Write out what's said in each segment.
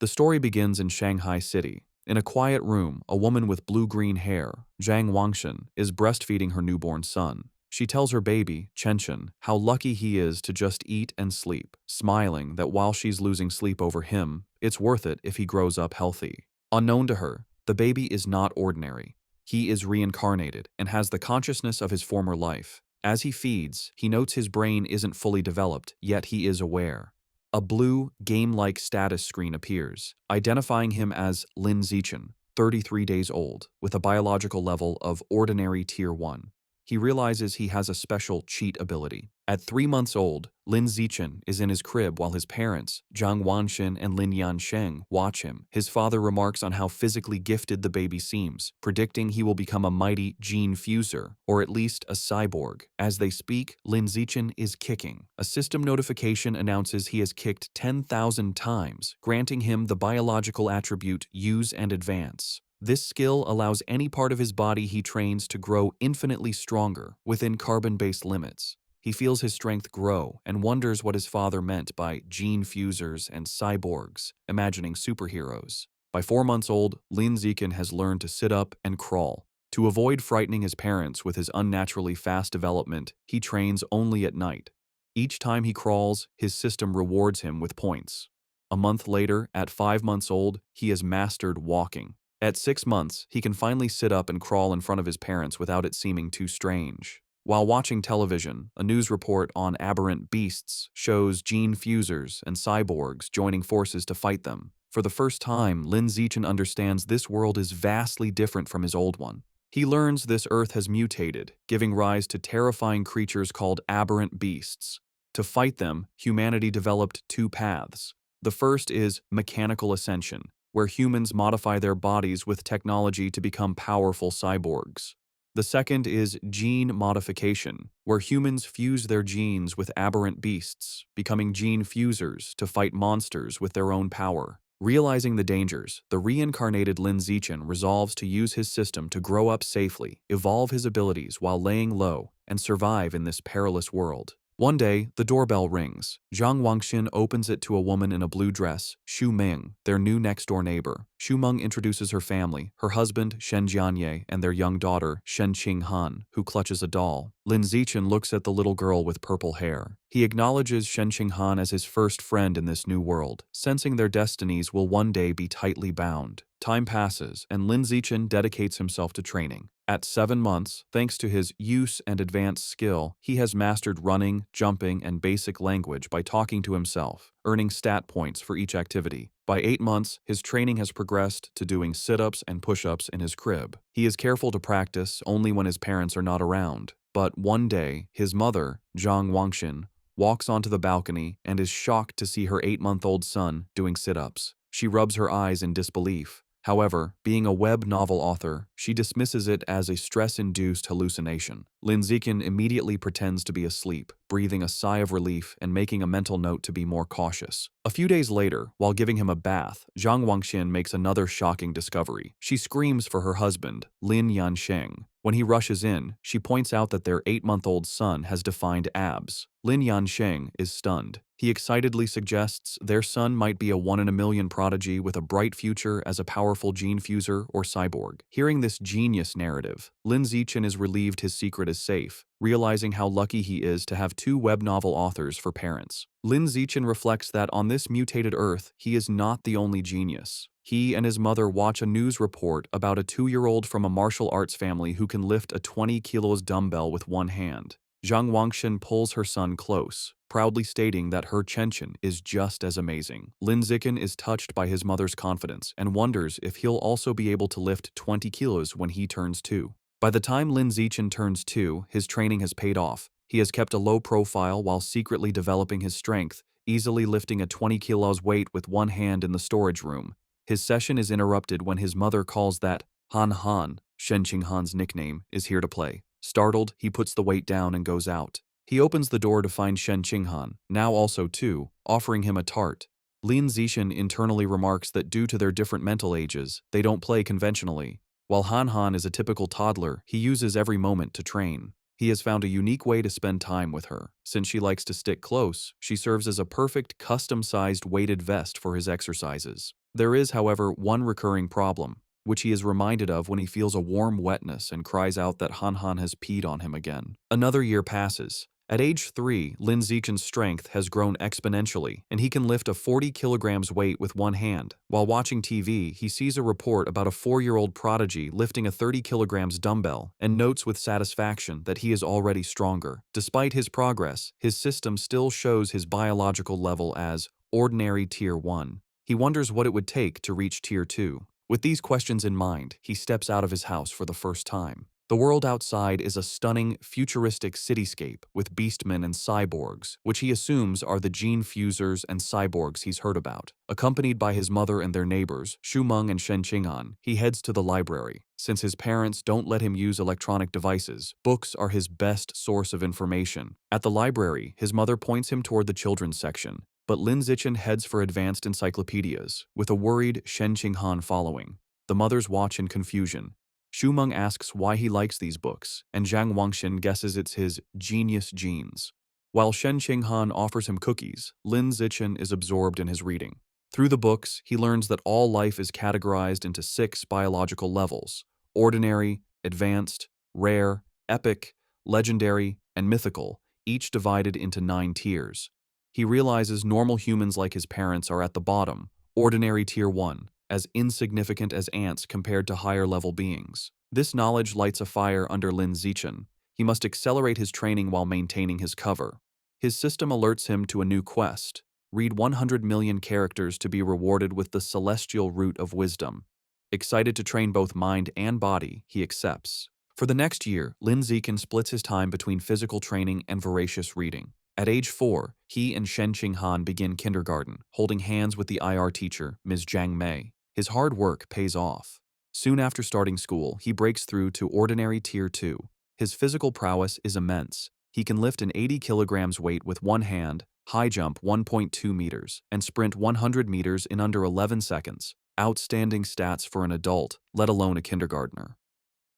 The story begins in Shanghai City. In a quiet room, a woman with blue-green hair, Zhang Wangshan, is breastfeeding her newborn son. She tells her baby, Chenchen, how lucky he is to just eat and sleep, smiling that while she's losing sleep over him, it's worth it if he grows up healthy. Unknown to her, the baby is not ordinary. He is reincarnated and has the consciousness of his former life. As he feeds, he notes his brain isn't fully developed, yet he is aware. A blue, game-like status screen appears, identifying him as Lin Zichen, 33 days old, with a biological level of ordinary Tier 1. He realizes he has a special cheat ability. At 3 months old, Lin Zichen is in his crib while his parents, Zhang Wanxin and Lin Yansheng, watch him. His father remarks on how physically gifted the baby seems, predicting he will become a mighty gene fuser, or at least a cyborg. As they speak, Lin Zichen is kicking. A system notification announces he has kicked 10,000 times, granting him the biological attribute Use and Advance. This skill allows any part of his body he trains to grow infinitely stronger within carbon-based limits. He feels his strength grow and wonders what his father meant by gene fusers and cyborgs, imagining superheroes. By 4 months old, Lin Zichen has learned to sit up and crawl. To avoid frightening his parents with his unnaturally fast development, he trains only at night. Each time he crawls, his system rewards him with points. A month later, at 5 months old, he has mastered walking. At 6 months, he can finally sit up and crawl in front of his parents without it seeming too strange. While watching television, a news report on aberrant beasts shows gene fusers and cyborgs joining forces to fight them. For the first time, Lin Zichen understands this world is vastly different from his old one. He learns this Earth has mutated, giving rise to terrifying creatures called aberrant beasts. To fight them, humanity developed 2 paths. The first is mechanical ascension, where humans modify their bodies with technology to become powerful cyborgs. The second is gene modification, where humans fuse their genes with aberrant beasts, becoming gene fusers to fight monsters with their own power. Realizing the dangers, the reincarnated Lin Zichen resolves to use his system to grow up safely, evolve his abilities while laying low, and survive in this perilous world. One day, the doorbell rings. Zhang Wangxin opens it to a woman in a blue dress, Xu Ming, their new next-door neighbor. Xu Meng introduces her family, her husband, Shen Jianye, and their young daughter, Shen Qinghan, who clutches a doll. Lin Zichen looks at the little girl with purple hair. He acknowledges Shen Qinghan as his first friend in this new world, sensing their destinies will one day be tightly bound. Time passes, and Lin Zichen dedicates himself to training. At 7 months, thanks to his use and advanced skill, he has mastered running, jumping, and basic language by talking to himself, earning stat points for each activity. By 8 months, his training has progressed to doing sit-ups and push-ups in his crib. He is careful to practice only when his parents are not around. But one day, his mother, Zhang Wangxin, walks onto the balcony and is shocked to see her 8-month-old son doing sit-ups. She rubs her eyes in disbelief. However, being a web novel author, she dismisses it as a stress-induced hallucination. Lin Zichen immediately pretends to be asleep, breathing a sigh of relief and making a mental note to be more cautious. A few days later, while giving him a bath, Zhang Wangxian makes another shocking discovery. She screams for her husband, Lin Yansheng. When he rushes in, she points out that their 8-month-old son has defined abs. Lin Yansheng is stunned. He excitedly suggests their son might be a 1-in-a-million prodigy with a bright future as a powerful gene fuser or cyborg. Hearing this genius narrative, Lin Zichen is relieved his secret is safe, realizing how lucky he is to have 2 web novel authors for parents. Lin Zichen reflects that on this mutated Earth, he is not the only genius. He and his mother watch a news report about a 2-year-old from a martial arts family who can lift a 20 kilos dumbbell with one hand. Zhang Wangxin pulls her son close, proudly stating that her Chenchen is just as amazing. Lin Zichen is touched by his mother's confidence and wonders if he'll also be able to lift 20 kilos when he turns 2. By the time Lin Zichen turns 2, his training has paid off. He has kept a low profile while secretly developing his strength, easily lifting a 20 kilos weight with one hand in the storage room. His session is interrupted when his mother calls that Han Han, Shen Qinghan's nickname, is here to play. Startled, he puts the weight down and goes out. He opens the door to find Shen Qinghan, now also 2, offering him a tart. Lin Zichen internally remarks that due to their different mental ages, they don't play conventionally. While Han Han is a typical toddler, he uses every moment to train. He has found a unique way to spend time with her. Since she likes to stick close, she serves as a perfect custom-sized weighted vest for his exercises. There is, however, one recurring problem, which he is reminded of when he feels a warm wetness and cries out that Han has peed on him again. Another year passes. At age 3, Lin Zichen's strength has grown exponentially, and he can lift a 40 kilograms weight with one hand. While watching TV, he sees a report about a 4-year-old prodigy lifting a 30 kilograms dumbbell and notes with satisfaction that he is already stronger. Despite his progress, his system still shows his biological level as ordinary Tier 1. He wonders what it would take to reach Tier 2. With these questions in mind, he steps out of his house for the first time. The world outside is a stunning, futuristic cityscape with beastmen and cyborgs, which he assumes are the gene fusers and cyborgs he's heard about. Accompanied by his mother and their neighbors, Shumeng and Shen Qing'an, he heads to the library. Since his parents don't let him use electronic devices, books are his best source of information. At the library, his mother points him toward the children's section, but Lin Zichen heads for advanced encyclopedias, with a worried Shen Qing'an following. The mothers watch in confusion. Shumeng asks why he likes these books, and Zhang Wangxin guesses it's his genius genes. While Shen Qing'an offers him cookies, Lin Zichen is absorbed in his reading. Through the books, he learns that all life is categorized into 6 biological levels: ordinary, advanced, rare, epic, legendary, and mythical, each divided into 9 tiers. He realizes normal humans like his parents are at the bottom, ordinary Tier 1, as insignificant as ants compared to higher-level beings. This knowledge lights a fire under Lin Zichen. He must accelerate his training while maintaining his cover. His system alerts him to a new quest: read 100 million characters to be rewarded with the celestial root of wisdom. Excited to train both mind and body, he accepts. For the next year, Lin Zichen splits his time between physical training and voracious reading. At age 4, he and Shen Qing'an begin kindergarten, holding hands with the IR teacher, Ms. Zhang Mei. His hard work pays off. Soon after starting school, he breaks through to ordinary Tier 2. His physical prowess is immense. He can lift an 80 kilograms weight with one hand, high jump 1.2 meters, and sprint 100 meters in under 11 seconds. Outstanding stats for an adult, let alone a kindergartner.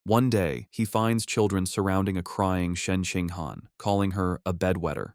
One day, he finds children surrounding a crying Shen Qing'an, calling her a bedwetter.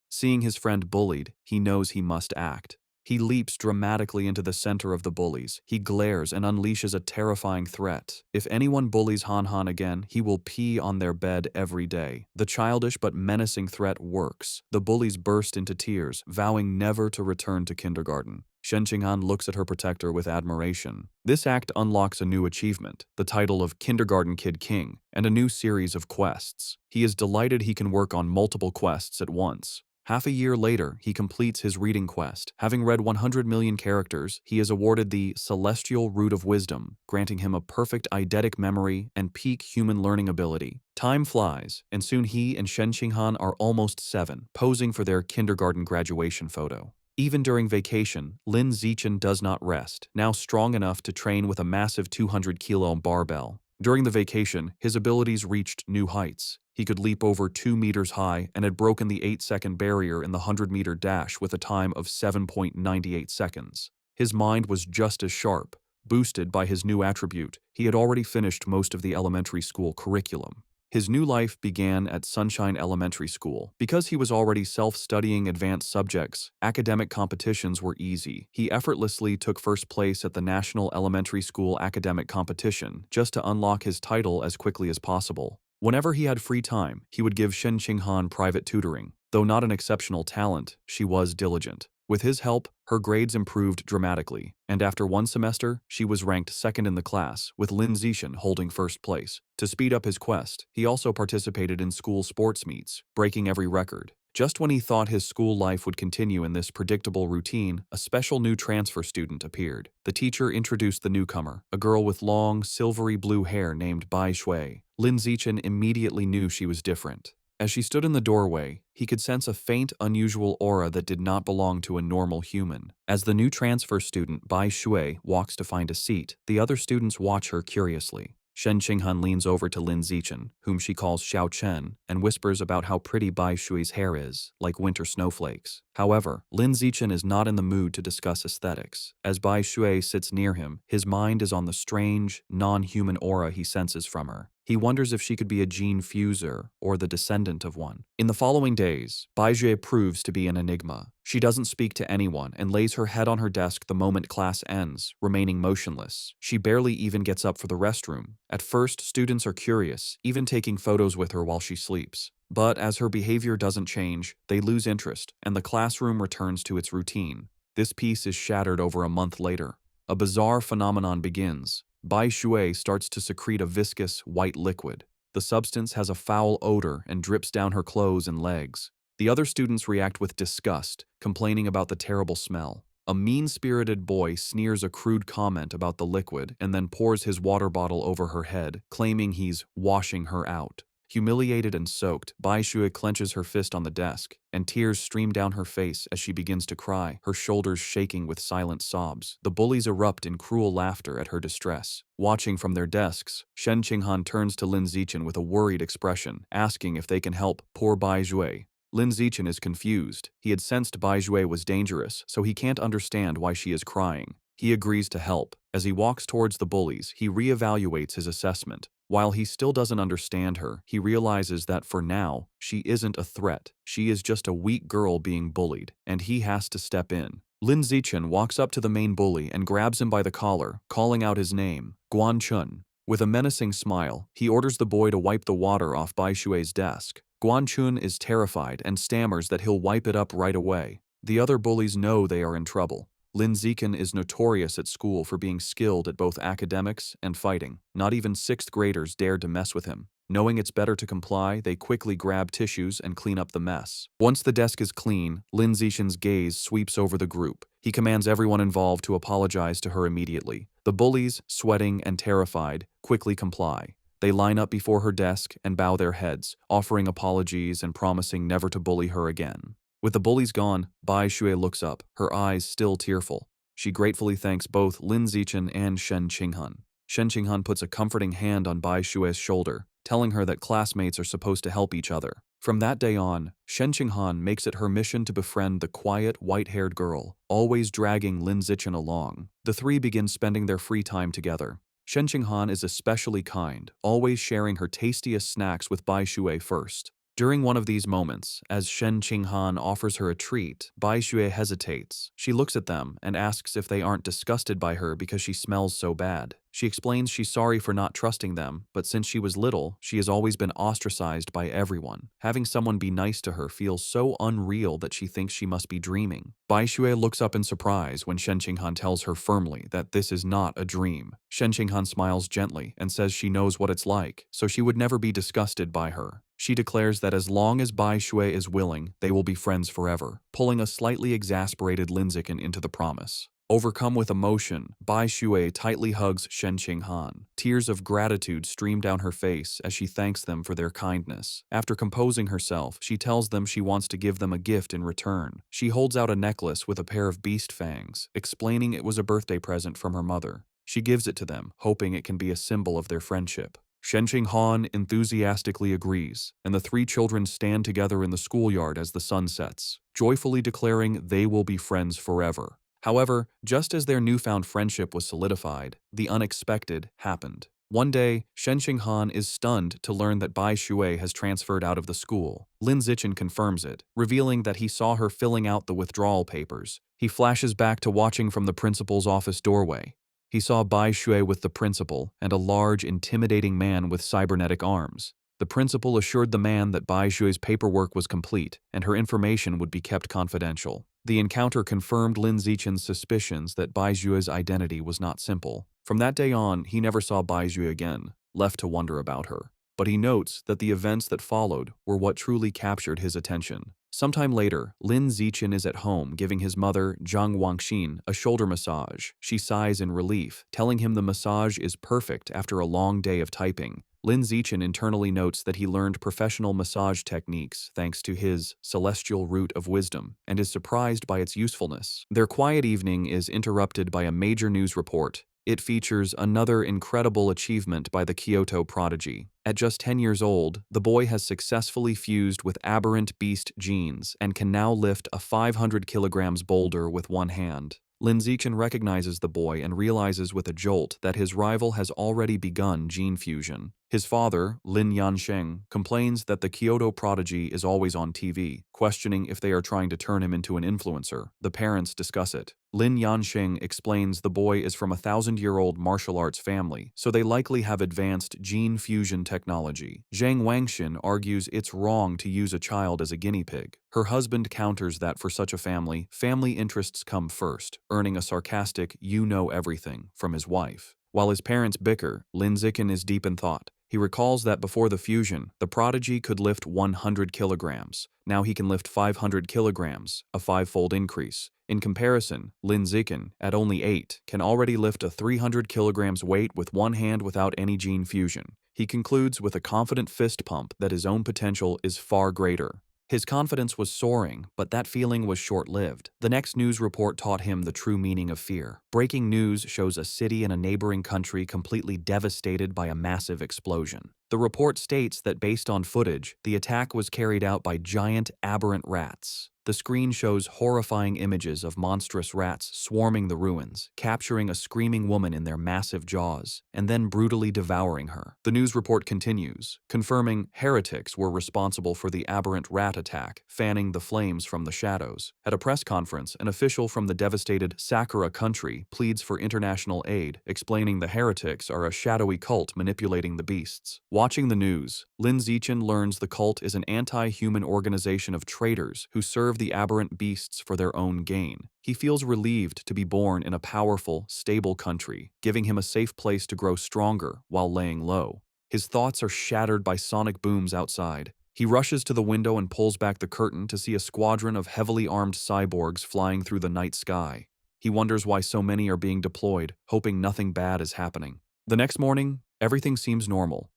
Seeing his friend bullied, he knows he must act. He leaps dramatically into the center of the bullies. He glares and unleashes a terrifying threat. If anyone bullies Han again, he will pee on their bed every day. The childish but menacing threat works. The bullies burst into tears, vowing never to return to kindergarten. Shen Qing'an looks at her protector with admiration. This act unlocks a new achievement, the title of Kindergarten Kid King, and a new series of quests. He is delighted he can work on multiple quests at once. Half a year later, he completes his reading quest. Having read 100 million characters, he is awarded the Celestial Root of Wisdom, granting him a perfect eidetic memory and peak human learning ability. Time flies, and soon he and Shen Qing'an are almost 7, posing for their kindergarten graduation photo. Even during vacation, Lin Zichen does not rest, now strong enough to train with a massive 200-kilo barbell. During the vacation, his abilities reached new heights. He could leap over 2 meters high and had broken the 8-second barrier in the 100-meter dash with a time of 7.98 seconds. His mind was just as sharp. Boosted by his new attribute, he had already finished most of the elementary school curriculum. His new life began at Sunshine Elementary School. Because he was already self-studying advanced subjects, academic competitions were easy. He effortlessly took first place at the National Elementary School Academic Competition just to unlock his title as quickly as possible. Whenever he had free time, he would give Shen Qing'an private tutoring. Though not an exceptional talent, she was diligent. With his help, her grades improved dramatically, and after one semester, she was ranked second in the class, with Lin Zichen holding first place. To speed up his quest, he also participated in school sports meets, breaking every record. Just when he thought his school life would continue in this predictable routine, a special new transfer student appeared. The teacher introduced the newcomer, a girl with long, silvery blue hair named Bai Shui. Lin Zichen immediately knew she was different. As she stood in the doorway, he could sense a faint, unusual aura that did not belong to a normal human. As the new transfer student, Bai Shui, walks to find a seat, the other students watch her curiously. Shen Qing'an leans over to Lin Zichen, whom she calls Xiao Chen, and whispers about how pretty Bai Shui's hair is, like winter snowflakes. However, Lin Zichen is not in the mood to discuss aesthetics. As Bai Shui sits near him, his mind is on the strange, non-human aura he senses from her. He wonders if she could be a gene fuser or the descendant of one. In the following days, Baizue proves to be an enigma. She doesn't speak to anyone and lays her head on her desk the moment class ends, remaining motionless. She barely even gets up for the restroom. At first, students are curious, even taking photos with her while she sleeps. But as her behavior doesn't change, they lose interest, and the classroom returns to its routine. This peace is shattered over a month later. A bizarre phenomenon begins. Bai Shui starts to secrete a viscous, white liquid. The substance has a foul odor and drips down her clothes and legs. The other students react with disgust, complaining about the terrible smell. A mean-spirited boy sneers a crude comment about the liquid and then pours his water bottle over her head, claiming he's washing her out. Humiliated and soaked, Bai Shui clenches her fist on the desk, and tears stream down her face as she begins to cry, her shoulders shaking with silent sobs. The bullies erupt in cruel laughter at her distress. Watching from their desks, Shen Qinghan turns to Lin Zichen with a worried expression, asking if they can help poor Bai Shui. Lin Zichen is confused. He had sensed Bai Shui was dangerous, so he can't understand why she is crying. He agrees to help. As he walks towards the bullies, he reevaluates his assessment. While he still doesn't understand her, he realizes that for now, she isn't a threat. She is just a weak girl being bullied, and he has to step in. Lin Zichen walks up to the main bully and grabs him by the collar, calling out his name, Guan Chun. With a menacing smile, he orders the boy to wipe the water off Bai Shui's desk. Guan Chun is terrified and stammers that he'll wipe it up right away. The other bullies know they are in trouble. Lin Zichen is notorious at school for being skilled at both academics and fighting. Not even 6th graders dared to mess with him. Knowing it's better to comply, they quickly grab tissues and clean up the mess. Once the desk is clean, Lin Zichen's gaze sweeps over the group. He commands everyone involved to apologize to her immediately. The bullies, sweating and terrified, quickly comply. They line up before her desk and bow their heads, offering apologies and promising never to bully her again. With the bullies gone, Bai Shui looks up, her eyes still tearful. She gratefully thanks both Lin Zichen and Shen Qinghan. Shen Qinghan puts a comforting hand on Bai Shui's shoulder, telling her that classmates are supposed to help each other. From that day on, Shen Qinghan makes it her mission to befriend the quiet, white-haired girl, always dragging Lin Zichen along. The three begin spending their free time together. Shen Qinghan is especially kind, always sharing her tastiest snacks with Bai Shui first. During one of these moments, as Shen Qinghan offers her a treat, Bai Shui hesitates. She looks at them and asks if they aren't disgusted by her because she smells so bad. She explains she's sorry for not trusting them, but since she was little, she has always been ostracized by everyone. Having someone be nice to her feels so unreal that she thinks she must be dreaming. Bai Shui looks up in surprise when Shen Qinghan tells her firmly that this is not a dream. Shen Qinghan smiles gently and says she knows what it's like, so she would never be disgusted by her. She declares that as long as Bai Shui is willing, they will be friends forever, pulling a slightly exasperated Lin Zichen into the promise. Overcome with emotion, Bai Shui tightly hugs Shen Qinghan. Tears of gratitude stream down her face as she thanks them for their kindness. After composing herself, she tells them she wants to give them a gift in return. She holds out a necklace with a pair of beast fangs, explaining it was a birthday present from her mother. She gives it to them, hoping it can be a symbol of their friendship. Shen Qinghan enthusiastically agrees, and the three children stand together in the schoolyard as the sun sets, joyfully declaring they will be friends forever. However, just as their newfound friendship was solidified, the unexpected happened. One day, Shen Qinghan is stunned to learn that Bai Shui has transferred out of the school. Lin Zichen confirms it, revealing that he saw her filling out the withdrawal papers. He flashes back to watching from the principal's office doorway. He saw Bai Shui with the principal and a large, intimidating man with cybernetic arms. The principal assured the man that Bai Shui's paperwork was complete and her information would be kept confidential. The encounter confirmed Lin Zichen's suspicions that Bai Shui's identity was not simple. From that day on, he never saw Bai Shui again, left to wonder about her. But he notes that the events that followed were what truly captured his attention. Sometime later, Lin Zichen is at home giving his mother, Zhang Wangxin, a shoulder massage. She sighs in relief, telling him the massage is perfect after a long day of typing. Lin Zichen internally notes that he learned professional massage techniques thanks to his celestial root of wisdom and is surprised by its usefulness. Their quiet evening is interrupted by a major news report. It features another incredible achievement by the Kyoto prodigy. At just 10 years old, the boy has successfully fused with aberrant beast genes and can now lift a 500 kilograms boulder with one hand. Lin Zichen recognizes the boy and realizes with a jolt that his rival has already begun gene fusion. His father, Lin Yansheng, complains that the Kyoto prodigy is always on TV, questioning if they are trying to turn him into an influencer. The parents discuss it. Lin Yansheng explains the boy is from a 1,000-year-old martial arts family, so they likely have advanced gene fusion technology. Zhang Wangxin argues it's wrong to use a child as a guinea pig. Her husband counters that for such a family, family interests come first, earning a sarcastic "you know everything" from his wife. While his parents bicker, Lin Zichen is deep in thought. He recalls that before the fusion, the prodigy could lift 100 kilograms. Now he can lift 500 kilograms, a five-fold increase. In comparison, Lin Zichen, at only 8, can already lift a 300 kilograms weight with one hand without any gene fusion. He concludes with a confident fist pump that his own potential is far greater. His confidence was soaring, but that feeling was short-lived. The next news report taught him the true meaning of fear. Breaking news shows a city in a neighboring country completely devastated by a massive explosion. The report states that based on footage, the attack was carried out by giant aberrant rats. The screen shows horrifying images of monstrous rats swarming the ruins, capturing a screaming woman in their massive jaws, and then brutally devouring her. The news report continues, confirming heretics were responsible for the aberrant rat attack, fanning the flames from the shadows. At a press conference, an official from the devastated Sakura country pleads for international aid, explaining the heretics are a shadowy cult manipulating the beasts. Watching the news, Lin Zichen learns the cult is an anti-human organization of traitors who serve the aberrant beasts for their own gain. He feels relieved to be born in a powerful, stable country, giving him a safe place to grow stronger while laying low. His thoughts are shattered by sonic booms outside. He rushes to the window and pulls back the curtain to see a squadron of heavily armed cyborgs flying through the night sky. He wonders why so many are being deployed, hoping nothing bad is happening. The next morning, everything seems normal.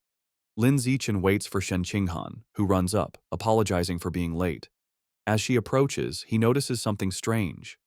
Lin Zichen waits for Shen Qinghan, who runs up, apologizing for being late. As she approaches, he notices something strange.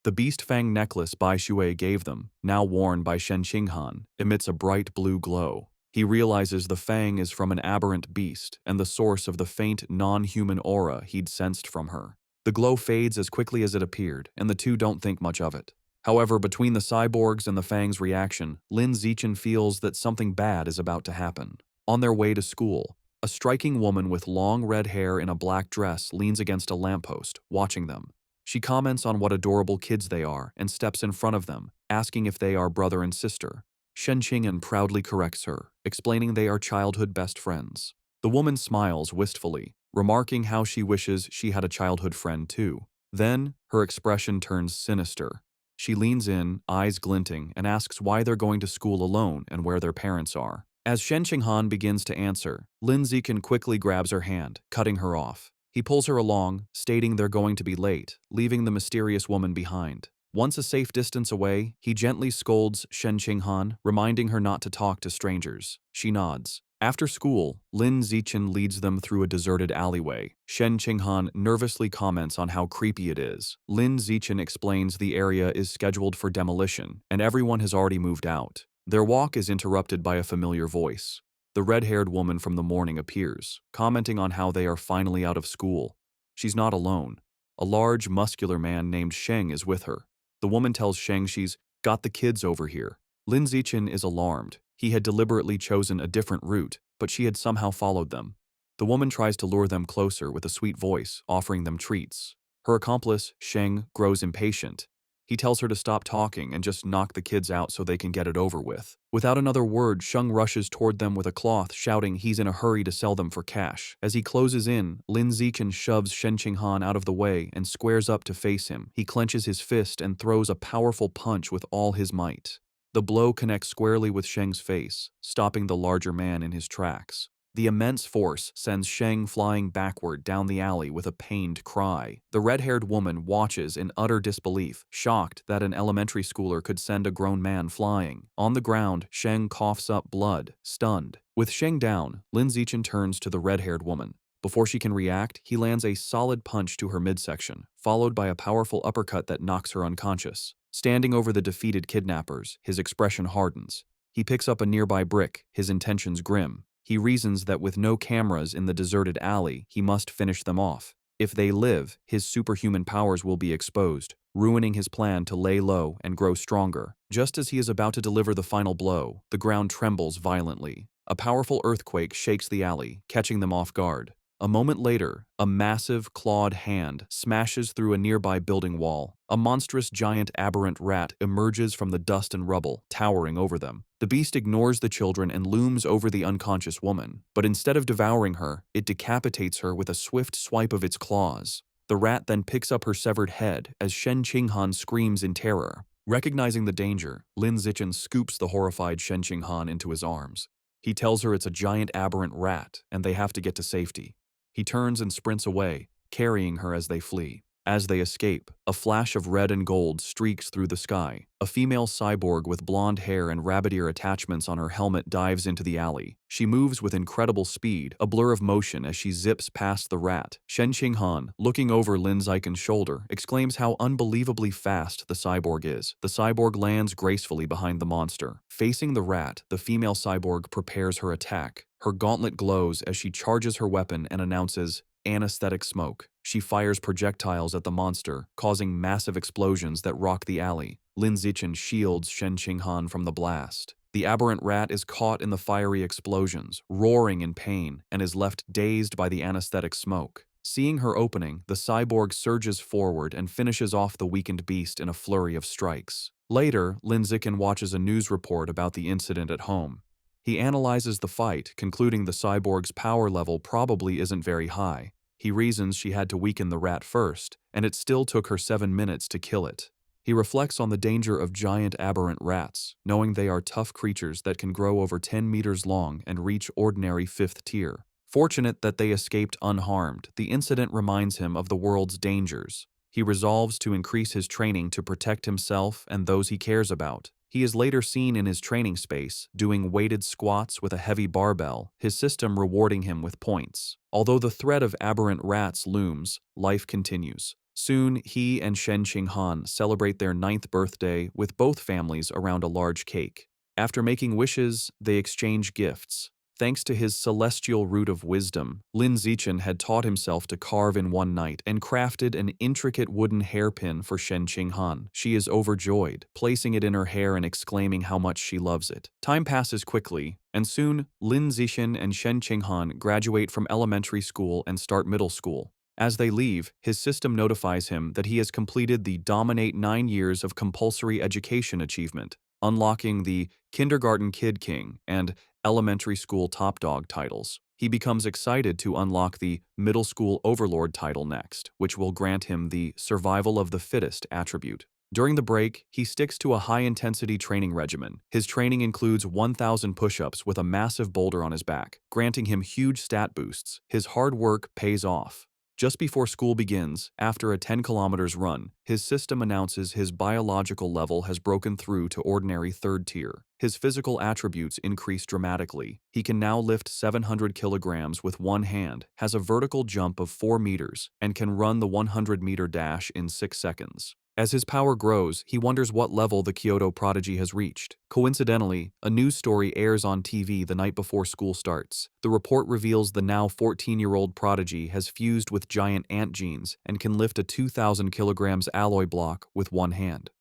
The beast fang necklace Bai Shui gave them, now worn by Shen Qinghan, emits a bright blue glow. He realizes the fang is from an aberrant beast and the source of the faint, non-human aura he'd sensed from her. The glow fades as quickly as it appeared, and the two don't think much of it. However, between the cyborgs and the fang's reaction, Lin Zichen feels that something bad is about to happen. On their way to school, a striking woman with long red hair in a black dress leans against a lamppost, watching them. She comments on what adorable kids they are and steps in front of them, asking if they are brother and sister. Shen Qinghan proudly corrects her, explaining they are childhood best friends. The woman smiles wistfully, remarking how she wishes she had a childhood friend too. Then, her expression turns sinister. She leans in, eyes glinting, and asks why they're going to school alone and where their parents are. As Shen Qinghan begins to answer, Lin Zichen quickly grabs her hand, cutting her off. He pulls her along, stating they're going to be late, leaving the mysterious woman behind. Once a safe distance away, he gently scolds Shen Qinghan, reminding her not to talk to strangers. She nods. After school, Lin Zichen leads them through a deserted alleyway. Shen Qinghan nervously comments on how creepy it is. Lin Zichen explains the area is scheduled for demolition, and everyone has already moved out. Their walk is interrupted by a familiar voice. The red-haired woman from the morning appears, commenting on how they are finally out of school. She's not alone. A large, muscular man named Sheng is with her. The woman tells Sheng she's got the kids over here. Lin Zichen is alarmed. He had deliberately chosen a different route, but she had somehow followed them. The woman tries to lure them closer with a sweet voice, offering them treats. Her accomplice, Sheng, grows impatient. He tells her to stop talking and just knock the kids out so they can get it over with. Without another word, Sheng rushes toward them with a cloth, shouting he's in a hurry to sell them for cash. As he closes in, Lin Zichen shoves Shen Qinghan out of the way and squares up to face him. He clenches his fist and throws a powerful punch with all his might. The blow connects squarely with Sheng's face, stopping the larger man in his tracks. The immense force sends Sheng flying backward down the alley with a pained cry. The red-haired woman watches in utter disbelief, shocked that an elementary schooler could send a grown man flying. On the ground, Sheng coughs up blood, stunned. With Sheng down, Lin Zichen turns to the red-haired woman. Before she can react, he lands a solid punch to her midsection, followed by a powerful uppercut that knocks her unconscious. Standing over the defeated kidnappers, his expression hardens. He picks up a nearby brick, his intentions grim. He reasons that with no cameras in the deserted alley, he must finish them off. If they live, his superhuman powers will be exposed, ruining his plan to lay low and grow stronger. Just as he is about to deliver the final blow, the ground trembles violently. A powerful earthquake shakes the alley, catching them off guard. A moment later, a massive, clawed hand smashes through a nearby building wall. A monstrous giant aberrant rat emerges from the dust and rubble, towering over them. The beast ignores the children and looms over the unconscious woman, but instead of devouring her, it decapitates her with a swift swipe of its claws. The rat then picks up her severed head as Shen Qinghan screams in terror. Recognizing the danger, Lin Zichen scoops the horrified Shen Qinghan into his arms. He tells her it's a giant aberrant rat and they have to get to safety. He turns and sprints away, carrying her as they flee. As they escape, a flash of red and gold streaks through the sky. A female cyborg with blonde hair and rabbit ear attachments on her helmet dives into the alley. She moves with incredible speed, a blur of motion as she zips past the rat. Shen Qinghan, looking over Lin Zichen's shoulder, exclaims how unbelievably fast the cyborg is. The cyborg lands gracefully behind the monster. Facing the rat, the female cyborg prepares her attack. Her gauntlet glows as she charges her weapon and announces, "Anesthetic smoke." She fires projectiles at the monster, causing massive explosions that rock the alley. Lin Zichen shields Shen Qinghan from the blast. The aberrant rat is caught in the fiery explosions, roaring in pain, and is left dazed by the anesthetic smoke. Seeing her opening, the cyborg surges forward and finishes off the weakened beast in a flurry of strikes. Later, Lin Zichen watches a news report about the incident at home. He analyzes the fight, concluding the cyborg's power level probably isn't very high. He reasons she had to weaken the rat first, and it still took her 7 minutes to kill it. He reflects on the danger of giant aberrant rats, knowing they are tough creatures that can grow over 10 meters long and reach ordinary 5th tier. Fortunate that they escaped unharmed, the incident reminds him of the world's dangers. He resolves to increase his training to protect himself and those he cares about. He is later seen in his training space, doing weighted squats with a heavy barbell, his system rewarding him with points. Although the threat of aberrant rats looms, life continues. Soon, he and Shen Qinghan celebrate their 9th birthday with both families around a large cake. After making wishes, they exchange gifts. Thanks to his celestial root of wisdom, Lin Zichen had taught himself to carve in one night and crafted an intricate wooden hairpin for Shen Qinghan. She is overjoyed, placing it in her hair and exclaiming how much she loves it. Time passes quickly, and soon Lin Zichen and Shen Qinghan graduate from elementary school and start middle school. As they leave, his system notifies him that he has completed the Dominate 9 years of compulsory education achievement, unlocking the Kindergarten Kid King and Elementary School Top Dog titles. He becomes excited to unlock the Middle School Overlord title next, which will grant him the Survival of the Fittest attribute. During the break, he sticks to a high-intensity training regimen. His training includes 1,000 push-ups with a massive boulder on his back, granting him huge stat boosts. His hard work pays off. Just before school begins, after a 10 kilometers run, his system announces his biological level has broken through to ordinary 3rd tier. His physical attributes increase dramatically. He can now lift 700 kilograms with one hand, has a vertical jump of 4 meters, and can run the 100-meter dash in 6 seconds. As his power grows, he wonders what level the Kyoto prodigy has reached. Coincidentally, a news story airs on TV the night before school starts. The report reveals the now 14-year-old prodigy has fused with giant ant genes and can lift a 2,000 kilograms alloy block with one hand.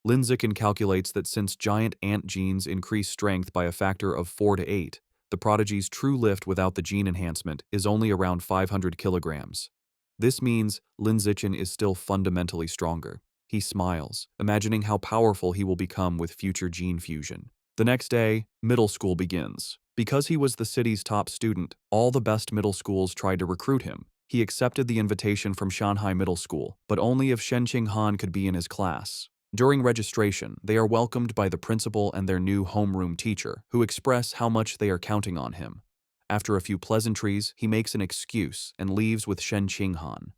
Lin Zichen calculates that since giant ant genes increase strength by a factor of 4 to 8, the prodigy's true lift without the gene enhancement is only around 500 kilograms. This means Lin Zichen is still fundamentally stronger. He smiles, imagining how powerful he will become with future gene fusion. The next day, middle school begins. Because he was the city's top student, all the best middle schools tried to recruit him. He accepted the invitation from Shanghai Middle School, but only if Shen Qinghan could be in his class. During registration, they are welcomed by the principal and their new homeroom teacher, who express how much they are counting on him. After a few pleasantries, he makes an excuse and leaves with Shen Qinghan.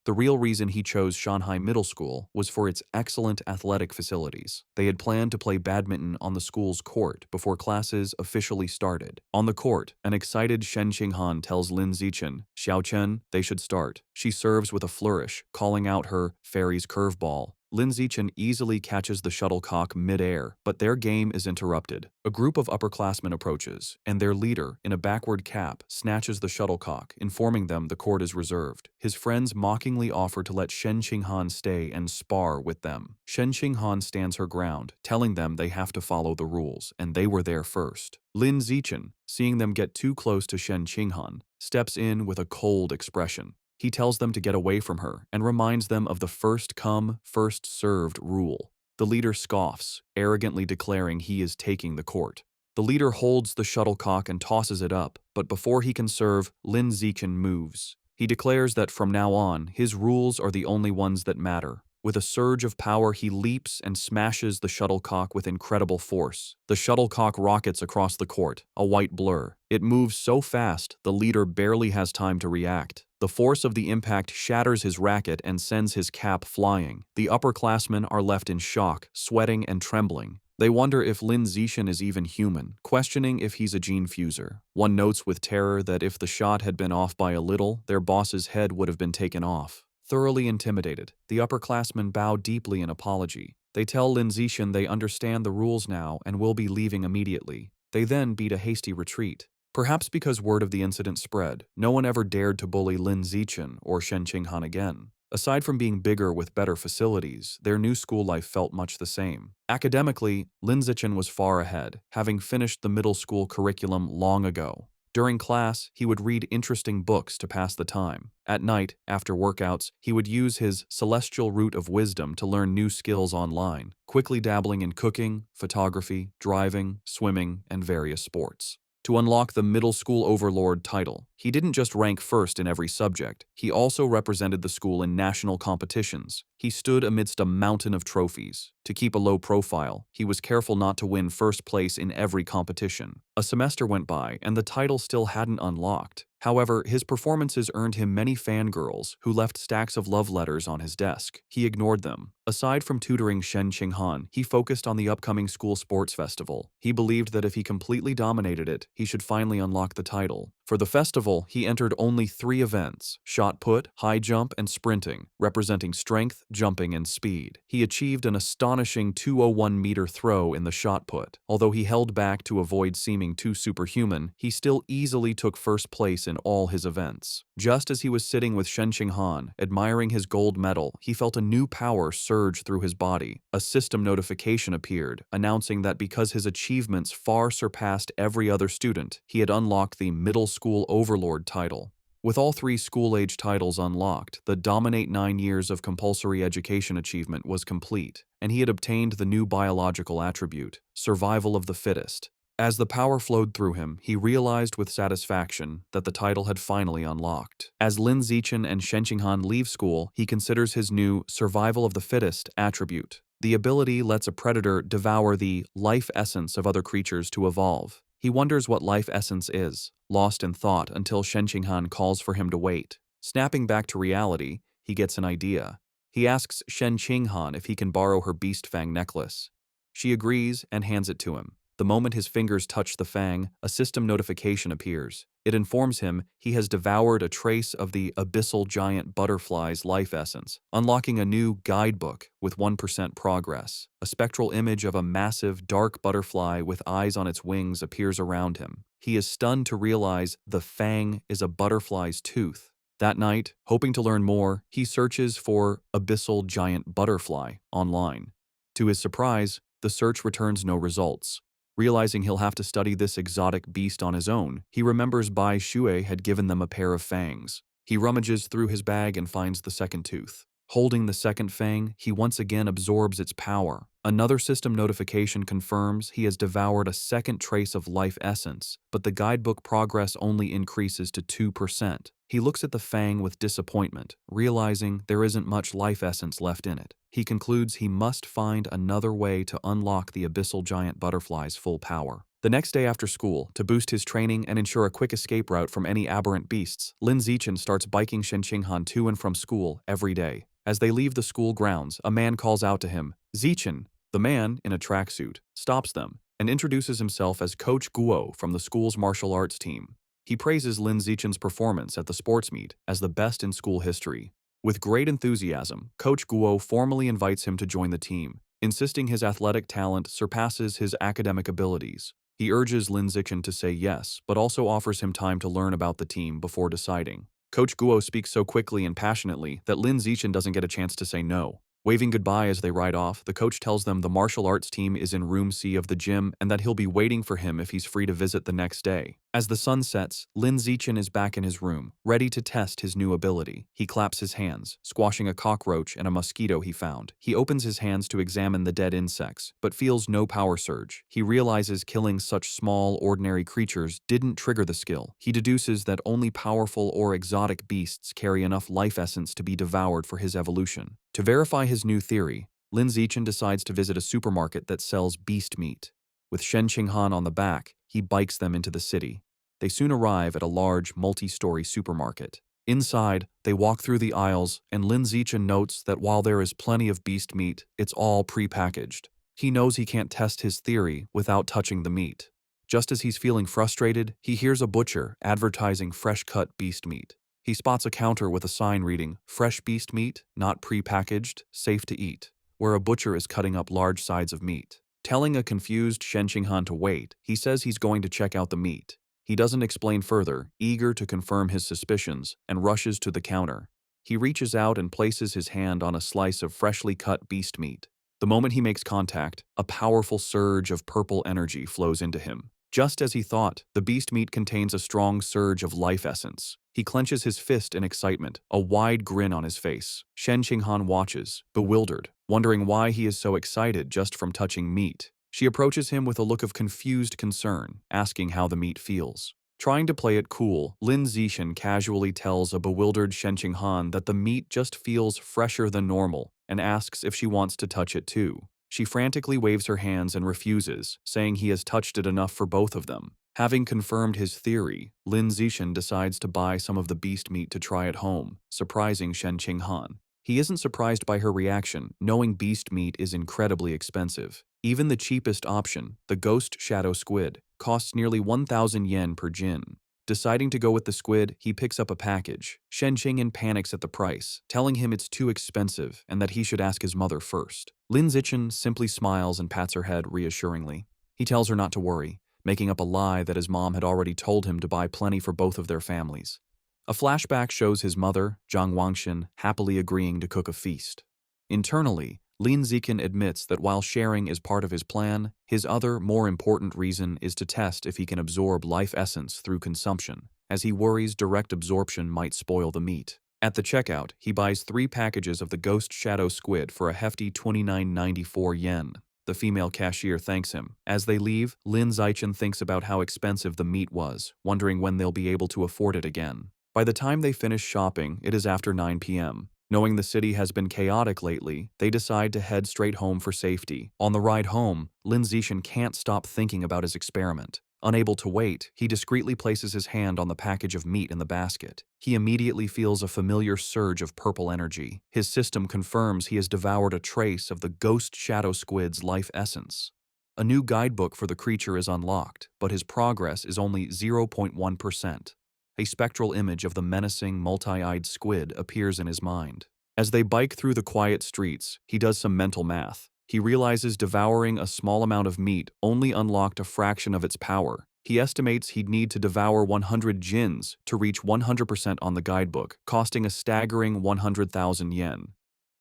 The real reason he chose Shanghai Middle School was for its excellent athletic facilities. They had planned to play badminton on the school's court before classes officially started. On the court, an excited Shen Qinghan tells Lin Zichen, "Xiao Chen, they should start." She serves with a flourish, calling out her fairy's curveball. Lin Zichen easily catches the shuttlecock mid-air, but their game is interrupted. A group of upperclassmen approaches, and their leader, in a backward cap, snatches the shuttlecock, informing them the court is reserved. His friends mockingly offer to let Shen Qinghan stay and spar with them. Shen Qinghan stands her ground, telling them they have to follow the rules, and they were there first. Lin Zichen, seeing them get too close to Shen Qinghan, steps in with a cold expression. He tells them to get away from her and reminds them of the first come, first served rule. The leader scoffs, arrogantly declaring he is taking the court. The leader holds the shuttlecock and tosses it up, but before he can serve, Lin Zichen moves. He declares that from now on, his rules are the only ones that matter. With a surge of power, he leaps and smashes the shuttlecock with incredible force. The shuttlecock rockets across the court, a white blur. It moves so fast, the leader barely has time to react. The force of the impact shatters his racket and sends his cap flying. The upperclassmen are left in shock, sweating and trembling. They wonder if Lin Zichen is even human, questioning if he's a gene fuser. One notes with terror that if the shot had been off by a little, their boss's head would have been taken off. Thoroughly intimidated, the upperclassmen bow deeply in apology. They tell Lin Zichen they understand the rules now and will be leaving immediately. They then beat a hasty retreat. Perhaps because word of the incident spread, no one ever dared to bully Lin Zichen or Shen Qinghan again. Aside from being bigger with better facilities, their new school life felt much the same. Academically, Lin Zichen was far ahead, having finished the middle school curriculum long ago. During class, he would read interesting books to pass the time. At night, after workouts, he would use his celestial root of wisdom to learn new skills online, quickly dabbling in cooking, photography, driving, swimming, and various sports. To unlock the middle school overlord title, he didn't just rank first in every subject, he also represented the school in national competitions. He stood amidst a mountain of trophies. To keep a low profile, he was careful not to win first place in every competition. A semester went by, and the title still hadn't unlocked. However, his performances earned him many fangirls who left stacks of love letters on his desk. He ignored them. Aside from tutoring Shen Qinghan, he focused on the upcoming school sports festival. He believed that if he completely dominated it, he should finally unlock the title. For the festival, he entered only 3 events: shot put, high jump, and sprinting, representing strength, jumping, and speed. He achieved an astonishing 201-meter throw in the shot put. Although he held back to avoid seeming too superhuman, he still easily took first place in all his events. Just as he was sitting with Shen Qinghan, admiring his gold medal, he felt a new power surge through his body. A system notification appeared, announcing that because his achievements far surpassed every other student, he had unlocked the middle school overlord title. With all 3 school-age titles unlocked, the Dominate 9 years of compulsory education achievement was complete, and he had obtained the new biological attribute, survival of the fittest. As the power flowed through him, he realized with satisfaction that the title had finally unlocked. As Lin Zichen and Shen Qinghan leave school, he considers his new survival of the fittest attribute. The ability lets a predator devour the life essence of other creatures to evolve. He wonders what life essence is, lost in thought until Shen Qinghan calls for him to wait. Snapping back to reality, he gets an idea. He asks Shen Qinghan if he can borrow her beast fang necklace. She agrees and hands it to him. The moment his fingers touch the fang, a system notification appears. It informs him he has devoured a trace of the abyssal giant butterfly's life essence, unlocking a new guidebook with 1% progress. A spectral image of a massive, dark butterfly with eyes on its wings appears around him. He is stunned to realize the fang is a butterfly's tooth. That night, hoping to learn more, he searches for abyssal giant butterfly online. To his surprise, the search returns no results. Realizing he'll have to study this exotic beast on his own, he remembers Bai Shui had given them a pair of fangs. He rummages through his bag and finds the second tooth. Holding the second fang, he once again absorbs its power. Another system notification confirms he has devoured a second trace of life essence, but the guidebook progress only increases to 2%. He looks at the fang with disappointment, realizing there isn't much life essence left in it. He concludes he must find another way to unlock the abyssal giant butterfly's full power. The next day after school, to boost his training and ensure a quick escape route from any aberrant beasts, Lin Zichen starts biking Shen Qinghan to and from school every day. As they leave the school grounds, a man calls out to him, "Zichen." The man, in a tracksuit, stops them and introduces himself as Coach Guo from the school's martial arts team. He praises Lin Zichen's performance at the sports meet as the best in school history. With great enthusiasm, Coach Guo formally invites him to join the team, insisting his athletic talent surpasses his academic abilities. He urges Lin Zichen to say yes, but also offers him time to learn about the team before deciding. Coach Guo speaks so quickly and passionately that Lin Zichen doesn't get a chance to say no. Waving goodbye as they ride off, the coach tells them the martial arts team is in room C of the gym and that he'll be waiting for him if he's free to visit the next day. As the sun sets, Lin Zichen is back in his room, ready to test his new ability. He claps his hands, squashing a cockroach and a mosquito he found. He opens his hands to examine the dead insects, but feels no power surge. He realizes killing such small, ordinary creatures didn't trigger the skill. He deduces that only powerful or exotic beasts carry enough life essence to be devoured for his evolution. To verify his new theory, Lin Zichen decides to visit a supermarket that sells beast meat. With Shen Qinghan on the back, he bikes them into the city. They soon arrive at a large, multi-story supermarket. Inside, they walk through the aisles, and Lin Zichen notes that while there is plenty of beast meat, it's all pre-packaged. He knows he can't test his theory without touching the meat. Just as he's feeling frustrated, he hears a butcher advertising fresh-cut beast meat. He spots a counter with a sign reading, "Fresh beast meat, not pre-packaged, safe to eat," where a butcher is cutting up large sides of meat. Telling a confused Shen Qinghan to wait, he says he's going to check out the meat. He doesn't explain further, eager to confirm his suspicions, and rushes to the counter. He reaches out and places his hand on a slice of freshly cut beast meat. The moment he makes contact, a powerful surge of purple energy flows into him. Just as he thought, the beast meat contains a strong surge of life essence. He clenches his fist in excitement, a wide grin on his face. Shen Qinghan watches, bewildered, wondering why he is so excited just from touching meat. She approaches him with a look of confused concern, asking how the meat feels. Trying to play it cool, Lin Zichen casually tells a bewildered Shen Qinghan that the meat just feels fresher than normal and asks if she wants to touch it too. She frantically waves her hands and refuses, saying he has touched it enough for both of them. Having confirmed his theory, Lin Zichen decides to buy some of the beast meat to try at home, surprising Shen Qinghan. He isn't surprised by her reaction, knowing beast meat is incredibly expensive. Even the cheapest option, the ghost shadow squid, costs nearly 1,000 yen per jin. Deciding to go with the squid, he picks up a package. Shen Qinghan panics at the price, telling him it's too expensive and that he should ask his mother first. Lin Zichen simply smiles and pats her head reassuringly. He tells her not to worry, making up a lie that his mom had already told him to buy plenty for both of their families. A flashback shows his mother, Zhang Wangshan, happily agreeing to cook a feast. Internally, Lin Zichen admits that while sharing is part of his plan, his other, more important reason is to test if he can absorb life essence through consumption, as he worries direct absorption might spoil the meat. At the checkout, he buys 3 packages of the ghost shadow squid for a hefty 29.94 yen. The female cashier thanks him. As they leave, Lin Zichen thinks about how expensive the meat was, wondering when they'll be able to afford it again. By the time they finish shopping, it is after 9 p.m. Knowing the city has been chaotic lately, they decide to head straight home for safety. On the ride home, Lin Zichen can't stop thinking about his experiment. Unable to wait, he discreetly places his hand on the package of meat in the basket. He immediately feels a familiar surge of purple energy. His system confirms he has devoured a trace of the ghost shadow squid's life essence. A new guidebook for the creature is unlocked, but his progress is only 0.1%. A spectral image of the menacing, multi-eyed squid appears in his mind. As they bike through the quiet streets, he does some mental math. He realizes devouring a small amount of meat only unlocked a fraction of its power. He estimates he'd need to devour 100 jins to reach 100% on the guidebook, costing a staggering 100,000 yen.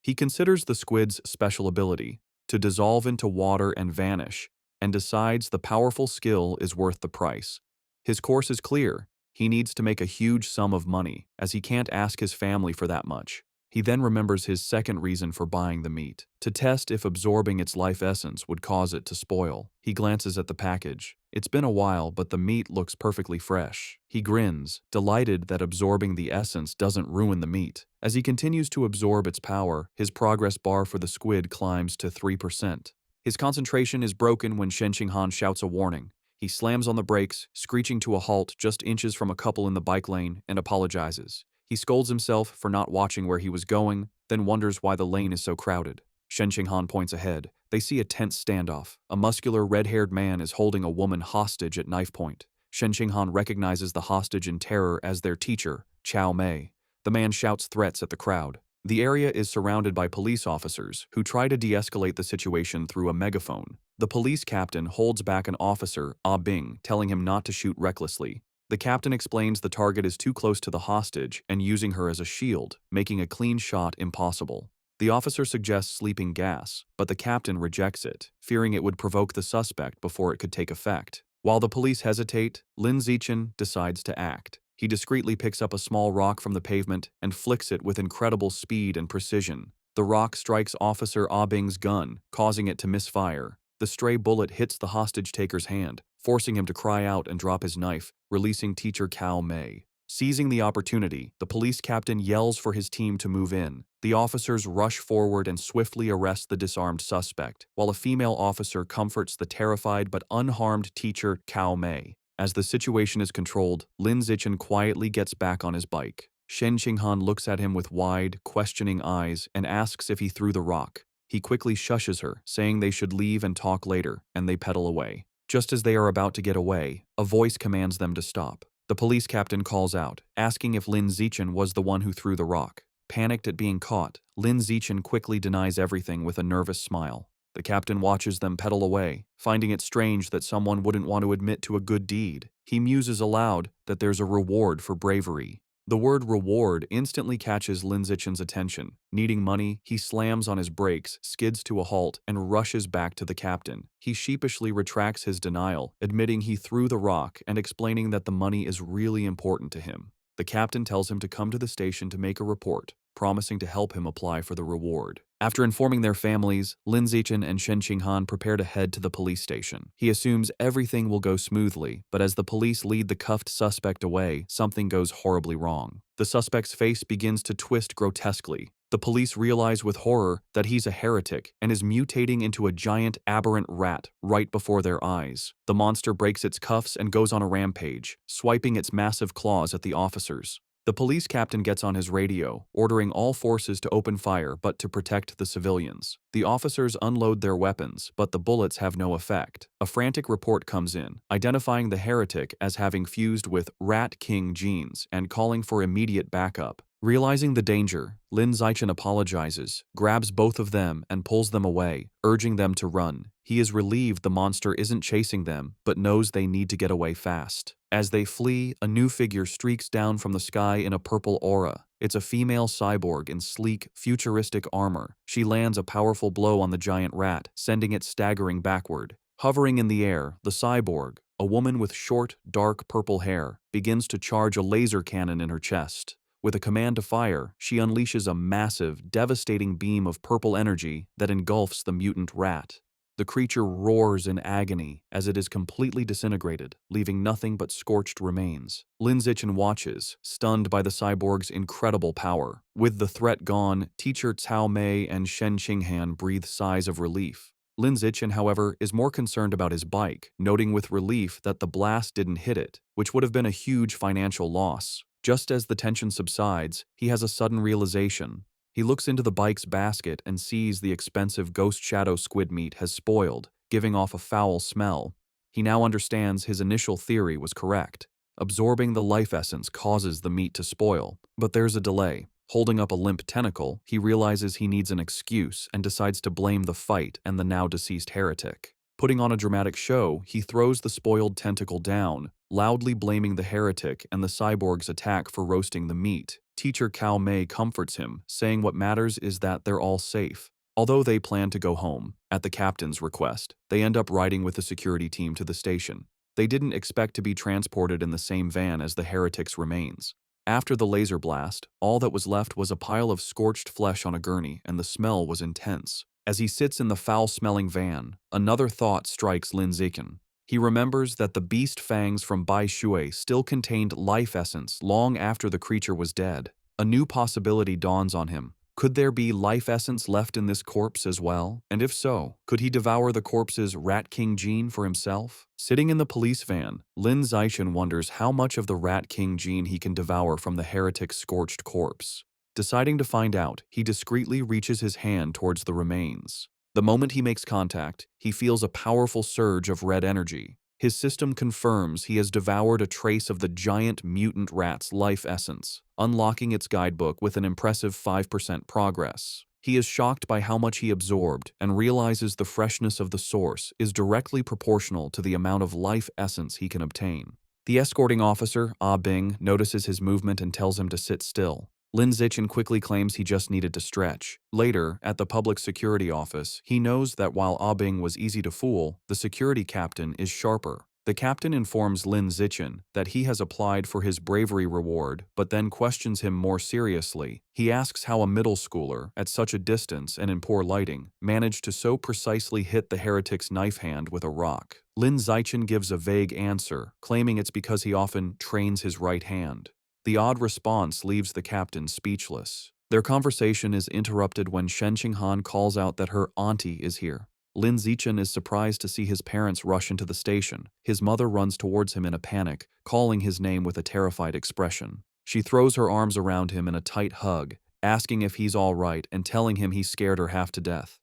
He considers the squid's special ability, to dissolve into water and vanish, and decides the powerful skill is worth the price. His course is clear. He needs to make a huge sum of money, as he can't ask his family for that much. He then remembers his second reason for buying the meat, to test if absorbing its life essence would cause it to spoil. He glances at the package. It's been a while, but the meat looks perfectly fresh. He grins, delighted that absorbing the essence doesn't ruin the meat. As he continues to absorb its power, his progress bar for the squid climbs to 3%. His concentration is broken when Shen Qinghan shouts a warning. He slams on the brakes, screeching to a halt just inches from a couple in the bike lane, and apologizes. He scolds himself for not watching where he was going, then wonders why the lane is so crowded. Shen Qinghan points ahead. They see a tense standoff. A muscular, red-haired man is holding a woman hostage at knife point. Shen Qinghan recognizes the hostage in terror as their teacher, Chao Mei. The man shouts threats at the crowd. The area is surrounded by police officers who try to de-escalate the situation through a megaphone. The police captain holds back an officer, Ah Bing, telling him not to shoot recklessly. The captain explains the target is too close to the hostage and using her as a shield, making a clean shot impossible. The officer suggests sleeping gas, but the captain rejects it, fearing it would provoke the suspect before it could take effect. While the police hesitate, Lin Zichen decides to act. He discreetly picks up a small rock from the pavement and flicks it with incredible speed and precision. The rock strikes Officer Ah Bing's gun, causing it to misfire. The stray bullet hits the hostage-taker's hand, forcing him to cry out and drop his knife, releasing Teacher Cao Mei. Seizing the opportunity, the police captain yells for his team to move in. The officers rush forward and swiftly arrest the disarmed suspect, while a female officer comforts the terrified but unharmed Teacher Cao Mei. As the situation is controlled, Lin Zichen quietly gets back on his bike. Shen Qinghan looks at him with wide, questioning eyes and asks if he threw the rock. He quickly shushes her, saying they should leave and talk later, and they pedal away. Just as they are about to get away, a voice commands them to stop. The police captain calls out, asking if Lin Zichen was the one who threw the rock. Panicked at being caught, Lin Zichen quickly denies everything with a nervous smile. The captain watches them pedal away, finding it strange that someone wouldn't want to admit to a good deed. He muses aloud that there's a reward for bravery. The word reward instantly catches Lin Zichen's attention. Needing money, he slams on his brakes, skids to a halt, and rushes back to the captain. He sheepishly retracts his denial, admitting he threw the rock and explaining that the money is really important to him. The captain tells him to come to the station to make a report, promising to help him apply for the reward. After informing their families, Lin Zichen and Shen Qinghan prepare to head to the police station. He assumes everything will go smoothly, but as the police lead the cuffed suspect away, something goes horribly wrong. The suspect's face begins to twist grotesquely. The police realize with horror that he's a heretic and is mutating into a giant aberrant rat right before their eyes. The monster breaks its cuffs and goes on a rampage, swiping its massive claws at the officers. The police captain gets on his radio, ordering all forces to open fire but to protect the civilians. The officers unload their weapons, but the bullets have no effect. A frantic report comes in, identifying the heretic as having fused with Rat King genes and calling for immediate backup. Realizing the danger, Lin Zichen apologizes, grabs both of them and pulls them away, urging them to run. He is relieved the monster isn't chasing them, but knows they need to get away fast. As they flee, a new figure streaks down from the sky in a purple aura. It's a female cyborg in sleek, futuristic armor. She lands a powerful blow on the giant rat, sending it staggering backward. Hovering in the air, the cyborg, a woman with short, dark purple hair, begins to charge a laser cannon in her chest. With a command to fire, she unleashes a massive, devastating beam of purple energy that engulfs the mutant rat. The creature roars in agony as it is completely disintegrated, leaving nothing but scorched remains. Lin Zichen watches, stunned by the cyborg's incredible power. With the threat gone, Teacher Cao Mei and Shen Qinghan breathe sighs of relief. Lin Zichen, however, is more concerned about his bike, noting with relief that the blast didn't hit it, which would have been a huge financial loss. Just as the tension subsides, he has a sudden realization. He looks into the bike's basket and sees the expensive ghost shadow squid meat has spoiled, giving off a foul smell. He now understands his initial theory was correct. Absorbing the life essence causes the meat to spoil, but there's a delay. Holding up a limp tentacle, he realizes he needs an excuse and decides to blame the fight and the now deceased heretic. Putting on a dramatic show, he throws the spoiled tentacle down, loudly blaming the heretic and the cyborg's attack for roasting the meat. Teacher Cao Mei comforts him, saying what matters is that they're all safe. Although they plan to go home, at the captain's request, they end up riding with the security team to the station. They didn't expect to be transported in the same van as the heretic's remains. After the laser blast, all that was left was a pile of scorched flesh on a gurney, and the smell was intense. As he sits in the foul-smelling van, another thought strikes Lin Zichen. He remembers that the beast fangs from Bai Shui still contained life essence long after the creature was dead. A new possibility dawns on him. Could there be life essence left in this corpse as well? And if so, could he devour the corpse's Rat King gene for himself? Sitting in the police van, Lin Zichen wonders how much of the Rat King gene he can devour from the heretic's scorched corpse. Deciding to find out, he discreetly reaches his hand towards the remains. The moment he makes contact, he feels a powerful surge of red energy. His system confirms he has devoured a trace of the giant mutant rat's life essence, unlocking its guidebook with an impressive 5% progress. He is shocked by how much he absorbed and realizes the freshness of the source is directly proportional to the amount of life essence he can obtain. The escorting officer, Ah Bing, notices his movement and tells him to sit still. Lin Zichen quickly claims he just needed to stretch. Later, at the public security office, he knows that while Ah Bing was easy to fool, the security captain is sharper. The captain informs Lin Zichen that he has applied for his bravery reward, but then questions him more seriously. He asks how a middle schooler, at such a distance and in poor lighting, managed to so precisely hit the heretic's knife hand with a rock. Lin Zichen gives a vague answer, claiming it's because he often trains his right hand. The odd response leaves the captain speechless. Their conversation is interrupted when Shen Qinghan calls out that her auntie is here. Lin Zichen is surprised to see his parents rush into the station. His mother runs towards him in a panic, calling his name with a terrified expression. She throws her arms around him in a tight hug, asking if he's all right and telling him he scared her half to death.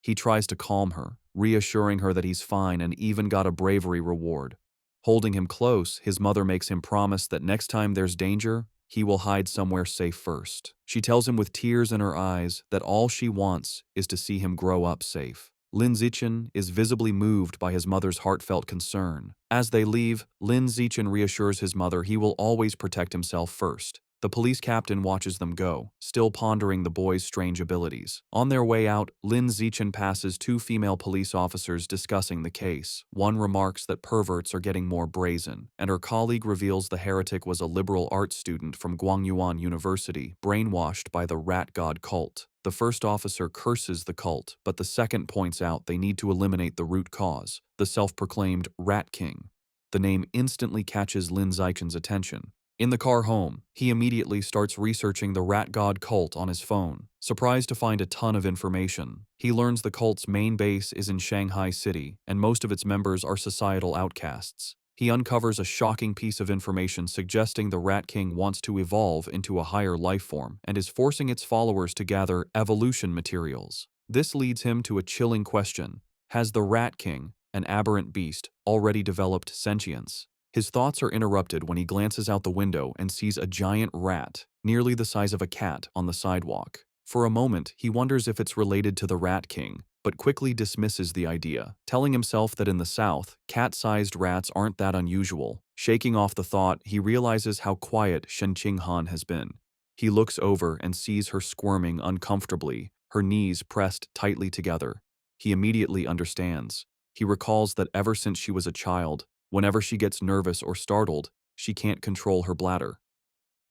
He tries to calm her, reassuring her that he's fine and even got a bravery reward. Holding him close, his mother makes him promise that next time there's danger, he will hide somewhere safe first. She tells him with tears in her eyes that all she wants is to see him grow up safe. Lin Zichen is visibly moved by his mother's heartfelt concern. As they leave, Lin Zichen reassures his mother he will always protect himself first. The police captain watches them go, still pondering the boy's strange abilities. On their way out, Lin Zichen passes two female police officers discussing the case. One remarks that perverts are getting more brazen, and her colleague reveals the heretic was a liberal arts student from Guangyuan University, brainwashed by the rat god cult. The first officer curses the cult, but the second points out they need to eliminate the root cause, the self-proclaimed Rat King. The name instantly catches Lin Zichen's attention. In the car home, he immediately starts researching the rat god cult on his phone. Surprised to find a ton of information, he learns the cult's main base is in Shanghai City, and most of its members are societal outcasts. He uncovers a shocking piece of information suggesting the Rat King wants to evolve into a higher life form and is forcing its followers to gather evolution materials. This leads him to a chilling question. Has the Rat King, an aberrant beast, already developed sentience? His thoughts are interrupted when he glances out the window and sees a giant rat, nearly the size of a cat, on the sidewalk. For a moment, he wonders if it's related to the Rat King, but quickly dismisses the idea, telling himself that in the South, cat-sized rats aren't that unusual. Shaking off the thought, he realizes how quiet Shen Qinghan has been. He looks over and sees her squirming uncomfortably, her knees pressed tightly together. He immediately understands. He recalls that ever since she was a child, whenever she gets nervous or startled, she can't control her bladder.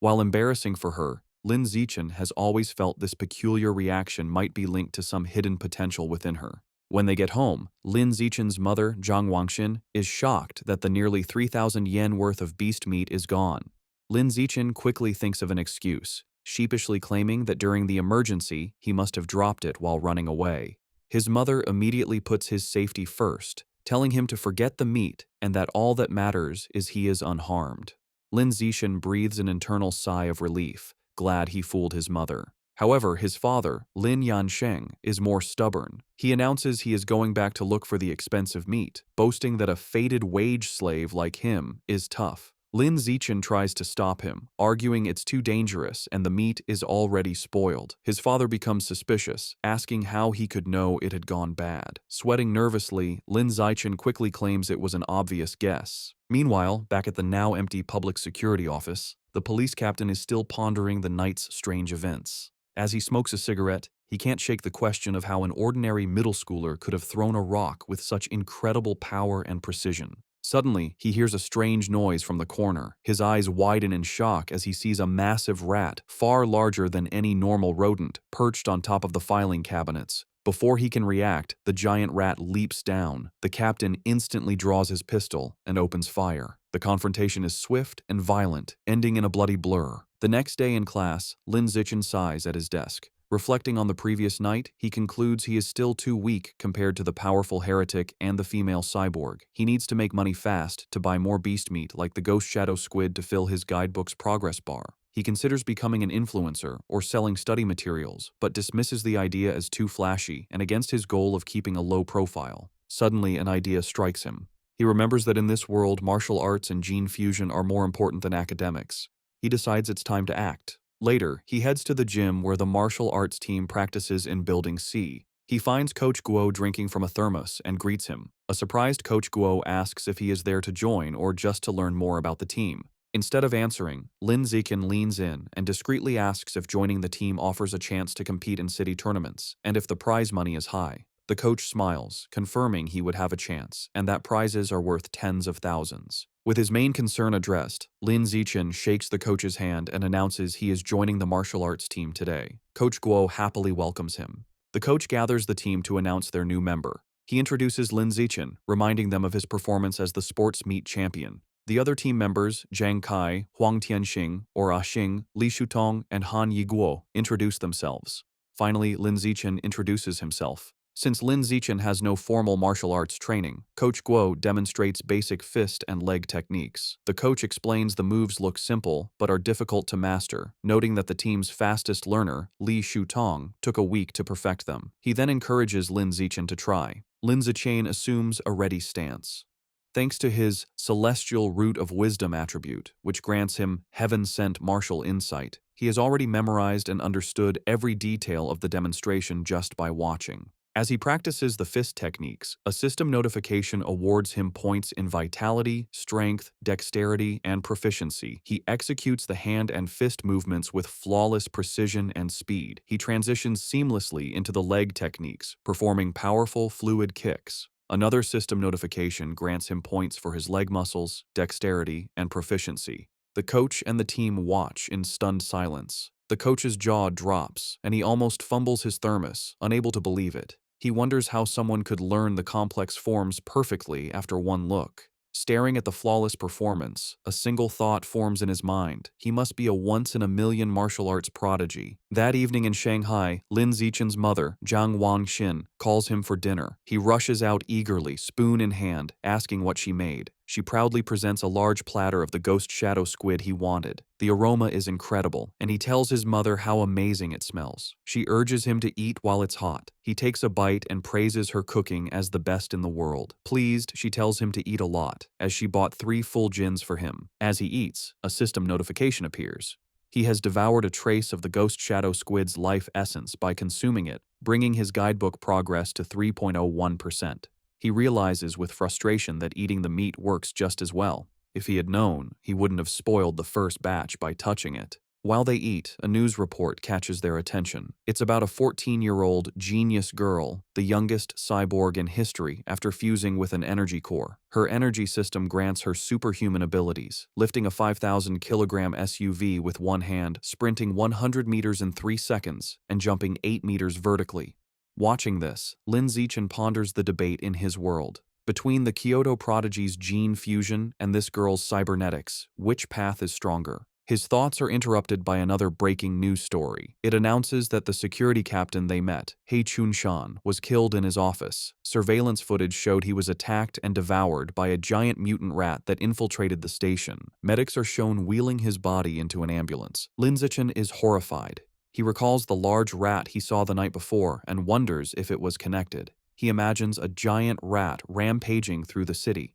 While embarrassing for her, Lin Zichen has always felt this peculiar reaction might be linked to some hidden potential within her. When they get home, Lin Zichen's mother, Zhang Wangxin, is shocked that the nearly 3,000 yen worth of beast meat is gone. Lin Zichen quickly thinks of an excuse, sheepishly claiming that during the emergency, he must have dropped it while running away. His mother immediately puts his safety first, telling him to forget the meat and that all that matters is he is unharmed. Lin Zichen breathes an internal sigh of relief, glad he fooled his mother. However, his father, Lin Yansheng, is more stubborn. He announces he is going back to look for the expensive meat, boasting that a fated wage slave like him is tough. Lin Zichen tries to stop him, arguing it's too dangerous and the meat is already spoiled. His father becomes suspicious, asking how he could know it had gone bad. Sweating nervously, Lin Zichen quickly claims it was an obvious guess. Meanwhile, back at the now empty public security office, the police captain is still pondering the night's strange events. As he smokes a cigarette, he can't shake the question of how an ordinary middle schooler could have thrown a rock with such incredible power and precision. Suddenly, he hears a strange noise from the corner. His eyes widen in shock as he sees a massive rat, far larger than any normal rodent, perched on top of the filing cabinets. Before he can react, the giant rat leaps down. The captain instantly draws his pistol and opens fire. The confrontation is swift and violent, ending in a bloody blur. The next day in class, Lin Zichen sighs at his desk. Reflecting on the previous night, he concludes he is still too weak compared to the powerful heretic and the female cyborg. He needs to make money fast to buy more beast meat like the ghost shadow squid to fill his guidebook's progress bar. He considers becoming an influencer or selling study materials, but dismisses the idea as too flashy and against his goal of keeping a low profile. Suddenly, an idea strikes him. He remembers that in this world, martial arts and gene fusion are more important than academics. He decides it's time to act. Later, he heads to the gym where the martial arts team practices in Building C. He finds Coach Guo drinking from a thermos and greets him. A surprised Coach Guo asks if he is there to join or just to learn more about the team. Instead of answering, Lin Zichen leans in and discreetly asks if joining the team offers a chance to compete in city tournaments and if the prize money is high. The coach smiles, confirming he would have a chance and that prizes are worth tens of thousands. With his main concern addressed, Lin Zichen shakes the coach's hand and announces he is joining the martial arts team today. Coach Guo happily welcomes him. The coach gathers the team to announce their new member. He introduces Lin Zichen, reminding them of his performance as the sports meet champion. The other team members, Zhang Kai, Huang Tianxing, or Ah Xing, Li Shutong, and Han Yiguo, introduce themselves. Finally, Lin Zichen introduces himself. Since Lin Zichen has no formal martial arts training, Coach Guo demonstrates basic fist and leg techniques. The coach explains the moves look simple but are difficult to master, noting that the team's fastest learner, Li Shutong, took a week to perfect them. He then encourages Lin Zichen to try. Lin Zichen assumes a ready stance. Thanks to his celestial root of wisdom attribute, which grants him heaven-sent martial insight, he has already memorized and understood every detail of the demonstration just by watching. As he practices the fist techniques, a system notification awards him points in vitality, strength, dexterity, and proficiency. He executes the hand and fist movements with flawless precision and speed. He transitions seamlessly into the leg techniques, performing powerful, fluid kicks. Another system notification grants him points for his leg muscles, dexterity, and proficiency. The coach and the team watch in stunned silence. The coach's jaw drops, and he almost fumbles his thermos, unable to believe it. He wonders how someone could learn the complex forms perfectly after one look. Staring at the flawless performance, a single thought forms in his mind. He must be a once-in-a-million martial arts prodigy. That evening in Shanghai, Lin Zichen's mother, Jiang Wangxin, calls him for dinner. He rushes out eagerly, spoon in hand, asking what she made. She proudly presents a large platter of the ghost shadow squid he wanted. The aroma is incredible, and he tells his mother how amazing it smells. She urges him to eat while it's hot. He takes a bite and praises her cooking as the best in the world. Pleased, she tells him to eat a lot, as she bought 3 full gins for him. As he eats, a system notification appears. He has devoured a trace of the ghost shadow squid's life essence by consuming it, bringing his guidebook progress to 3.01%. He realizes with frustration that eating the meat works just as well. If he had known, he wouldn't have spoiled the first batch by touching it. While they eat, a news report catches their attention. It's about a 14-year-old genius girl, the youngest cyborg in history after fusing with an energy core. Her energy system grants her superhuman abilities, lifting a 5,000-kilogram SUV with one hand, sprinting 100 meters in 3 seconds, and jumping 8 meters vertically. Watching this, Lin Zichen ponders the debate in his world. Between the Kyoto prodigy's gene fusion and this girl's cybernetics, which path is stronger? His thoughts are interrupted by another breaking news story. It announces that the security captain they met, He Chun-shan, was killed in his office. Surveillance footage showed he was attacked and devoured by a giant mutant rat that infiltrated the station. Medics are shown wheeling his body into an ambulance. Lin Zichen is horrified. He recalls the large rat he saw the night before and wonders if it was connected. He imagines a giant rat rampaging through the city.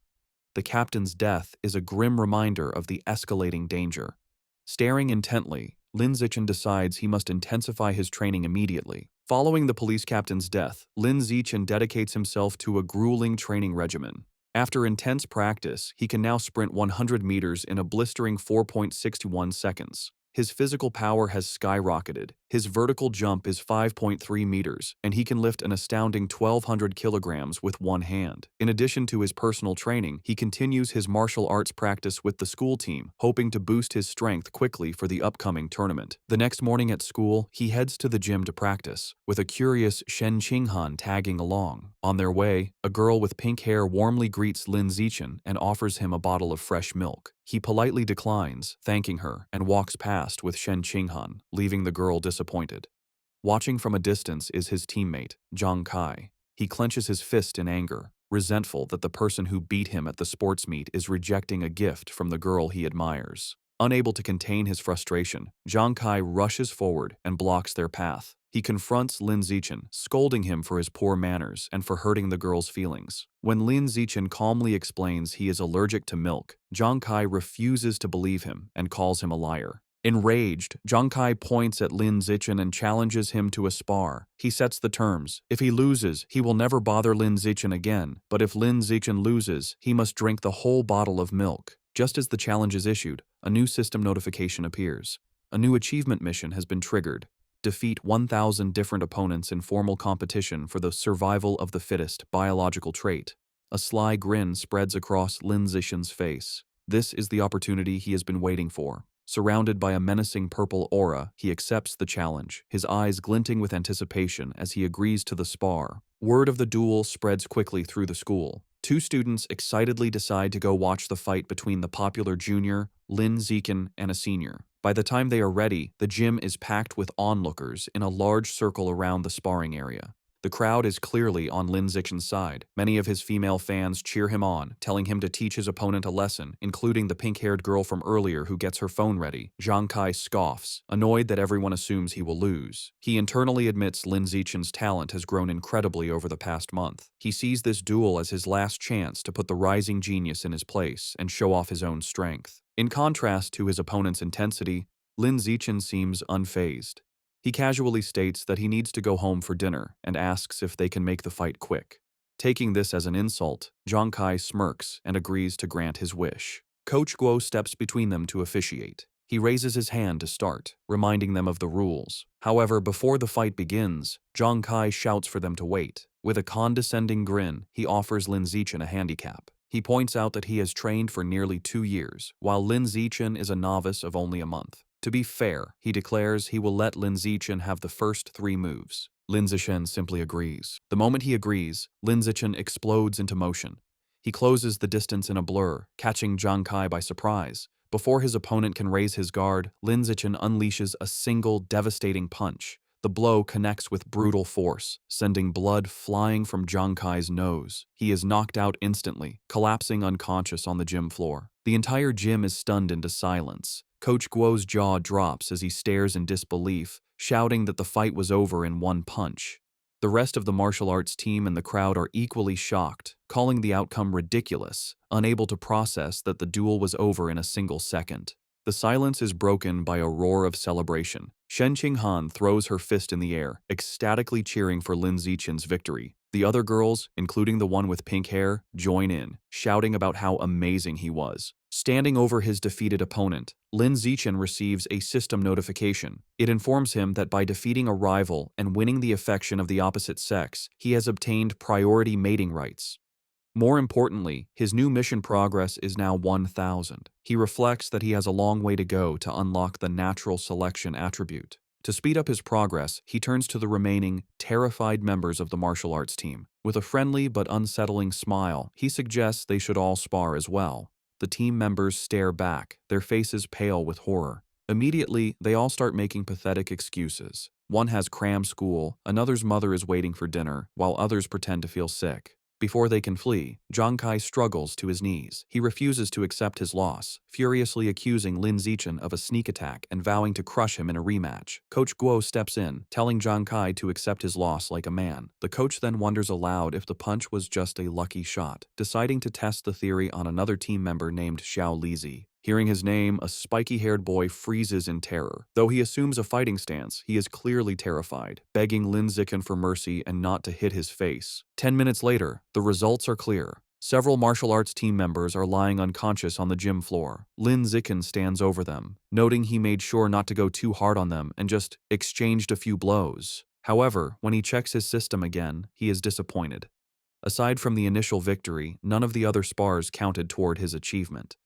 The captain's death is a grim reminder of the escalating danger. Staring intently, Lin Zichen decides he must intensify his training immediately. Following the police captain's death, Lin Zichen dedicates himself to a grueling training regimen. After intense practice, he can now sprint 100 meters in a blistering 4.61 seconds. His physical power has skyrocketed. His vertical jump is 5.3 meters, and he can lift an astounding 1,200 kilograms with one hand. In addition to his personal training, he continues his martial arts practice with the school team, hoping to boost his strength quickly for the upcoming tournament. The next morning at school, he heads to the gym to practice, with a curious Shen Qinghan tagging along. On their way, a girl with pink hair warmly greets Lin Zichen and offers him a bottle of fresh milk. He politely declines, thanking her, and walks past with Shen Qinghan, leaving the girl disappointed. Watching from a distance is his teammate, Zhang Kai. He clenches his fist in anger, resentful that the person who beat him at the sports meet is rejecting a gift from the girl he admires. Unable to contain his frustration, Zhang Kai rushes forward and blocks their path. He confronts Lin Zichen, scolding him for his poor manners and for hurting the girl's feelings. When Lin Zichen calmly explains he is allergic to milk, Zhang Kai refuses to believe him and calls him a liar. Enraged, Zhang Kai points at Lin Zichen and challenges him to a spar. He sets the terms. If he loses, he will never bother Lin Zichen again, but if Lin Zichen loses, he must drink the whole bottle of milk. Just as the challenge is issued, a new system notification appears. A new achievement mission has been triggered. Defeat 1,000 different opponents in formal competition for the survival of the fittest biological trait. A sly grin spreads across Lin Zichen's face. This is the opportunity he has been waiting for. Surrounded by a menacing purple aura, he accepts the challenge, his eyes glinting with anticipation as he agrees to the spar. Word of the duel spreads quickly through the school. Two students excitedly decide to go watch the fight between the popular junior, Lin Zichen, and a senior. By the time they are ready, the gym is packed with onlookers in a large circle around the sparring area. The crowd is clearly on Lin Zichen's side. Many of his female fans cheer him on, telling him to teach his opponent a lesson, including the pink-haired girl from earlier who gets her phone ready. Zhang Kai scoffs, annoyed that everyone assumes he will lose. He internally admits Lin Zichen's talent has grown incredibly over the past month. He sees this duel as his last chance to put the rising genius in his place and show off his own strength. In contrast to his opponent's intensity, Lin Zichen seems unfazed. He casually states that he needs to go home for dinner and asks if they can make the fight quick. Taking this as an insult, Zhang Kai smirks and agrees to grant his wish. Coach Guo steps between them to officiate. He raises his hand to start, reminding them of the rules. However, before the fight begins, Zhang Kai shouts for them to wait. With a condescending grin, he offers Lin Zichen a handicap. He points out that he has trained for nearly 2 years, while Lin Zichen is a novice of only a month. To be fair, he declares he will let Lin Zichen have the first 3 moves. Lin Zichen simply agrees. The moment he agrees, Lin Zichen explodes into motion. He closes the distance in a blur, catching Zhang Kai by surprise. Before his opponent can raise his guard, Lin Zichen unleashes a single devastating punch. The blow connects with brutal force, sending blood flying from Zhang Kai's nose. He is knocked out instantly, collapsing unconscious on the gym floor. The entire gym is stunned into silence. Coach Guo's jaw drops as he stares in disbelief, shouting that the fight was over in one punch. The rest of the martial arts team and the crowd are equally shocked, calling the outcome ridiculous, unable to process that the duel was over in a single second. The silence is broken by a roar of celebration. Shen Qinghan throws her fist in the air, ecstatically cheering for Lin Zichen's victory. The other girls, including the one with pink hair, join in, shouting about how amazing he was. Standing over his defeated opponent, Lin Zichen receives a system notification. It informs him that by defeating a rival and winning the affection of the opposite sex, he has obtained priority mating rights. More importantly, his new mission progress is now 1,000. He reflects that he has a long way to go to unlock the natural selection attribute. To speed up his progress, he turns to the remaining, terrified members of the martial arts team. With a friendly but unsettling smile, he suggests they should all spar as well. The team members stare back, their faces pale with horror. Immediately, they all start making pathetic excuses. One has cram school, another's mother is waiting for dinner, while others pretend to feel sick. Before they can flee, Zhang Kai struggles to his knees. He refuses to accept his loss, furiously accusing Lin Zichen of a sneak attack and vowing to crush him in a rematch. Coach Guo steps in, telling Zhang Kai to accept his loss like a man. The coach then wonders aloud if the punch was just a lucky shot, deciding to test the theory on another team member named Xiao Lizi. Hearing his name, a spiky-haired boy freezes in terror. Though he assumes a fighting stance, he is clearly terrified, begging Lin Zichen for mercy and not to hit his face. 10 minutes later, the results are clear. Several martial arts team members are lying unconscious on the gym floor. Lin Zichen stands over them, noting he made sure not to go too hard on them and just exchanged a few blows. However, when he checks his system again, he is disappointed. Aside from the initial victory, none of the other spars counted toward his achievement.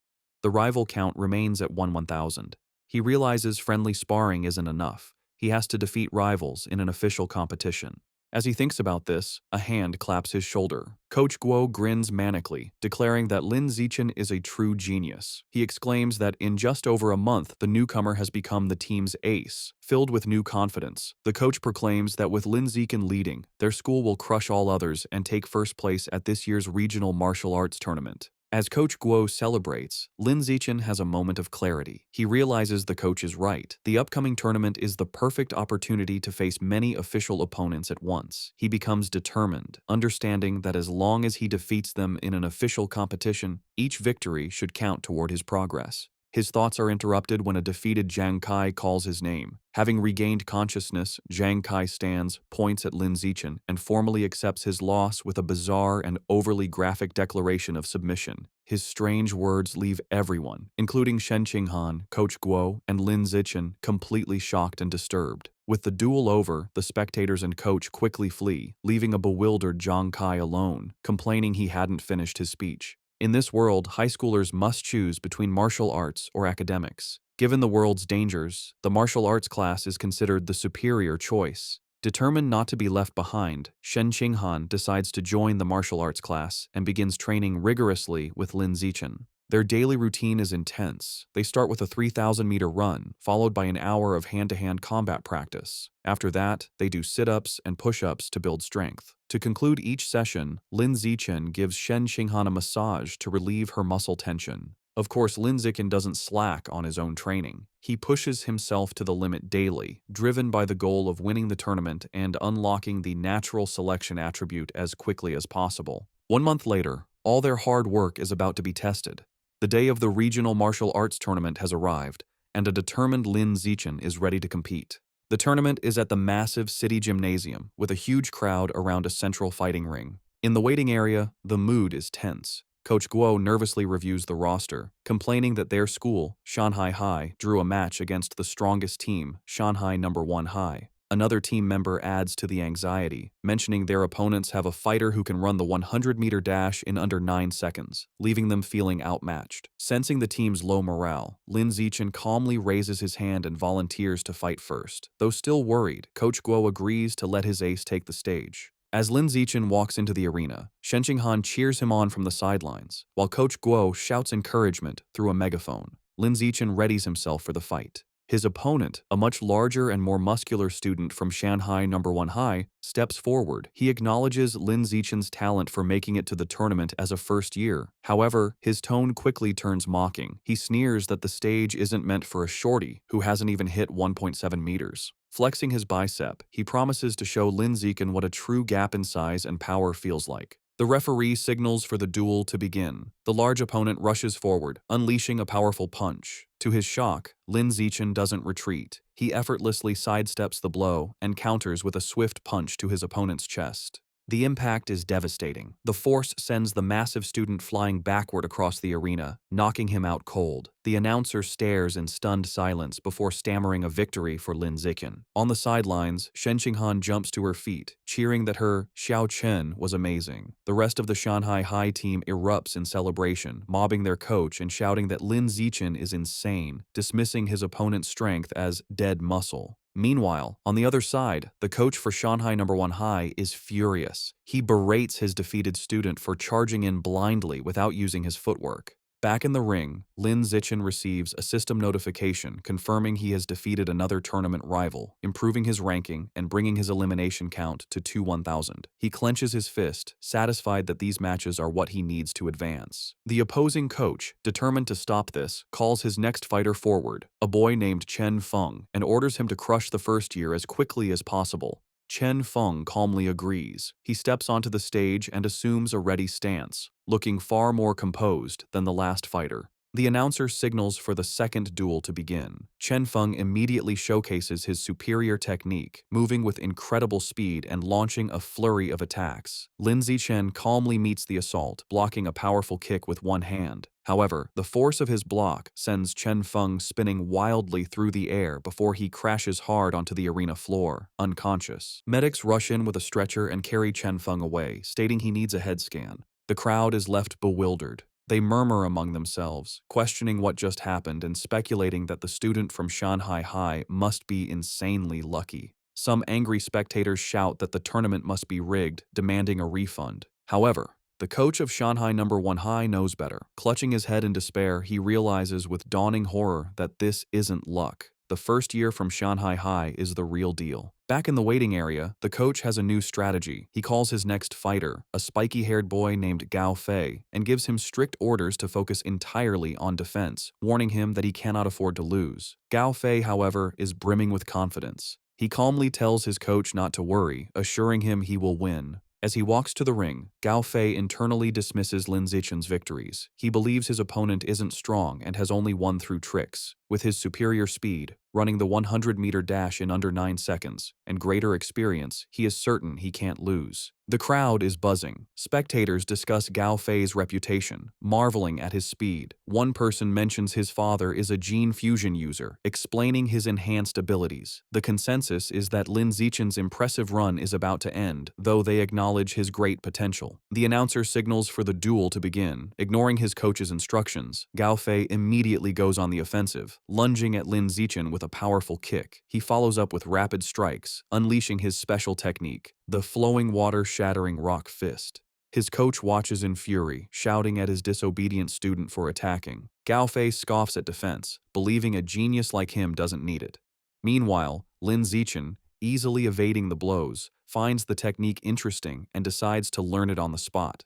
The rival count remains at 1,000. He realizes friendly sparring isn't enough. He has to defeat rivals in an official competition. As he thinks about this, a hand claps his shoulder. Coach Guo grins manically, declaring that Lin Zichen is a true genius. He exclaims that in just over a month, the newcomer has become the team's ace. Filled with new confidence, the coach proclaims that with Lin Zichen leading, their school will crush all others and take first place at this year's regional martial arts tournament. As Coach Guo celebrates, Lin Zichen has a moment of clarity. He realizes the coach is right. The upcoming tournament is the perfect opportunity to face many official opponents at once. He becomes determined, understanding that as long as he defeats them in an official competition, each victory should count toward his progress. His thoughts are interrupted when a defeated Zhang Kai calls his name. Having regained consciousness, Zhang Kai stands, points at Lin Zichen, and formally accepts his loss with a bizarre and overly graphic declaration of submission. His strange words leave everyone, including Shen Qinghan, Coach Guo, and Lin Zichen, completely shocked and disturbed. With the duel over, the spectators and coach quickly flee, leaving a bewildered Zhang Kai alone, complaining he hadn't finished his speech. In this world, high schoolers must choose between martial arts or academics. Given the world's dangers, the martial arts class is considered the superior choice. Determined not to be left behind, Shen Qinghan decides to join the martial arts class and begins training rigorously with Lin Zichen. Their daily routine is intense. They start with a 3,000-meter run, followed by an hour of hand-to-hand combat practice. After that, they do sit-ups and push-ups to build strength. To conclude each session, Lin Zichen gives Shen Qinghan a massage to relieve her muscle tension. Of course, Lin Zichen doesn't slack on his own training. He pushes himself to the limit daily, driven by the goal of winning the tournament and unlocking the natural selection attribute as quickly as possible. 1 month later, all their hard work is about to be tested. The day of the regional martial arts tournament has arrived, and a determined Lin Zichen is ready to compete. The tournament is at the massive city gymnasium, with a huge crowd around a central fighting ring. In the waiting area, the mood is tense. Coach Guo nervously reviews the roster, complaining that their school, Shanghai High, drew a match against the strongest team, Shanghai No. 1 High. Another team member adds to the anxiety, mentioning their opponents have a fighter who can run the 100-meter dash in under 9 seconds, leaving them feeling outmatched. Sensing the team's low morale, Lin Zichen calmly raises his hand and volunteers to fight first. Though still worried, Coach Guo agrees to let his ace take the stage. As Lin Zichen walks into the arena, Shen Qinghan cheers him on from the sidelines, while Coach Guo shouts encouragement through a megaphone. Lin Zichen readies himself for the fight. His opponent, a much larger and more muscular student from Shanghai No. 1 High, steps forward. He acknowledges Lin Zichen's talent for making it to the tournament as a first year. However, his tone quickly turns mocking. He sneers that the stage isn't meant for a shorty who hasn't even hit 1.7 meters. Flexing his bicep, he promises to show Lin Zichen what a true gap in size and power feels like. The referee signals for the duel to begin. The large opponent rushes forward, unleashing a powerful punch. To his shock, Lin Zichen doesn't retreat. He effortlessly sidesteps the blow and counters with a swift punch to his opponent's chest. The impact is devastating. The force sends the massive student flying backward across the arena, knocking him out cold. The announcer stares in stunned silence before stammering a victory for Lin Zichen. On the sidelines, Shen Qinghan jumps to her feet, cheering that her Xiao Chen was amazing. The rest of the Shanghai High team erupts in celebration, mobbing their coach and shouting that Lin Zichen is insane, dismissing his opponent's strength as dead muscle. Meanwhile, on the other side, the coach for Shanghai No. 1 High is furious. He berates his defeated student for charging in blindly without using his footwork. Back in the ring, Lin Zichen receives a system notification confirming he has defeated another tournament rival, improving his ranking and bringing his elimination count to 2-1,000. He clenches his fist, satisfied that these matches are what he needs to advance. The opposing coach, determined to stop this, calls his next fighter forward, a boy named Chen Feng, and orders him to crush the first year as quickly as possible. Chen Feng calmly agrees. He steps onto the stage and assumes a ready stance, looking far more composed than the last fighter. The announcer signals for the second duel to begin. Chen Feng immediately showcases his superior technique, moving with incredible speed and launching a flurry of attacks. Lin Zichen calmly meets the assault, blocking a powerful kick with one hand. However, the force of his block sends Chen Feng spinning wildly through the air before he crashes hard onto the arena floor, unconscious. Medics rush in with a stretcher and carry Chen Feng away, stating he needs a head scan. The crowd is left bewildered. They murmur among themselves, questioning what just happened and speculating that the student from Shanghai High must be insanely lucky. Some angry spectators shout that the tournament must be rigged, demanding a refund. However, the coach of Shanghai No. 1 High knows better. Clutching his head in despair, he realizes with dawning horror that this isn't luck. The first year from Shanghai High is the real deal. Back in the waiting area, the coach has a new strategy. He calls his next fighter, a spiky-haired boy named Gao Fei, and gives him strict orders to focus entirely on defense, warning him that he cannot afford to lose. Gao Fei, however, is brimming with confidence. He calmly tells his coach not to worry, assuring him he will win. As he walks to the ring, Gao Fei internally dismisses Lin Zichen's victories. He believes his opponent isn't strong and has only won through tricks. With his superior speed, running the 100-meter dash in under 9 seconds, and greater experience, he is certain he can't lose. The crowd is buzzing. Spectators discuss Gao Fei's reputation, marveling at his speed. One person mentions his father is a gene fusion user, explaining his enhanced abilities. The consensus is that Lin Zichen's impressive run is about to end, though they acknowledge his great potential. The announcer signals for the duel to begin. Ignoring his coach's instructions, Gao Fei immediately goes on the offensive, lunging at Lin Zichen with a powerful kick. He follows up with rapid strikes, unleashing his special technique, the flowing water-shattering rock fist. His coach watches in fury, shouting at his disobedient student for attacking. Gao Fei scoffs at defense, believing a genius like him doesn't need it. Meanwhile, Lin Zichen, easily evading the blows, finds the technique interesting and decides to learn it on the spot.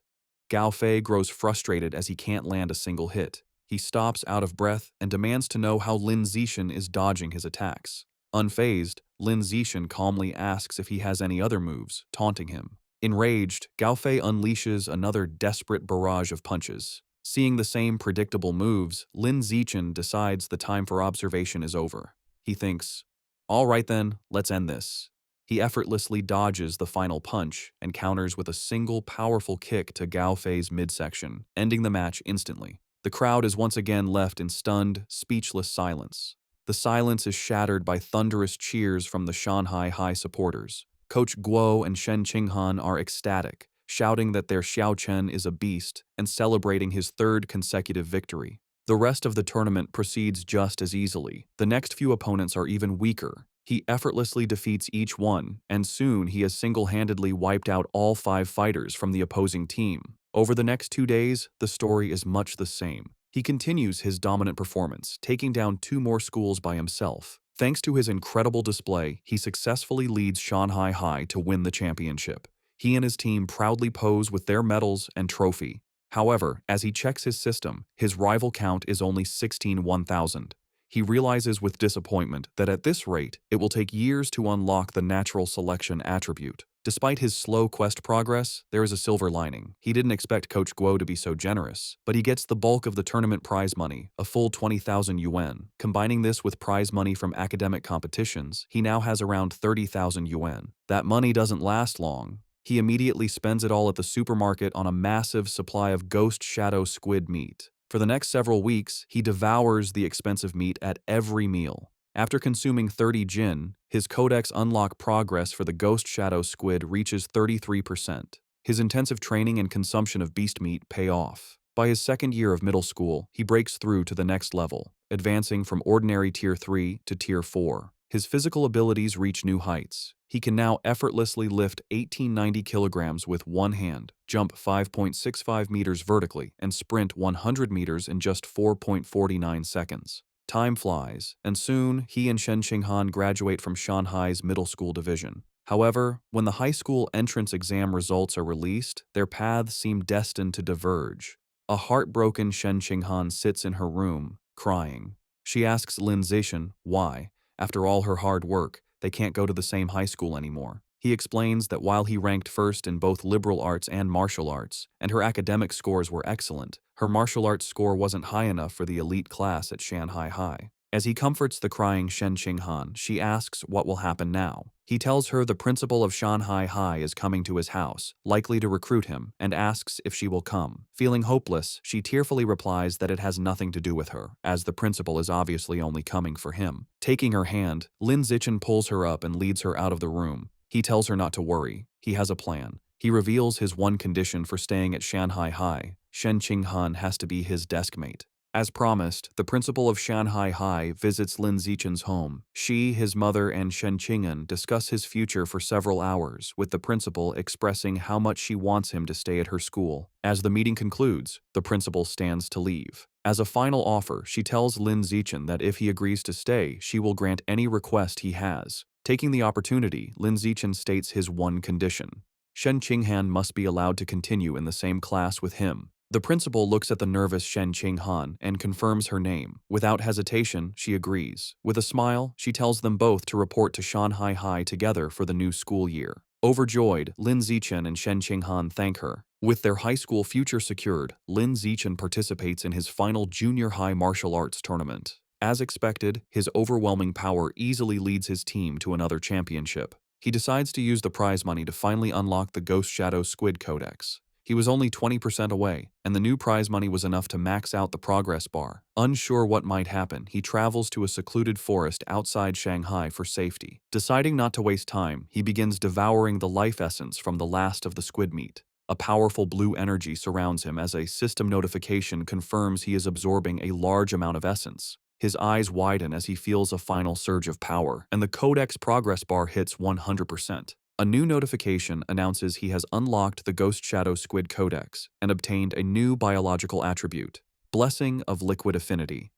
Gao Fei grows frustrated as he can't land a single hit. He stops out of breath and demands to know how Lin Zichen is dodging his attacks. Unfazed, Lin Zichen calmly asks if he has any other moves, taunting him. Enraged, Gao Fei unleashes another desperate barrage of punches. Seeing the same predictable moves, Lin Zichen decides the time for observation is over. He thinks, "All right then, let's end this." He effortlessly dodges the final punch and counters with a single powerful kick to Gao Fei's midsection, ending the match instantly. The crowd is once again left in stunned, speechless silence. The silence is shattered by thunderous cheers from the Shanghai High supporters. Coach Guo and Shen Qinghan are ecstatic, shouting that their Xiao Chen is a beast and celebrating his third consecutive victory. The rest of the tournament proceeds just as easily. The next few opponents are even weaker. He effortlessly defeats each one, and soon he has single-handedly wiped out all 5 fighters from the opposing team. Over the next 2 days, the story is much the same. He continues his dominant performance, taking down 2 more schools by himself. Thanks to his incredible display, he successfully leads Shanghai High to win the championship. He and his team proudly pose with their medals and trophy. However, as he checks his system, his rival count is only 16,000. He realizes with disappointment that at this rate, it will take years to unlock the natural selection attribute. Despite his slow quest progress, there is a silver lining. He didn't expect Coach Guo to be so generous, but he gets the bulk of the tournament prize money, a full 20,000 yuan. Combining this with prize money from academic competitions, he now has around 30,000 yuan. That money doesn't last long. He immediately spends it all at the supermarket on a massive supply of ghost shadow squid meat. For the next several weeks, he devours the expensive meat at every meal. After consuming 30 jin, his codex unlock progress for the ghost shadow squid reaches 33%. His intensive training and consumption of beast meat pay off. By his second year of middle school, he breaks through to the next level, advancing from ordinary Tier 3 to Tier 4. His physical abilities reach new heights. He can now effortlessly lift 1890 kilograms with one hand, jump 5.65 meters vertically, and sprint 100 meters in just 4.49 seconds. Time flies, and soon he and Shen Qinghan graduate from Shanghai's middle school division. However, when the high school entrance exam results are released, their paths seem destined to diverge. A heartbroken Shen Qinghan sits in her room, crying. She asks Lin Zichen why, after all her hard work, they can't go to the same high school anymore. He explains that while he ranked first in both liberal arts and martial arts, and her academic scores were excellent, her martial arts score wasn't high enough for the elite class at Shanghai High. As he comforts the crying Shen Qinghan, she asks what will happen now. He tells her the principal of Shanghai High is coming to his house, likely to recruit him, and asks if she will come. Feeling hopeless, she tearfully replies that it has nothing to do with her, as the principal is obviously only coming for him. Taking her hand, Lin Zichen pulls her up and leads her out of the room. He tells her not to worry. He has a plan. He reveals his one condition for staying at Shanghai High. Shen Qinghan has to be his desk mate. As promised, the principal of Shanghai High visits Lin Zichen's home. She, his mother, and Shen Qing'an discuss his future for several hours, with the principal expressing how much she wants him to stay at her school. As the meeting concludes, the principal stands to leave. As a final offer, she tells Lin Zichen that if he agrees to stay, she will grant any request he has. Taking the opportunity, Lin Zichen states his one condition. Shen Qinghan must be allowed to continue in the same class with him. The principal looks at the nervous Shen Qinghan and confirms her name. Without hesitation, she agrees. With a smile, she tells them both to report to Shanghai High together for the new school year. Overjoyed, Lin Zichen and Shen Qinghan thank her. With their high school future secured, Lin Zichen participates in his final junior high martial arts tournament. As expected, his overwhelming power easily leads his team to another championship. He decides to use the prize money to finally unlock the Ghost Shadow Squid Codex. He was only 20% away, and the new prize money was enough to max out the progress bar. Unsure what might happen, he travels to a secluded forest outside Shanghai for safety. Deciding not to waste time, he begins devouring the life essence from the last of the squid meat. A powerful blue energy surrounds him as a system notification confirms he is absorbing a large amount of essence. His eyes widen as he feels a final surge of power, and the Codex progress bar hits 100%. A new notification announces he has unlocked the Ghost Shadow Squid Codex and obtained a new biological attribute, Blessing of Liquid Affinity.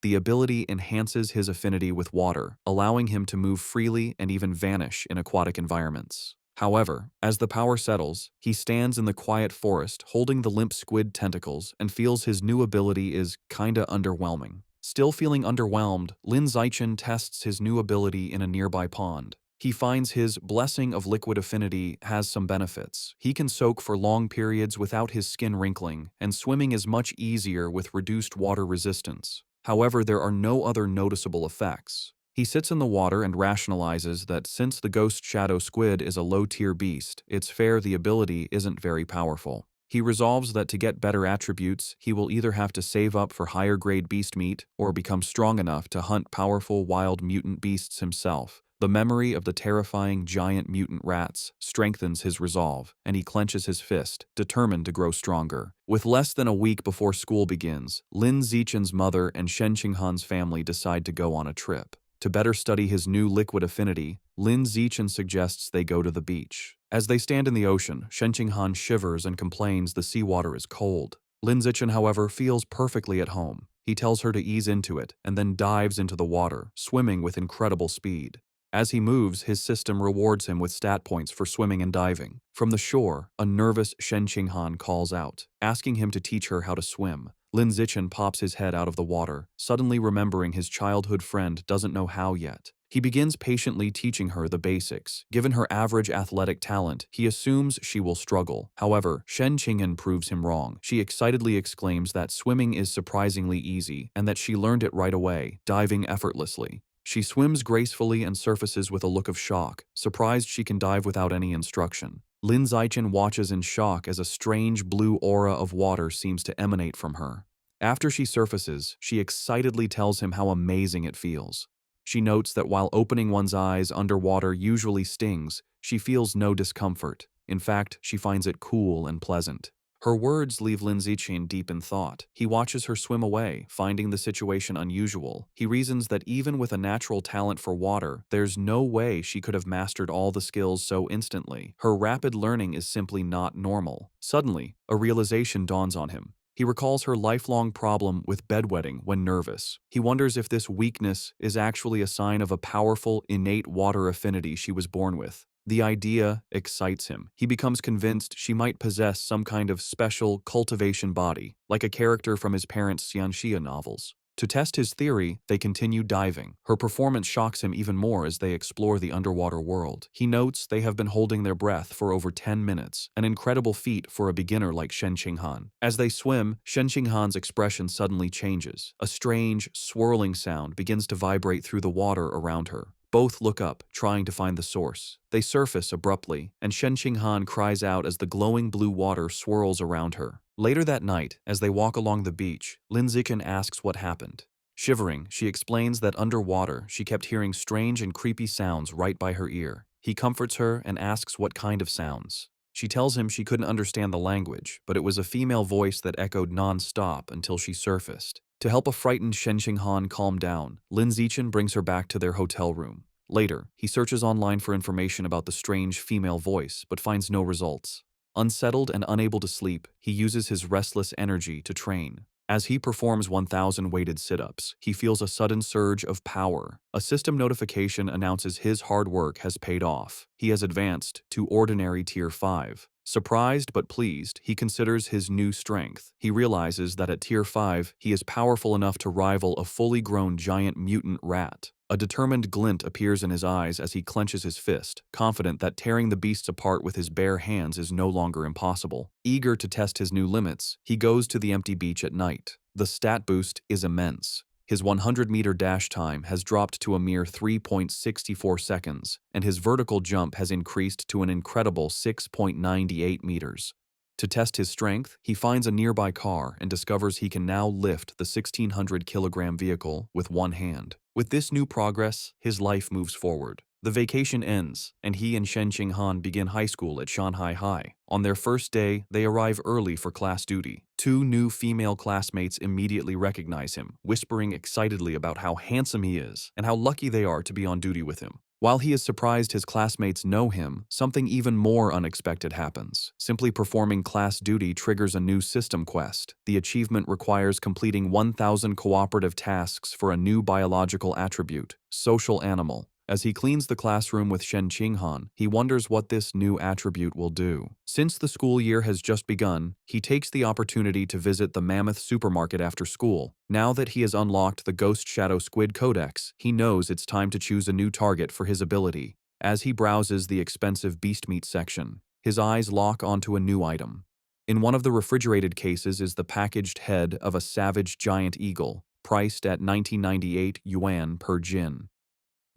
The ability enhances his affinity with water, allowing him to move freely and even vanish in aquatic environments. However, as the power settles, he stands in the quiet forest holding the limp squid tentacles and feels his new ability is kinda underwhelming. Still feeling underwhelmed, Lin Zichen tests his new ability in a nearby pond. He finds his Blessing of Liquid Affinity has some benefits. He can soak for long periods without his skin wrinkling, and swimming is much easier with reduced water resistance. However, there are no other noticeable effects. He sits in the water and rationalizes that since the Ghost Shadow Squid is a low-tier beast, it's fair the ability isn't very powerful. He resolves that to get better attributes, he will either have to save up for higher-grade beast meat or become strong enough to hunt powerful wild mutant beasts himself. The memory of the terrifying giant mutant rats strengthens his resolve, and he clenches his fist, determined to grow stronger. With less than a week before school begins, Lin Zichen's mother and Shen Qinghan's family decide to go on a trip. To better study his new liquid affinity, Lin Zichen suggests they go to the beach. As they stand in the ocean, Shen Qinghan shivers and complains the seawater is cold. Lin Zichen, however, feels perfectly at home. He tells her to ease into it and then dives into the water, swimming with incredible speed. As he moves, his system rewards him with stat points for swimming and diving. From the shore, a nervous Shen Qinghan calls out, asking him to teach her how to swim. Lin Zichen pops his head out of the water, suddenly remembering his childhood friend doesn't know how yet. He begins patiently teaching her the basics. Given her average athletic talent, he assumes she will struggle. However, Shen Qing'an proves him wrong. She excitedly exclaims that swimming is surprisingly easy and that she learned it right away, diving effortlessly. She swims gracefully and surfaces with a look of shock, surprised she can dive without any instruction. Lin Zichen watches in shock as a strange blue aura of water seems to emanate from her. After she surfaces, she excitedly tells him how amazing it feels. She notes that while opening one's eyes underwater usually stings, she feels no discomfort. In fact, she finds it cool and pleasant. Her words leave Lin Zichen deep in thought. He watches her swim away, finding the situation unusual. He reasons that even with a natural talent for water, there's no way she could have mastered all the skills so instantly. Her rapid learning is simply not normal. Suddenly, a realization dawns on him. He recalls her lifelong problem with bedwetting when nervous. He wonders if this weakness is actually a sign of a powerful, innate water affinity she was born with. The idea excites him. He becomes convinced she might possess some kind of special cultivation body, like a character from his parents' Xianxia novels. To test his theory, they continue diving. Her performance shocks him even more as they explore the underwater world. He notes they have been holding their breath for over 10 minutes, an incredible feat for a beginner like Shen Qinghan. As they swim, Shen Qinghan's expression suddenly changes. A strange, swirling sound begins to vibrate through the water around her. Both look up, trying to find the source. They surface abruptly, and Shen Qinghan cries out as the glowing blue water swirls around her. Later that night, as they walk along the beach, Lin Zichen asks what happened. Shivering, she explains that underwater, she kept hearing strange and creepy sounds right by her ear. He comforts her and asks what kind of sounds. She tells him she couldn't understand the language, but it was a female voice that echoed non-stop until she surfaced. To help a frightened Shen Qinghan calm down, Lin Zichen brings her back to their hotel room. Later, he searches online for information about the strange female voice, but finds no results. Unsettled and unable to sleep, he uses his restless energy to train. As he performs 1,000 weighted sit-ups, he feels a sudden surge of power. A system notification announces his hard work has paid off. He has advanced to ordinary Tier 5. Surprised but pleased, he considers his new strength. He realizes that at Tier 5, he is powerful enough to rival a fully grown giant mutant rat. A determined glint appears in his eyes as he clenches his fist, confident that tearing the beasts apart with his bare hands is no longer impossible. Eager to test his new limits, he goes to the empty beach at night. The stat boost is immense. His 100-meter dash time has dropped to a mere 3.64 seconds, and his vertical jump has increased to an incredible 6.98 meters. To test his strength, he finds a nearby car and discovers he can now lift the 1,600-kilogram vehicle with one hand. With this new progress, his life moves forward. The vacation ends, and he and Shen Qinghan begin high school at Shanghai High. On their first day, they arrive early for class duty. Two new female classmates immediately recognize him, whispering excitedly about how handsome he is and how lucky they are to be on duty with him. While he is surprised his classmates know him, something even more unexpected happens. Simply performing class duty triggers a new system quest. The achievement requires completing 1,000 cooperative tasks for a new biological attribute, social animal. As he cleans the classroom with Shen Qinghan, he wonders what this new attribute will do. Since the school year has just begun, he takes the opportunity to visit the Mammoth supermarket after school. Now that he has unlocked the Ghost Shadow Squid Codex, he knows it's time to choose a new target for his ability. As he browses the expensive beast meat section, his eyes lock onto a new item. In one of the refrigerated cases is the packaged head of a savage giant eagle, priced at 1998 yuan per jin.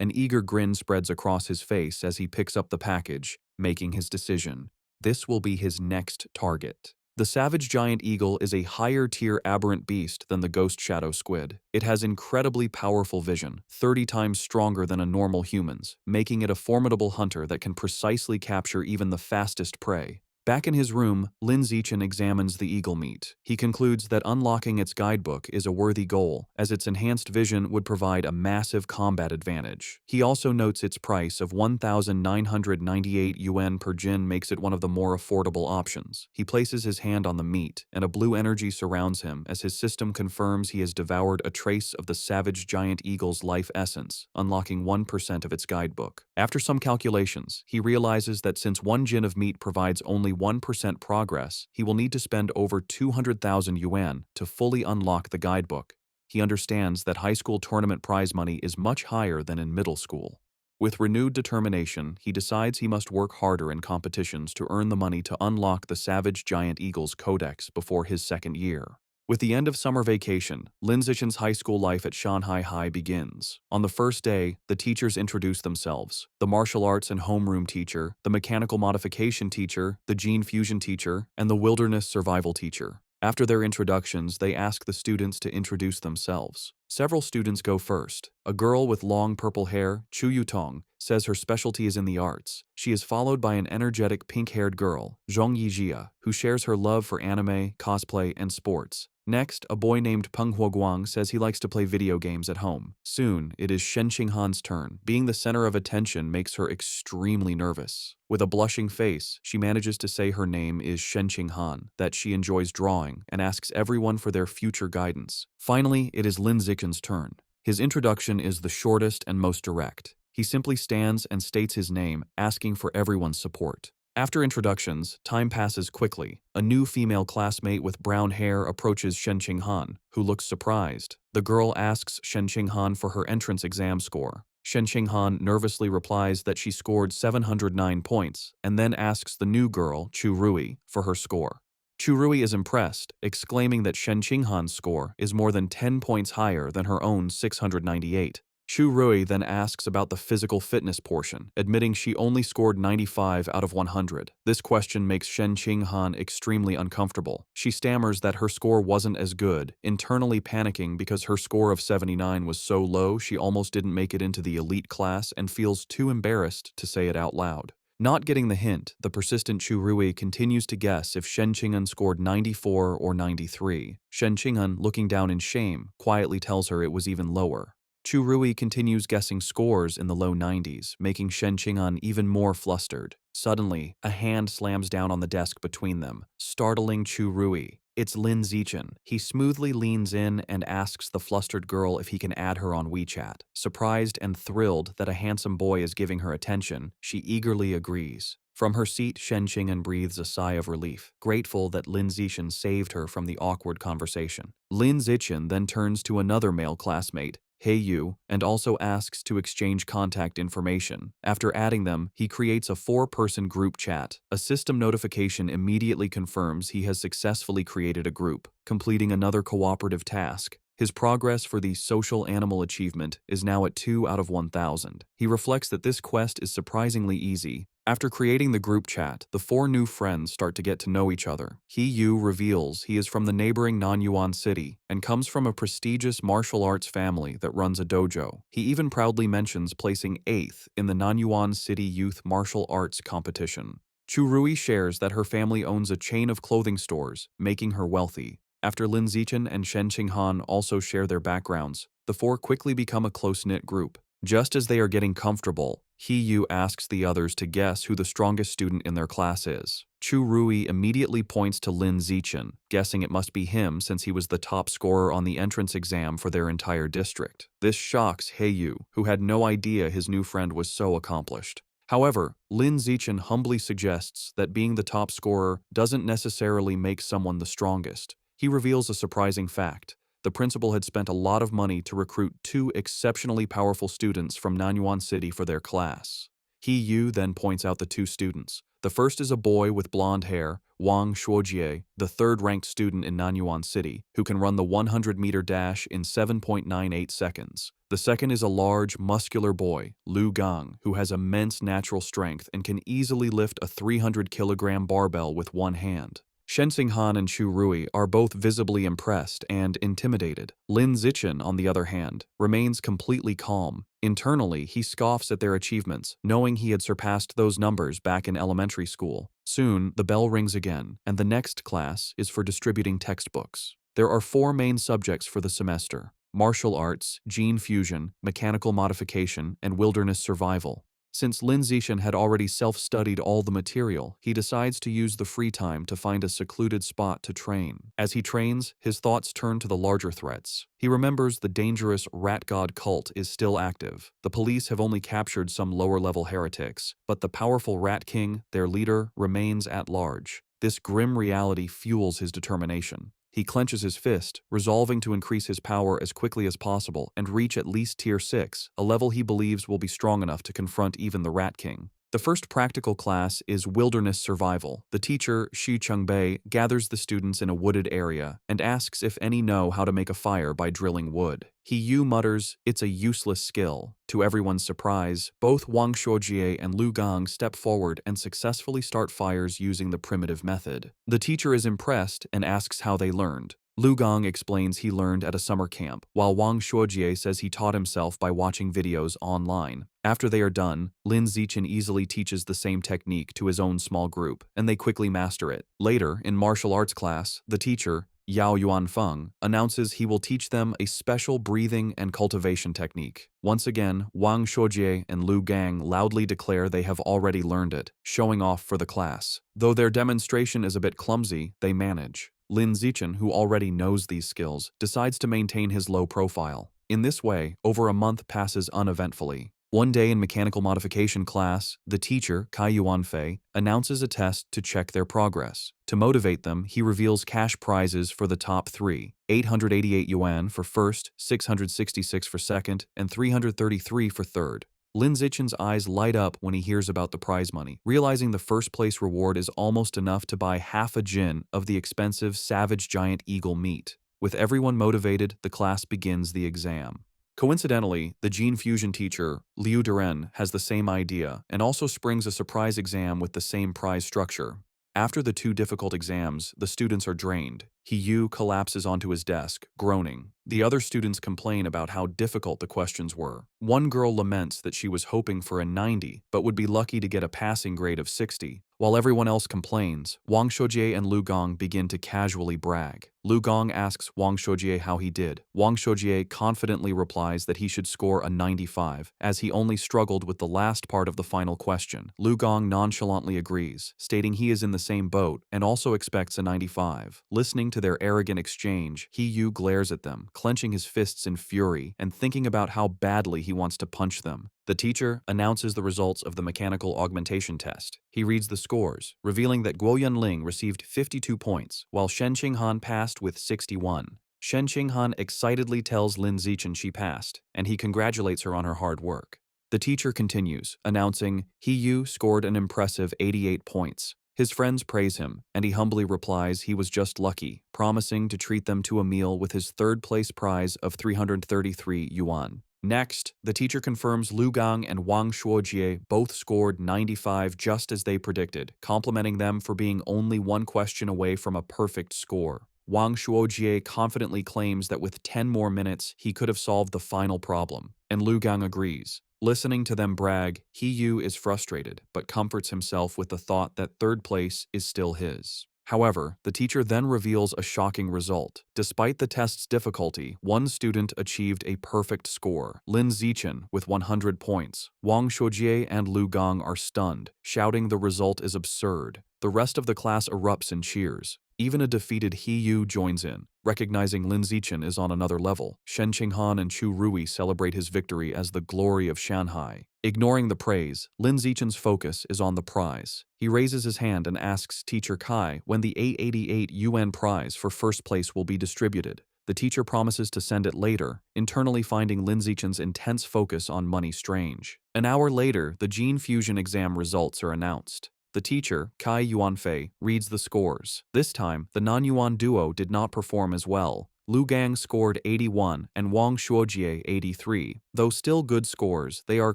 An eager grin spreads across his face as he picks up the package, making his decision. This will be his next target. The savage giant eagle is a higher-tier aberrant beast than the ghost shadow squid. It has incredibly powerful vision, 30 times stronger than a normal human's, making it a formidable hunter that can precisely capture even the fastest prey. Back in his room, Lin Zichen examines the eagle meat. He concludes that unlocking its guidebook is a worthy goal, as its enhanced vision would provide a massive combat advantage. He also notes its price of 1,998 yuan per jin makes it one of the more affordable options. He places his hand on the meat, and a blue energy surrounds him as his system confirms he has devoured a trace of the savage giant eagle's life essence, unlocking 1% of its guidebook. After some calculations, he realizes that since 1 jin of meat provides only 1% progress, he will need to spend over 200,000 yuan to fully unlock the guidebook. He understands that high school tournament prize money is much higher than in middle school. With renewed determination, he decides he must work harder in competitions to earn the money to unlock the Savage Giant Eagle's codex before his second year. With the end of summer vacation, Lin Zichen's high school life at Shanghai High begins. On the first day, the teachers introduce themselves: the martial arts and homeroom teacher, the mechanical modification teacher, the gene fusion teacher, and the wilderness survival teacher. After their introductions, they ask the students to introduce themselves. Several students go first. A girl with long purple hair, Chu Yutong, says her specialty is in the arts. She is followed by an energetic pink-haired girl, Zhong Yijia, who shares her love for anime, cosplay, and sports. Next, a boy named Peng Huoguang says he likes to play video games at home. Soon, it is Shen Qinghan's turn. Being the center of attention makes her extremely nervous. With a blushing face, she manages to say her name is Shen Qinghan, that she enjoys drawing, and asks everyone for their future guidance. Finally, it is Lin Zichen's turn. His introduction is the shortest and most direct. He simply stands and states his name, asking for everyone's support. After introductions, time passes quickly. A new female classmate with brown hair approaches Shen Qinghan, who looks surprised. The girl asks Shen Qinghan for her entrance exam score. Shen Qinghan nervously replies that she scored 709 points, and then asks the new girl, Chu Rui, for her score. Chu Rui is impressed, exclaiming that Shen Qinghan's score is more than 10 points higher than her own 698. Chu Rui then asks about the physical fitness portion, admitting she only scored 95 out of 100. This question makes Shen Qinghan extremely uncomfortable. She stammers that her score wasn't as good, internally panicking because her score of 79 was so low she almost didn't make it into the elite class and feels too embarrassed to say it out loud. Not getting the hint, the persistent Chu Rui continues to guess if Shen Qing'an scored 94 or 93. Shen Qing'an, looking down in shame, quietly tells her it was even lower. Chu Rui continues guessing scores in the low 90s, making Shen Qing'an even more flustered. Suddenly, a hand slams down on the desk between them, startling Chu Rui. It's Lin Zichen. He smoothly leans in and asks the flustered girl if he can add her on WeChat. Surprised and thrilled that a handsome boy is giving her attention, she eagerly agrees. From her seat, Shen Qing'an breathes a sigh of relief, grateful that Lin Zichen saved her from the awkward conversation. Lin Zichen then turns to another male classmate, Hey Yu, and also asks to exchange contact information. After adding them, he creates a 4-person group chat. A system notification immediately confirms he has successfully created a group, completing another cooperative task. His progress for the social animal achievement is now at 2 out of 1,000. He reflects that this quest is surprisingly easy. After creating the group chat, the 4 new friends start to get to know each other. He Yu reveals he is from the neighboring Nanyuan city and comes from a prestigious martial arts family that runs a dojo. He even proudly mentions placing 8th in the Nanyuan City Youth Martial Arts competition. Chu Rui shares that her family owns a chain of clothing stores, making her wealthy. After Lin Zichen and Shen Qinghan also share their backgrounds, the 4 quickly become a close-knit group. Just as they are getting comfortable, He Yu asks the others to guess who the strongest student in their class is. Chu Rui immediately points to Lin Zichen, guessing it must be him since he was the top scorer on the entrance exam for their entire district. This shocks He Yu, who had no idea his new friend was so accomplished. However, Lin Zichen humbly suggests that being the top scorer doesn't necessarily make someone the strongest. He reveals a surprising fact. The principal had spent a lot of money to recruit 2 exceptionally powerful students from Nanyuan City for their class. He Yu then points out the 2 students. The first is a boy with blonde hair, Wang Shuojie, the 3rd-ranked student in Nanyuan City, who can run the 100-meter dash in 7.98 seconds. The second is a large, muscular boy, Lu Gang, who has immense natural strength and can easily lift a 300-kilogram barbell with one hand. Shen Xinghan and Chu Rui are both visibly impressed and intimidated. Lin Zichen, on the other hand, remains completely calm. Internally, he scoffs at their achievements, knowing he had surpassed those numbers back in elementary school. Soon, the bell rings again, and the next class is for distributing textbooks. There are 4 main subjects for the semester: martial arts, gene fusion, mechanical modification, and wilderness survival. Since Lin Zichen had already self-studied all the material, he decides to use the free time to find a secluded spot to train. As he trains, his thoughts turn to the larger threats. He remembers the dangerous rat god cult is still active. The police have only captured some lower-level heretics, but the powerful Rat King, their leader, remains at large. This grim reality fuels his determination. He clenches his fist, resolving to increase his power as quickly as possible and reach at least Tier 6, a level he believes will be strong enough to confront even the Rat King. The first practical class is Wilderness Survival. The teacher, Xu Chungbei, gathers the students in a wooded area and asks if any know how to make a fire by drilling wood. He Yu mutters, "It's a useless skill." To everyone's surprise, both Wang Shuojie and Lu Gang step forward and successfully start fires using the primitive method. The teacher is impressed and asks how they learned. Lu Gang explains he learned at a summer camp, while Wang Shuojie says he taught himself by watching videos online. After they are done, Lin Zichen easily teaches the same technique to his own small group, and they quickly master it. Later, in martial arts class, the teacher, Yao Yuanfeng, announces he will teach them a special breathing and cultivation technique. Once again, Wang Shuojie and Lu Gang loudly declare they have already learned it, showing off for the class. Though their demonstration is a bit clumsy, they manage. Lin Zichen, who already knows these skills, decides to maintain his low profile. In this way, over a month passes uneventfully. One day in mechanical modification class, the teacher, Kai Yuanfei, announces a test to check their progress. To motivate them, he reveals cash prizes for the top 3, 888 yuan for first, 666 for second, and 333 for third. Lin Zichen's eyes light up when he hears about the prize money, realizing the first-place reward is almost enough to buy half a jin of the expensive savage giant eagle meat. With everyone motivated, the class begins the exam. Coincidentally, the gene fusion teacher, Liu Duren, has the same idea and also springs a surprise exam with the same prize structure. After the 2 difficult exams, the students are drained. He Yu collapses onto his desk, groaning. The other students complain about how difficult the questions were. One girl laments that she was hoping for a 90, but would be lucky to get a passing grade of 60. While everyone else complains, Wang Shoujie and Lu Gong begin to casually brag. Lu Gong asks Wang Shoujie how he did. Wang Shoujie confidently replies that he should score a 95, as he only struggled with the last part of the final question. Lu Gong nonchalantly agrees, stating he is in the same boat and also expects a 95. Listening to their arrogant exchange, He Yu glares at them, clenching his fists in fury and thinking about how badly he wants to punch them. The teacher announces the results of the mechanical augmentation test. He reads the scores, revealing that Guo Yunling received 52 points, while Shen Qinghan passed with 61. Shen Qinghan excitedly tells Lin Zichen she passed, and he congratulates her on her hard work. The teacher continues, announcing He Yu scored an impressive 88 points. His friends praise him, and he humbly replies he was just lucky, promising to treat them to a meal with his third-place prize of 333 yuan. Next, the teacher confirms Lu Gang and Wang Shuojie both scored 95 just as they predicted, complimenting them for being only one question away from a perfect score. Wang Shuojie confidently claims that with 10 more minutes, he could have solved the final problem, and Lu Gang agrees. Listening to them brag, He Yu is frustrated, but comforts himself with the thought that third place is still his. However, the teacher then reveals a shocking result. Despite the test's difficulty, one student achieved a perfect score, Lin Zichen, with 100 points. Wang Shuojie and Lu Gong are stunned, shouting the result is absurd. The rest of the class erupts in cheers. Even a defeated He Yu joins in, recognizing Lin Zichen is on another level. Shen Qinghan and Chu Rui celebrate his victory as the glory of Shanghai. Ignoring the praise, Lin Zichen's focus is on the prize. He raises his hand and asks Teacher Kai when the 888 yuan prize for first place will be distributed. The teacher promises to send it later, internally finding Lin Zichen's intense focus on money strange. An hour later, the gene fusion exam results are announced. The teacher, Kai Yuanfei, reads the scores. This time, the non-Yuan duo did not perform as well. Lu Gang scored 81 and Wang Shuojie 83. Though still good scores, they are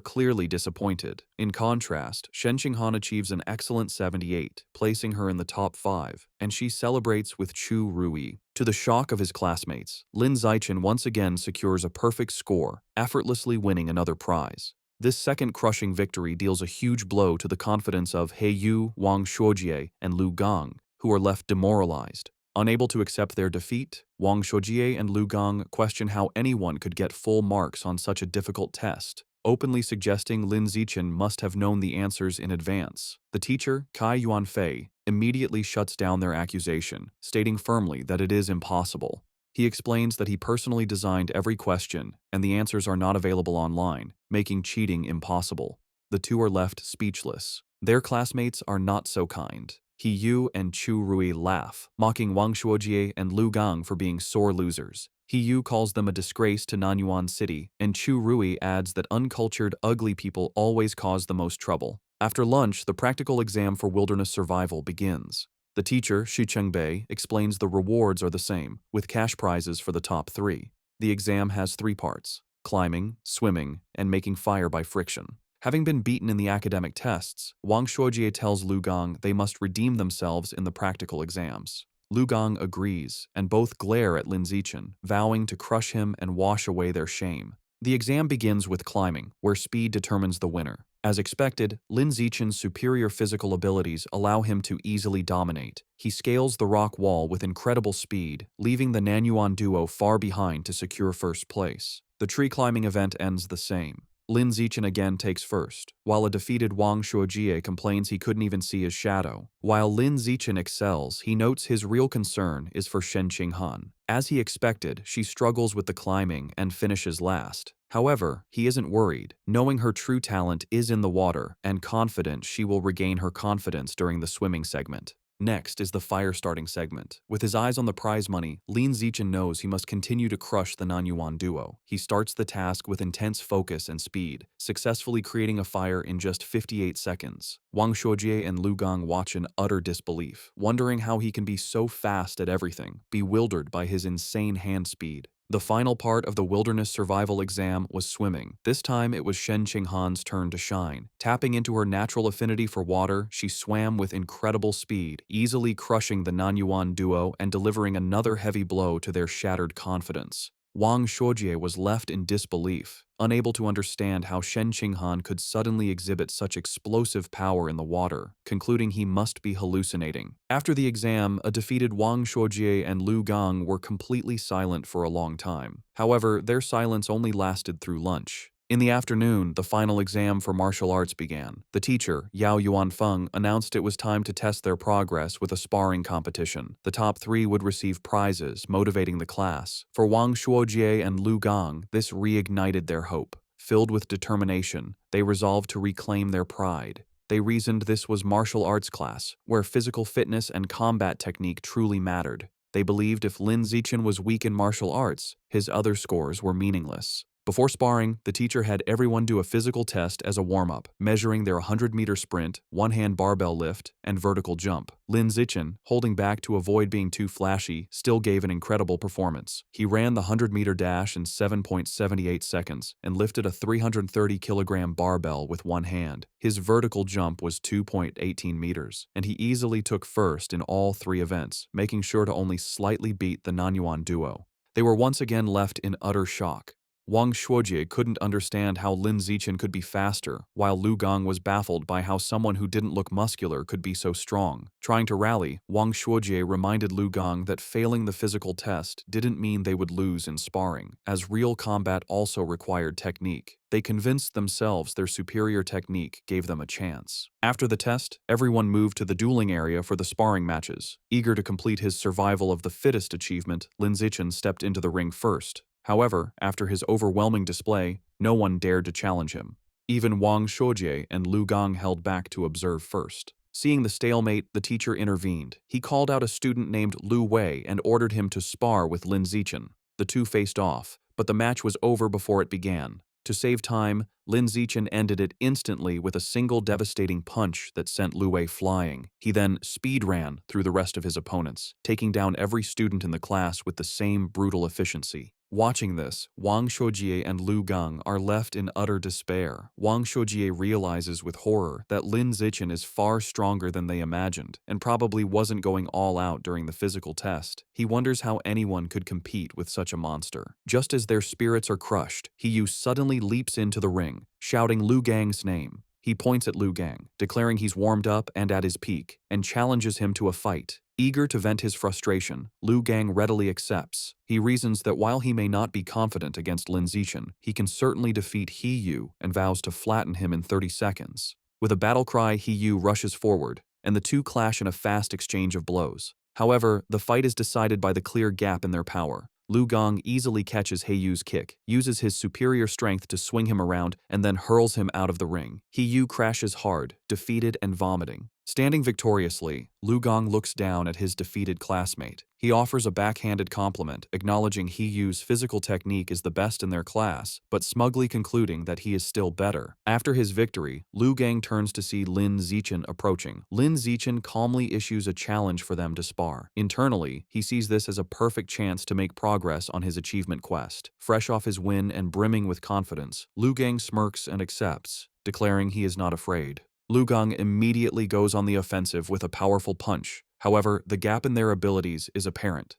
clearly disappointed. In contrast, Shen Qinghan achieves an excellent 78, placing her in the top 5, and she celebrates with Chu Rui. To the shock of his classmates, Lin Zichen once again secures a perfect score, effortlessly winning another prize. This second crushing victory deals a huge blow to the confidence of He Yu, Wang Shuojie, and Lu Gang, who are left demoralized. Unable to accept their defeat, Wang Shuojie and Lu Gang question how anyone could get full marks on such a difficult test, openly suggesting Lin Zichen must have known the answers in advance. The teacher, Kai Yuanfei, immediately shuts down their accusation, stating firmly that it is impossible. He explains that he personally designed every question, and the answers are not available online, making cheating impossible. The two are left speechless. Their classmates are not so kind. He Yu and Chu Rui laugh, mocking Wang Shuojie and Lu Gang for being sore losers. He Yu calls them a disgrace to Nanyuan City, and Chu Rui adds that uncultured, ugly people always cause the most trouble. After lunch, the practical exam for wilderness survival begins. The teacher, Shi Chengbei, explains the rewards are the same, with cash prizes for the top 3. The exam has 3 parts: climbing, swimming, and making fire by friction. Having been beaten in the academic tests, Wang Shuojie tells Lu Gang they must redeem themselves in the practical exams. Lu Gang agrees, and both glare at Lin Zichen, vowing to crush him and wash away their shame. The exam begins with climbing, where speed determines the winner. As expected, Lin Zichen's superior physical abilities allow him to easily dominate. He scales the rock wall with incredible speed, leaving the Nanyuan duo far behind to secure first place. The tree climbing event ends the same. Lin Zichen again takes first, while a defeated Wang Shuojie complains he couldn't even see his shadow. While Lin Zichen excels, he notes his real concern is for Shen Qinghan. As he expected, she struggles with the climbing and finishes last. However, he isn't worried, knowing her true talent is in the water and confident she will regain her confidence during the swimming segment. Next is the fire-starting segment. With his eyes on the prize money, Lin Zichen knows he must continue to crush the Nanyuan duo. He starts the task with intense focus and speed, successfully creating a fire in just 58 seconds. Wang Shuojie and Lu Gang watch in utter disbelief, wondering how he can be so fast at everything, bewildered by his insane hand speed. The final part of the wilderness survival exam was swimming. This time it was Shen Qinghan's turn to shine. Tapping into her natural affinity for water, she swam with incredible speed, easily crushing the Nanyuan duo and delivering another heavy blow to their shattered confidence. Wang Shuojie was left in disbelief, unable to understand how Shen Qinghan could suddenly exhibit such explosive power in the water, concluding he must be hallucinating. After the exam, a defeated Wang Shuojie and Lu Gang were completely silent for a long time. However, their silence only lasted through lunch. In the afternoon, the final exam for martial arts began. The teacher, Yao Yuanfeng, announced it was time to test their progress with a sparring competition. The top 3 would receive prizes, motivating the class. For Wang Shuojie and Lu Gang, this reignited their hope. Filled with determination, they resolved to reclaim their pride. They reasoned this was martial arts class, where physical fitness and combat technique truly mattered. They believed if Lin Zichen was weak in martial arts, his other scores were meaningless. Before sparring, the teacher had everyone do a physical test as a warm-up, measuring their 100-meter sprint, one-hand barbell lift, and vertical jump. Lin Zichen, holding back to avoid being too flashy, still gave an incredible performance. He ran the 100-meter dash in 7.78 seconds and lifted a 330-kilogram barbell with one hand. His vertical jump was 2.18 meters, and he easily took first in all 3 events, making sure to only slightly beat the Nanyuan duo. They were once again left in utter shock. Wang Shuojie couldn't understand how Lin Zichen could be faster, while Lu Gang was baffled by how someone who didn't look muscular could be so strong. Trying to rally, Wang Shuojie reminded Lu Gang that failing the physical test didn't mean they would lose in sparring, as real combat also required technique. They convinced themselves their superior technique gave them a chance. After the test, everyone moved to the dueling area for the sparring matches. Eager to complete his survival of the fittest achievement, Lin Zichen stepped into the ring first. However, after his overwhelming display, no one dared to challenge him. Even Wang Shuojie and Lu Gang held back to observe first. Seeing the stalemate, the teacher intervened. He called out a student named Lu Wei and ordered him to spar with Lin Zichen. The two faced off, but the match was over before it began. To save time, Lin Zichen ended it instantly with a single devastating punch that sent Lu Wei flying. He then speed ran through the rest of his opponents, taking down every student in the class with the same brutal efficiency. Watching this, Wang Shuojie and Lu Gang are left in utter despair. Wang Shuojie realizes with horror that Lin Zichen is far stronger than they imagined and probably wasn't going all out during the physical test. He wonders how anyone could compete with such a monster. Just as their spirits are crushed, Hiyu suddenly leaps into the ring, shouting Lu Gang's name. He points at Lu Gang, declaring he's warmed up and at his peak, and challenges him to a fight. Eager to vent his frustration, Lu Gang readily accepts. He reasons that while he may not be confident against Lin Zichen, he can certainly defeat Hiyu and vows to flatten him in 30 seconds. With a battle cry, Hiyu rushes forward, and the two clash in a fast exchange of blows. However, the fight is decided by the clear gap in their power. Lu Gang easily catches Hiyu's kick, uses his superior strength to swing him around, and then hurls him out of the ring. Hiyu crashes hard, defeated and vomiting. Standing victoriously, Lu Gang looks down at his defeated classmate. He offers a backhanded compliment, acknowledging Hiyu's physical technique is the best in their class, but smugly concluding that he is still better. After his victory, Lu Gang turns to see Lin Zichen approaching. Lin Zichen calmly issues a challenge for them to spar. Internally, he sees this as a perfect chance to make progress on his achievement quest. Fresh off his win and brimming with confidence, Lu Gang smirks and accepts, declaring he is not afraid. Lu Gang immediately goes on the offensive with a powerful punch. However, the gap in their abilities is apparent.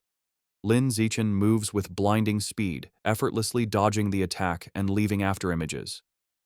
Lin Zichen moves with blinding speed, effortlessly dodging the attack and leaving afterimages.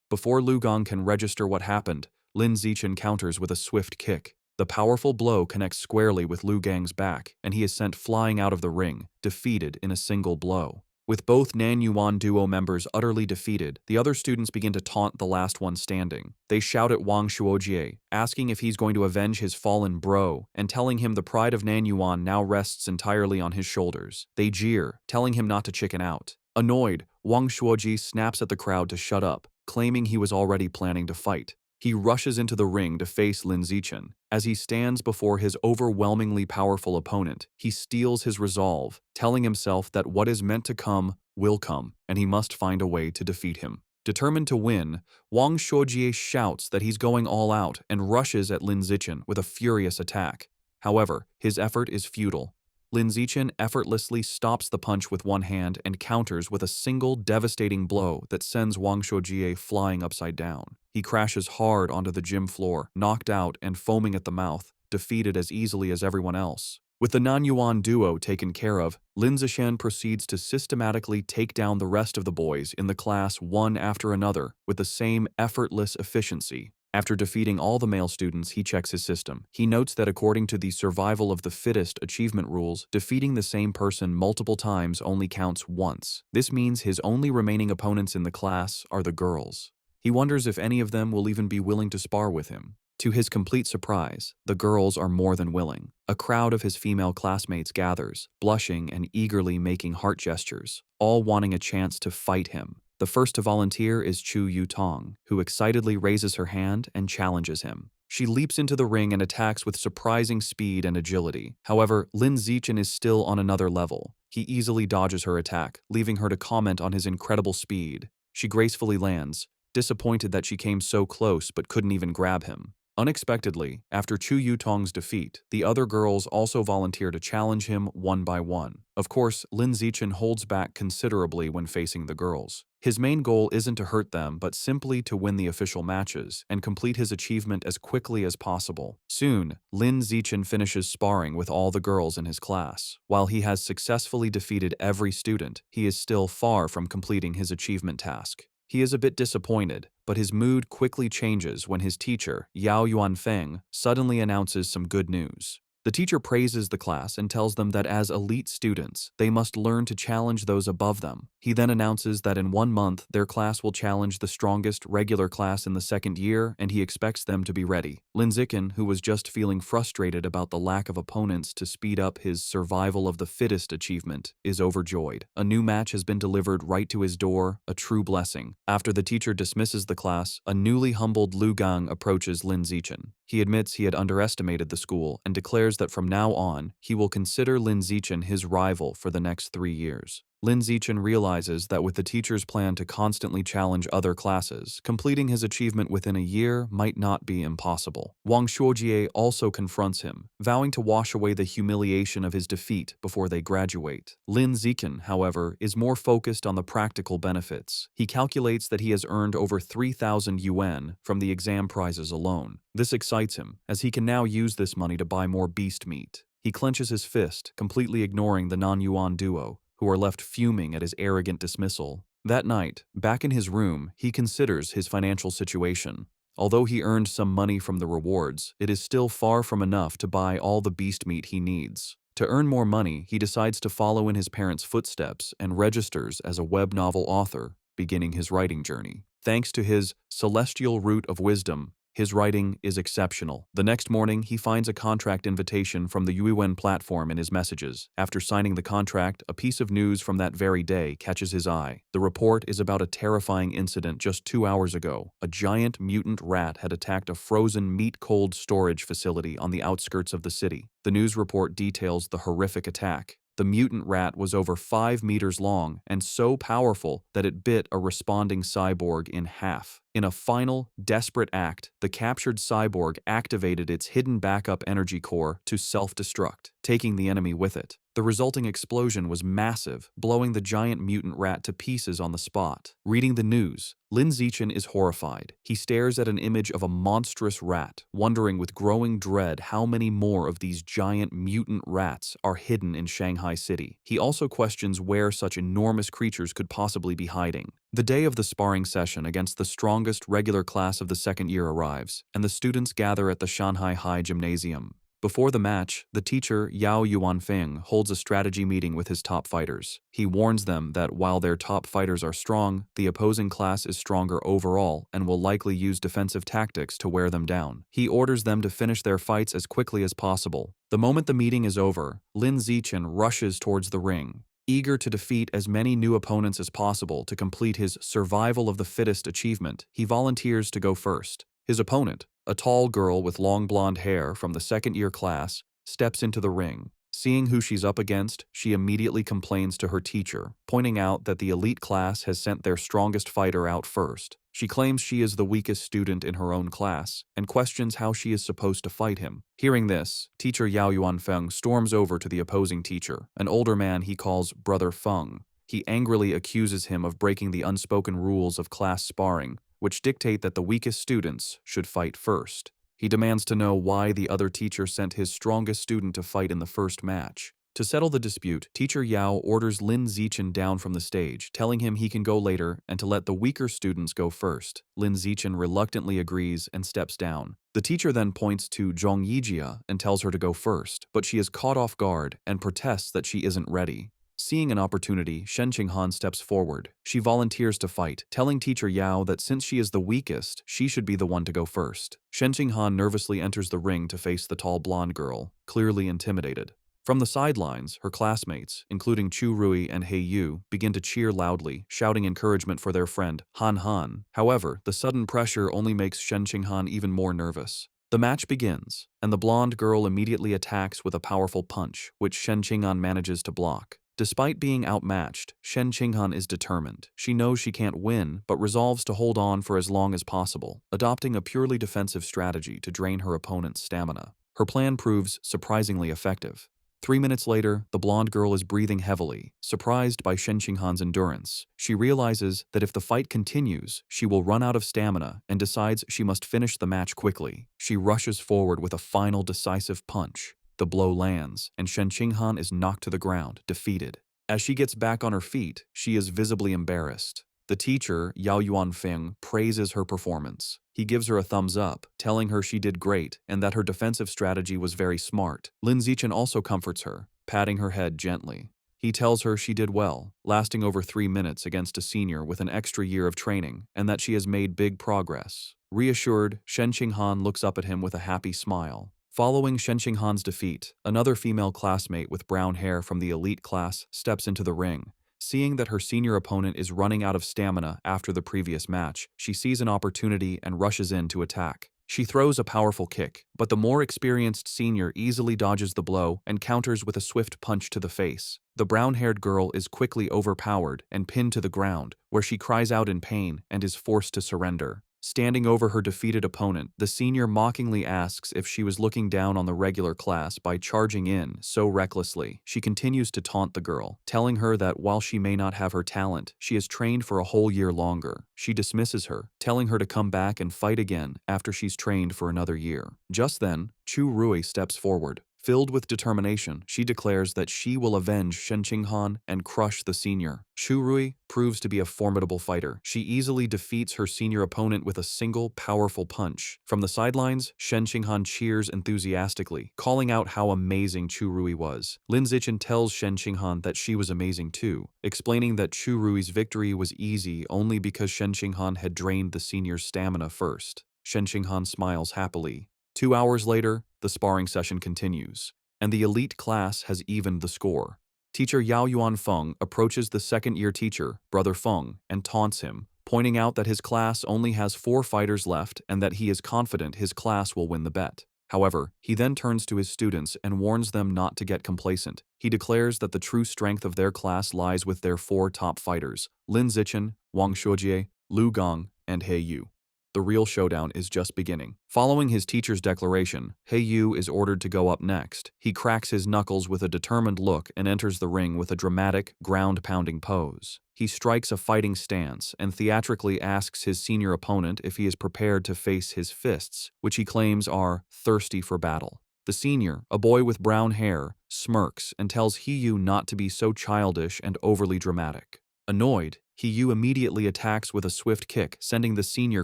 Before Lu Gang can register what happened, Lin Zichen counters with a swift kick. The powerful blow connects squarely with Lu Gang's back, and he is sent flying out of the ring, defeated in a single blow. With both Nanyuan duo members utterly defeated, the other students begin to taunt the last one standing. They shout at Wang Shuojie, asking if he's going to avenge his fallen bro, and telling him the pride of Nanyuan now rests entirely on his shoulders. They jeer, telling him not to chicken out. Annoyed, Wang Shuojie snaps at the crowd to shut up, claiming he was already planning to fight. He rushes into the ring to face Lin Zichen. As he stands before his overwhelmingly powerful opponent, he steels his resolve, telling himself that what is meant to come will come, and he must find a way to defeat him. Determined to win, Wang Shuojie shouts that he's going all out and rushes at Lin Zichen with a furious attack. However, his effort is futile. Lin Zichen effortlessly stops the punch with one hand and counters with a single devastating blow that sends Wang Shuojie flying upside down. He crashes hard onto the gym floor, knocked out and foaming at the mouth, defeated as easily as everyone else. With the Nanyuan duo taken care of, Lin Zishan proceeds to systematically take down the rest of the boys in the class one after another with the same effortless efficiency. After defeating all the male students, he checks his system. He notes that according to the survival of the fittest achievement rules, defeating the same person multiple times only counts once. This means his only remaining opponents in the class are the girls. He wonders if any of them will even be willing to spar with him. To his complete surprise, the girls are more than willing. A crowd of his female classmates gathers, blushing and eagerly making heart gestures, all wanting a chance to fight him. The first to volunteer is Chu Yu-tong, who excitedly raises her hand and challenges him. She leaps into the ring and attacks with surprising speed and agility. However, Lin Zichen is still on another level. He easily dodges her attack, leaving her to comment on his incredible speed. She gracefully lands, disappointed that she came so close but couldn't even grab him. Unexpectedly, after Chu Yu-tong's defeat, the other girls also volunteer to challenge him one by one. Of course, Lin Zichen holds back considerably when facing the girls. His main goal isn't to hurt them, but simply to win the official matches and complete his achievement as quickly as possible. Soon, Lin Zichen finishes sparring with all the girls in his class. While he has successfully defeated every student, he is still far from completing his achievement task. He is a bit disappointed, but his mood quickly changes when his teacher, Yao Yuanfeng, suddenly announces some good news. The teacher praises the class and tells them that as elite students, they must learn to challenge those above them. He then announces that in 1 month, their class will challenge the strongest regular class in the second year, and he expects them to be ready. Lin Zichen, who was just feeling frustrated about the lack of opponents to speed up his survival of the fittest achievement, is overjoyed. A new match has been delivered right to his door, a true blessing. After the teacher dismisses the class, a newly humbled Lu Gang approaches Lin Zichen. He admits he had underestimated the school and declares that from now on, he will consider Lin Zichen his rival for the next 3 years. Lin Zichen realizes that with the teacher's plan to constantly challenge other classes, completing his achievement within a year might not be impossible. Wang Shuojie also confronts him, vowing to wash away the humiliation of his defeat before they graduate. Lin Zichen, however, is more focused on the practical benefits. He calculates that he has earned over 3,000 yuan from the exam prizes alone. This excites him, as he can now use this money to buy more beast meat. He clenches his fist, completely ignoring the non-yuan duo, who are left fuming at his arrogant dismissal. That night, back in his room, he considers his financial situation. Although he earned some money from the rewards, it is still far from enough to buy all the beast meat he needs. To earn more money, he decides to follow in his parents' footsteps and registers as a web novel author, beginning his writing journey. Thanks to his celestial root of wisdom, his writing is exceptional. The next morning, he finds a contract invitation from the Yuiwen platform in his messages. After signing the contract, a piece of news from that very day catches his eye. The report is about a terrifying incident just 2 hours ago. A giant mutant rat had attacked a frozen meat-cold storage facility on the outskirts of the city. The news report details the horrific attack. The mutant rat was over 5 meters long and so powerful that it bit a responding cyborg in half. In a final, desperate act, the captured cyborg activated its hidden backup energy core to self-destruct, taking the enemy with it. The resulting explosion was massive, blowing the giant mutant rat to pieces on the spot. Reading the news, Lin Zichen is horrified. He stares at an image of a monstrous rat, wondering with growing dread how many more of these giant mutant rats are hidden in Shanghai City. He also questions where such enormous creatures could possibly be hiding. The day of the sparring session against the strongest regular class of the second year arrives, and the students gather at the Shanghai High Gymnasium. Before the match, the teacher, Yao Yuanfeng, holds a strategy meeting with his top fighters. He warns them that while their top fighters are strong, the opposing class is stronger overall and will likely use defensive tactics to wear them down. He orders them to finish their fights as quickly as possible. The moment the meeting is over, Lin Zichen rushes towards the ring, eager to defeat as many new opponents as possible to complete his survival of the fittest achievement. He volunteers to go first. His opponent, a tall girl with long blonde hair from the second-year class, steps into the ring. Seeing who she's up against, she immediately complains to her teacher, pointing out that the elite class has sent their strongest fighter out first. She claims she is the weakest student in her own class, and questions how she is supposed to fight him. Hearing this, teacher Yao Yuanfeng storms over to the opposing teacher, an older man he calls Brother Feng. He angrily accuses him of breaking the unspoken rules of class sparring, which dictate that the weakest students should fight first. He demands to know why the other teacher sent his strongest student to fight in the first match. To settle the dispute, Teacher Yao orders Lin Zichen down from the stage, telling him he can go later and to let the weaker students go first. Lin Zichen reluctantly agrees and steps down. The teacher then points to Zhong Yijia and tells her to go first, but she is caught off guard and protests that she isn't ready. Seeing an opportunity, Shen Qinghan steps forward. She volunteers to fight, telling Teacher Yao that since she is the weakest, she should be the one to go first. Shen Qinghan nervously enters the ring to face the tall blonde girl, clearly intimidated. From the sidelines, her classmates, including Chu Rui and He Yu, begin to cheer loudly, shouting encouragement for their friend, Han Han. However, the sudden pressure only makes Shen Qinghan even more nervous. The match begins, and the blonde girl immediately attacks with a powerful punch, which Shen Qinghan manages to block. Despite being outmatched, Shen Qinghan is determined. She knows she can't win, but resolves to hold on for as long as possible, adopting a purely defensive strategy to drain her opponent's stamina. Her plan proves surprisingly effective. 3 minutes later, the blonde girl is breathing heavily, surprised by Shen Qinghan's endurance. She realizes that if the fight continues, she will run out of stamina and decides she must finish the match quickly. She rushes forward with a final decisive punch. The blow lands, and Shen Qinghan is knocked to the ground, defeated. As she gets back on her feet, she is visibly embarrassed. The teacher, Yao Yuanfeng, praises her performance. He gives her a thumbs up, telling her she did great and that her defensive strategy was very smart. Lin Zichen also comforts her, patting her head gently. He tells her she did well, lasting over 3 minutes against a senior with an extra year of training, and that she has made big progress. Reassured, Shen Qinghan looks up at him with a happy smile. Following Shen Qinghan's defeat, another female classmate with brown hair from the elite class steps into the ring. Seeing that her senior opponent is running out of stamina after the previous match, she sees an opportunity and rushes in to attack. She throws a powerful kick, but the more experienced senior easily dodges the blow and counters with a swift punch to the face. The brown-haired girl is quickly overpowered and pinned to the ground, where she cries out in pain and is forced to surrender. Standing over her defeated opponent, the senior mockingly asks if she was looking down on the regular class by charging in so recklessly. She continues to taunt the girl, telling her that while she may not have her talent, she has trained for a whole year longer. She dismisses her, telling her to come back and fight again after she's trained for another year. Just then, Chu Rui steps forward. Filled with determination, she declares that she will avenge Shen Qinghan and crush the senior. Chu Rui proves to be a formidable fighter. She easily defeats her senior opponent with a single, powerful punch. From the sidelines, Shen Qinghan cheers enthusiastically, calling out how amazing Chu Rui was. Lin Zichen tells Shen Qinghan that she was amazing too, explaining that Chu Rui's victory was easy only because Shen Qinghan had drained the senior's stamina first. Shen Qinghan smiles happily. 2 hours later, the sparring session continues, and the elite class has evened the score. Teacher Yao Yuanfeng approaches the second-year teacher, Brother Feng, and taunts him, pointing out that his class only has 4 fighters left and that he is confident his class will win the bet. However, he then turns to his students and warns them not to get complacent. He declares that the true strength of their class lies with their 4 top fighters, Lin Zichen, Wang Shuojie, Lu Gong, and He Yu. The real showdown is just beginning. Following his teacher's declaration, He Yu is ordered to go up next. He cracks his knuckles with a determined look and enters the ring with a dramatic, ground-pounding pose. He strikes a fighting stance and theatrically asks his senior opponent if he is prepared to face his fists, which he claims are thirsty for battle. The senior, a boy with brown hair, smirks and tells He Yu not to be so childish and overly dramatic. Annoyed, He Yu immediately attacks with a swift kick, sending the senior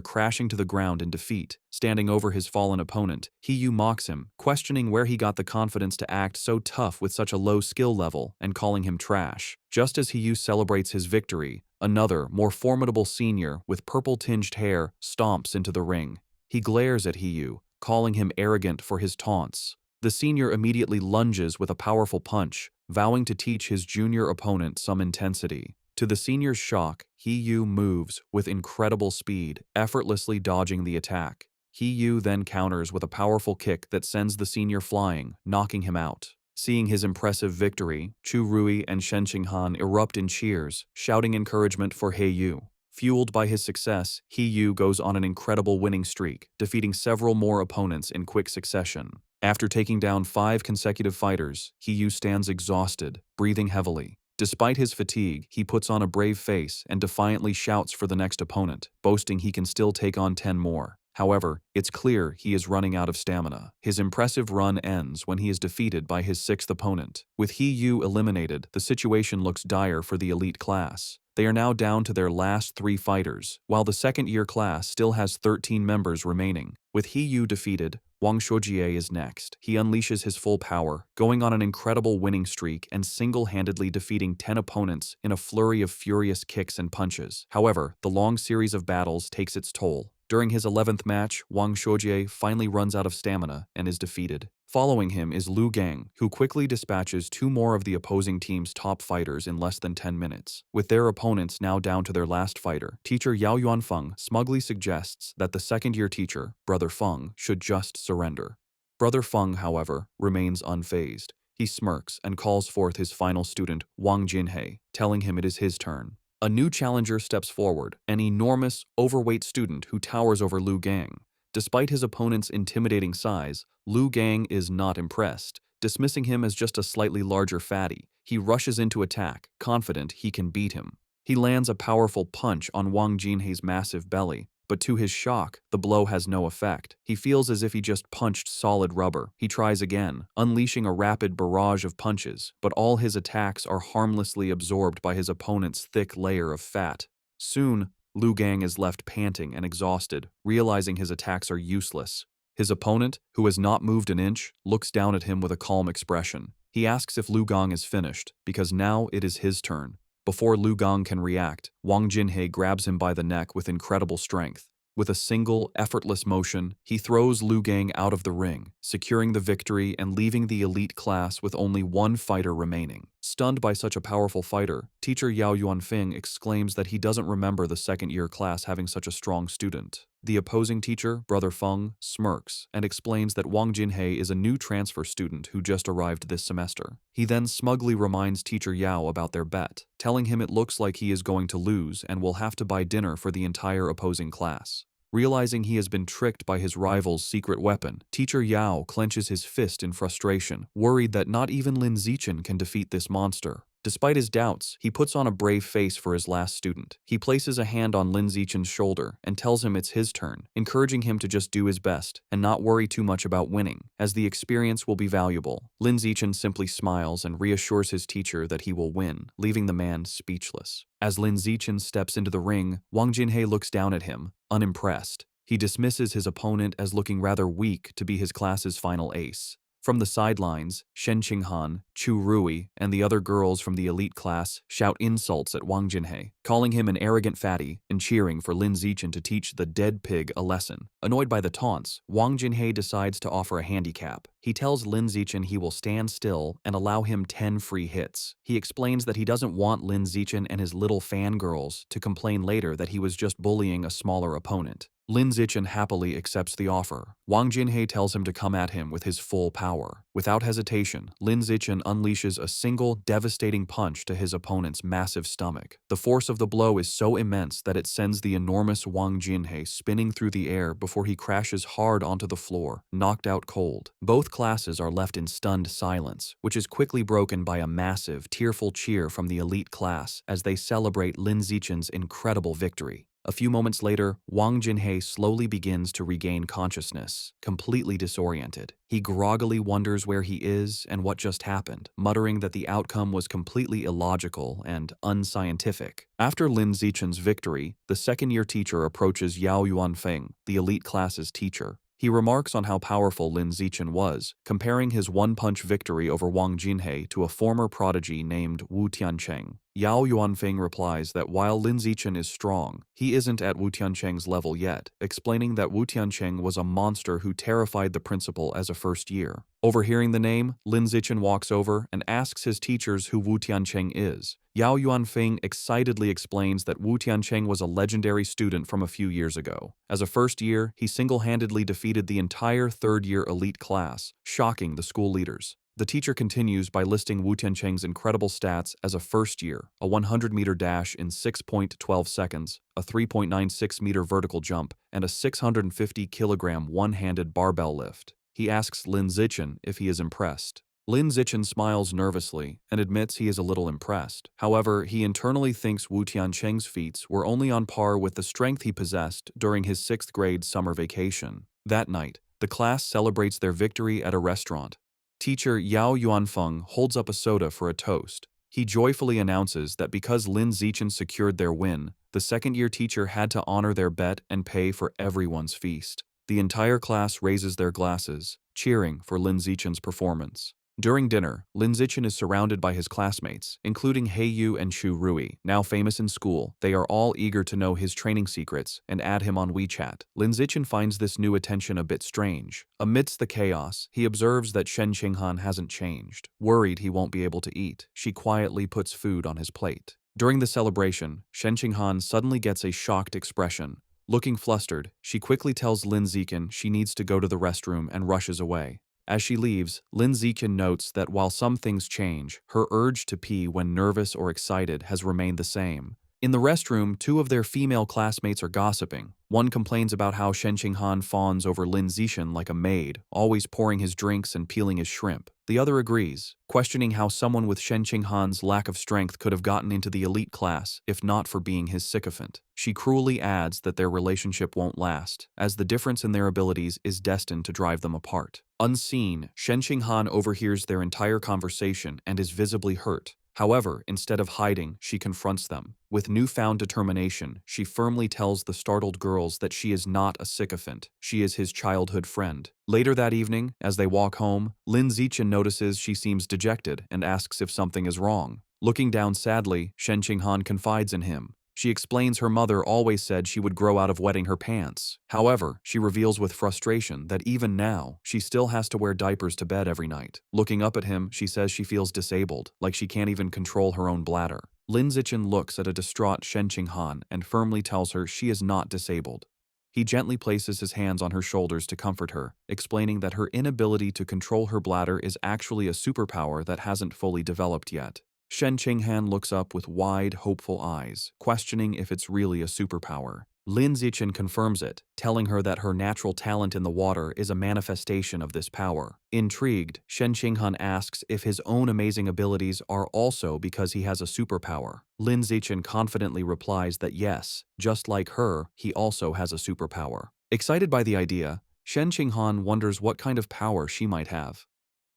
crashing to the ground in defeat. Standing over his fallen opponent, He Yu mocks him, questioning where he got the confidence to act so tough with such a low skill level and calling him trash. Just as He Yu celebrates his victory, another, more formidable senior with purple-tinged hair stomps into the ring. He glares at He Yu, calling him arrogant for his taunts. The senior immediately lunges with a powerful punch, vowing to teach his junior opponent some intensity. To the senior's shock, He Yu moves with incredible speed, effortlessly dodging the attack. He Yu then counters with a powerful kick that sends the senior flying, knocking him out. Seeing his impressive victory, Chu Rui and Shen Qinghan erupt in cheers, shouting encouragement for He Yu. Fueled by his success, He Yu goes on an incredible winning streak, defeating several more opponents in quick succession. After taking down 5 consecutive fighters, He Yu stands exhausted, breathing heavily. Despite his fatigue, he puts on a brave face and defiantly shouts for the next opponent, boasting he can still take on 10 more. However, it's clear he is running out of stamina. His impressive run ends when he is defeated by his sixth opponent. With He Yu eliminated, the situation looks dire for the elite class. They are now down to their last 3 fighters, while the second-year class still has 13 members remaining. With He Yu defeated, Wang Shuojie is next. He unleashes his full power, going on an incredible winning streak and single-handedly defeating 10 opponents in a flurry of furious kicks and punches. However, the long series of battles takes its toll. During his 11th match, Wang Shuojie finally runs out of stamina and is defeated. Following him is Lu Gang, who quickly dispatches 2 more of the opposing team's top fighters in less than 10 minutes. With their opponents now down to their last fighter, teacher Yao Yuanfeng smugly suggests that the second-year teacher, Brother Feng, should just surrender. Brother Feng, however, remains unfazed. He smirks and calls forth his final student, Wang Jinhei, telling him it is his turn. A new challenger steps forward, an enormous, overweight student who towers over Lu Gang. Despite his opponent's intimidating size, Lu Gang is not impressed. Dismissing him as just a slightly larger fatty, he rushes into attack, confident he can beat him. He lands a powerful punch on Wang Jinhei's massive belly, but to his shock, the blow has no effect. He feels as if he just punched solid rubber. He tries again, unleashing a rapid barrage of punches, but all his attacks are harmlessly absorbed by his opponent's thick layer of fat. Soon, Lu Gang is left panting and exhausted, realizing his attacks are useless. His opponent, who has not moved an inch, looks down at him with a calm expression. He asks if Lu Gang is finished, because now it is his turn. Before Lu Gang can react, Wang Jinhei grabs him by the neck with incredible strength. With a single, effortless motion, he throws Lu Gang out of the ring, securing the victory and leaving the elite class with only 1 fighter remaining. Stunned by such a powerful fighter, teacher Yao Yuanfeng exclaims that he doesn't remember the second-year class having such a strong student. The opposing teacher, Brother Feng, smirks and explains that Wang Jinhei is a new transfer student who just arrived this semester. He then smugly reminds teacher Yao about their bet, telling him it looks like he is going to lose and will have to buy dinner for the entire opposing class. Realizing he has been tricked by his rival's secret weapon, teacher Yao clenches his fist in frustration, worried that not even Lin Zichen can defeat this monster. Despite his doubts, he puts on a brave face for his last student. He places a hand on Lin Zichen's shoulder and tells him it's his turn, encouraging him to just do his best and not worry too much about winning, as the experience will be valuable. Lin Zichen simply smiles and reassures his teacher that he will win, leaving the man speechless. As Lin Zichen steps into the ring, Wang Jinhei looks down at him, unimpressed. He dismisses his opponent as looking rather weak to be his class's final ace. From the sidelines, Shen Qinghan, Chu Rui, and the other girls from the elite class shout insults at Wang Jinhei, calling him an arrogant fatty and cheering for Lin Zichen to teach the dead pig a lesson. Annoyed by the taunts, Wang Jinhei decides to offer a handicap. He tells Lin Zichen he will stand still and allow him 10 free hits. He explains that he doesn't want Lin Zichen and his little fangirls to complain later that he was just bullying a smaller opponent. Lin Zichen happily accepts the offer. Wang Jinhei tells him to come at him with his full power. Without hesitation, Lin Zichen unleashes a single, devastating punch to his opponent's massive stomach. The force of the blow is so immense that it sends the enormous Wang Jinhei spinning through the air before he crashes hard onto the floor, knocked out cold. Both classes are left in stunned silence, which is quickly broken by a massive, tearful cheer from the elite class as they celebrate Lin Zichen's incredible victory. A few moments later, Wang Jinhei slowly begins to regain consciousness, completely disoriented. He groggily wonders where he is and what just happened, muttering that the outcome was completely illogical and unscientific. After Lin Zichen's victory, the second-year teacher approaches Yao Yuanfeng, the elite class's teacher. He remarks on how powerful Lin Zichen was, comparing his one-punch victory over Wang Jinhei to a former prodigy named Wu Tiancheng. Yao Yuanfeng replies that while Lin Zichen is strong, he isn't at Wu Tiancheng's level yet, explaining that Wu Tiancheng was a monster who terrified the principal as a first year. Overhearing the name, Lin Zichen walks over and asks his teachers who Wu Tiancheng is. Yao Yuanfeng excitedly explains that Wu Tiancheng was a legendary student from a few years ago. As a first year, he single-handedly defeated the entire third-year elite class, shocking the school leaders. The teacher continues by listing Wu Tiancheng's incredible stats as a first year, a 100-meter dash in 6.12 seconds, a 3.96-meter vertical jump, and a 650-kilogram one-handed barbell lift. He asks Lin Zichen if he is impressed. Lin Zichen smiles nervously and admits he is a little impressed. However, he internally thinks Wu Tiancheng's feats were only on par with the strength he possessed during his 6th grade summer vacation. That night, the class celebrates their victory at a restaurant. Teacher Yao Yuanfeng holds up a soda for a toast. He joyfully announces that because Lin Zichen secured their win, the second-year teacher had to honor their bet and pay for everyone's feast. The entire class raises their glasses, cheering for Lin Zichen's performance. During dinner, Lin Zichen is surrounded by his classmates, including He Yu and Chu Rui. Now famous in school, they are all eager to know his training secrets and add him on WeChat. Lin Zichen finds this new attention a bit strange. Amidst the chaos, he observes that Shen Qinghan hasn't changed. Worried he won't be able to eat, she quietly puts food on his plate. During the celebration, Shen Qinghan suddenly gets a shocked expression. Looking flustered, she quickly tells Lin Zichen she needs to go to the restroom and rushes away. As she leaves, Lin Zichen notes that while some things change, her urge to pee when nervous or excited has remained the same. In the restroom, 2 of their female classmates are gossiping. One complains about how Shen Qinghan fawns over Lin Zichen like a maid, always pouring his drinks and peeling his shrimp. The other agrees, questioning how someone with Shen Qinghan's lack of strength could have gotten into the elite class if not for being his sycophant. She cruelly adds that their relationship won't last, as the difference in their abilities is destined to drive them apart. Unseen, Shen Qinghan overhears their entire conversation and is visibly hurt. However, instead of hiding, she confronts them. With newfound determination, she firmly tells the startled girls that she is not a sycophant, she is his childhood friend. Later that evening, as they walk home, Lin Zichen notices she seems dejected and asks if something is wrong. Looking down sadly, Shen Qinghan confides in him. She explains her mother always said she would grow out of wetting her pants. However, she reveals with frustration that even now, she still has to wear diapers to bed every night. Looking up at him, she says she feels disabled, like she can't even control her own bladder. Lin Zichen looks at a distraught Shen Qinghan and firmly tells her she is not disabled. He gently places his hands on her shoulders to comfort her, explaining that her inability to control her bladder is actually a superpower that hasn't fully developed yet. Shen Qinghan looks up with wide, hopeful eyes, questioning if it's really a superpower. Lin Zichen confirms it, telling her that her natural talent in the water is a manifestation of this power. Intrigued, Shen Qinghan asks if his own amazing abilities are also because he has a superpower. Lin Zichen confidently replies that yes, just like her, he also has a superpower. Excited by the idea, Shen Qinghan wonders what kind of power she might have.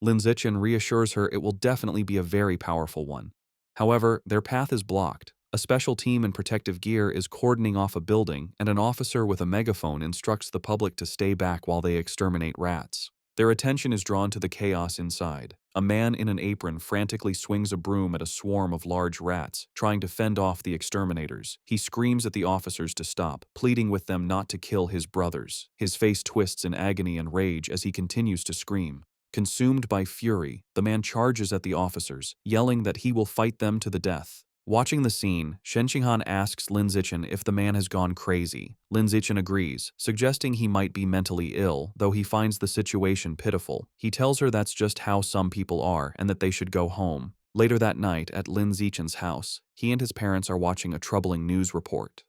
Lin Zichen reassures her it will definitely be a very powerful one. However, their path is blocked. A special team in protective gear is cordoning off a building, and an officer with a megaphone instructs the public to stay back while they exterminate rats. Their attention is drawn to the chaos inside. A man in an apron frantically swings a broom at a swarm of large rats, trying to fend off the exterminators. He screams at the officers to stop, pleading with them not to kill his brothers. His face twists in agony and rage as he continues to scream. Consumed by fury, the man charges at the officers, yelling that he will fight them to the death. Watching the scene, Shen Qinghan asks Lin Zichen if the man has gone crazy. Lin Zichen agrees, suggesting he might be mentally ill, though he finds the situation pitiful. He tells her that's just how some people are and that they should go home. Later that night, at Lin Zichen's house, he and his parents are watching a troubling news report.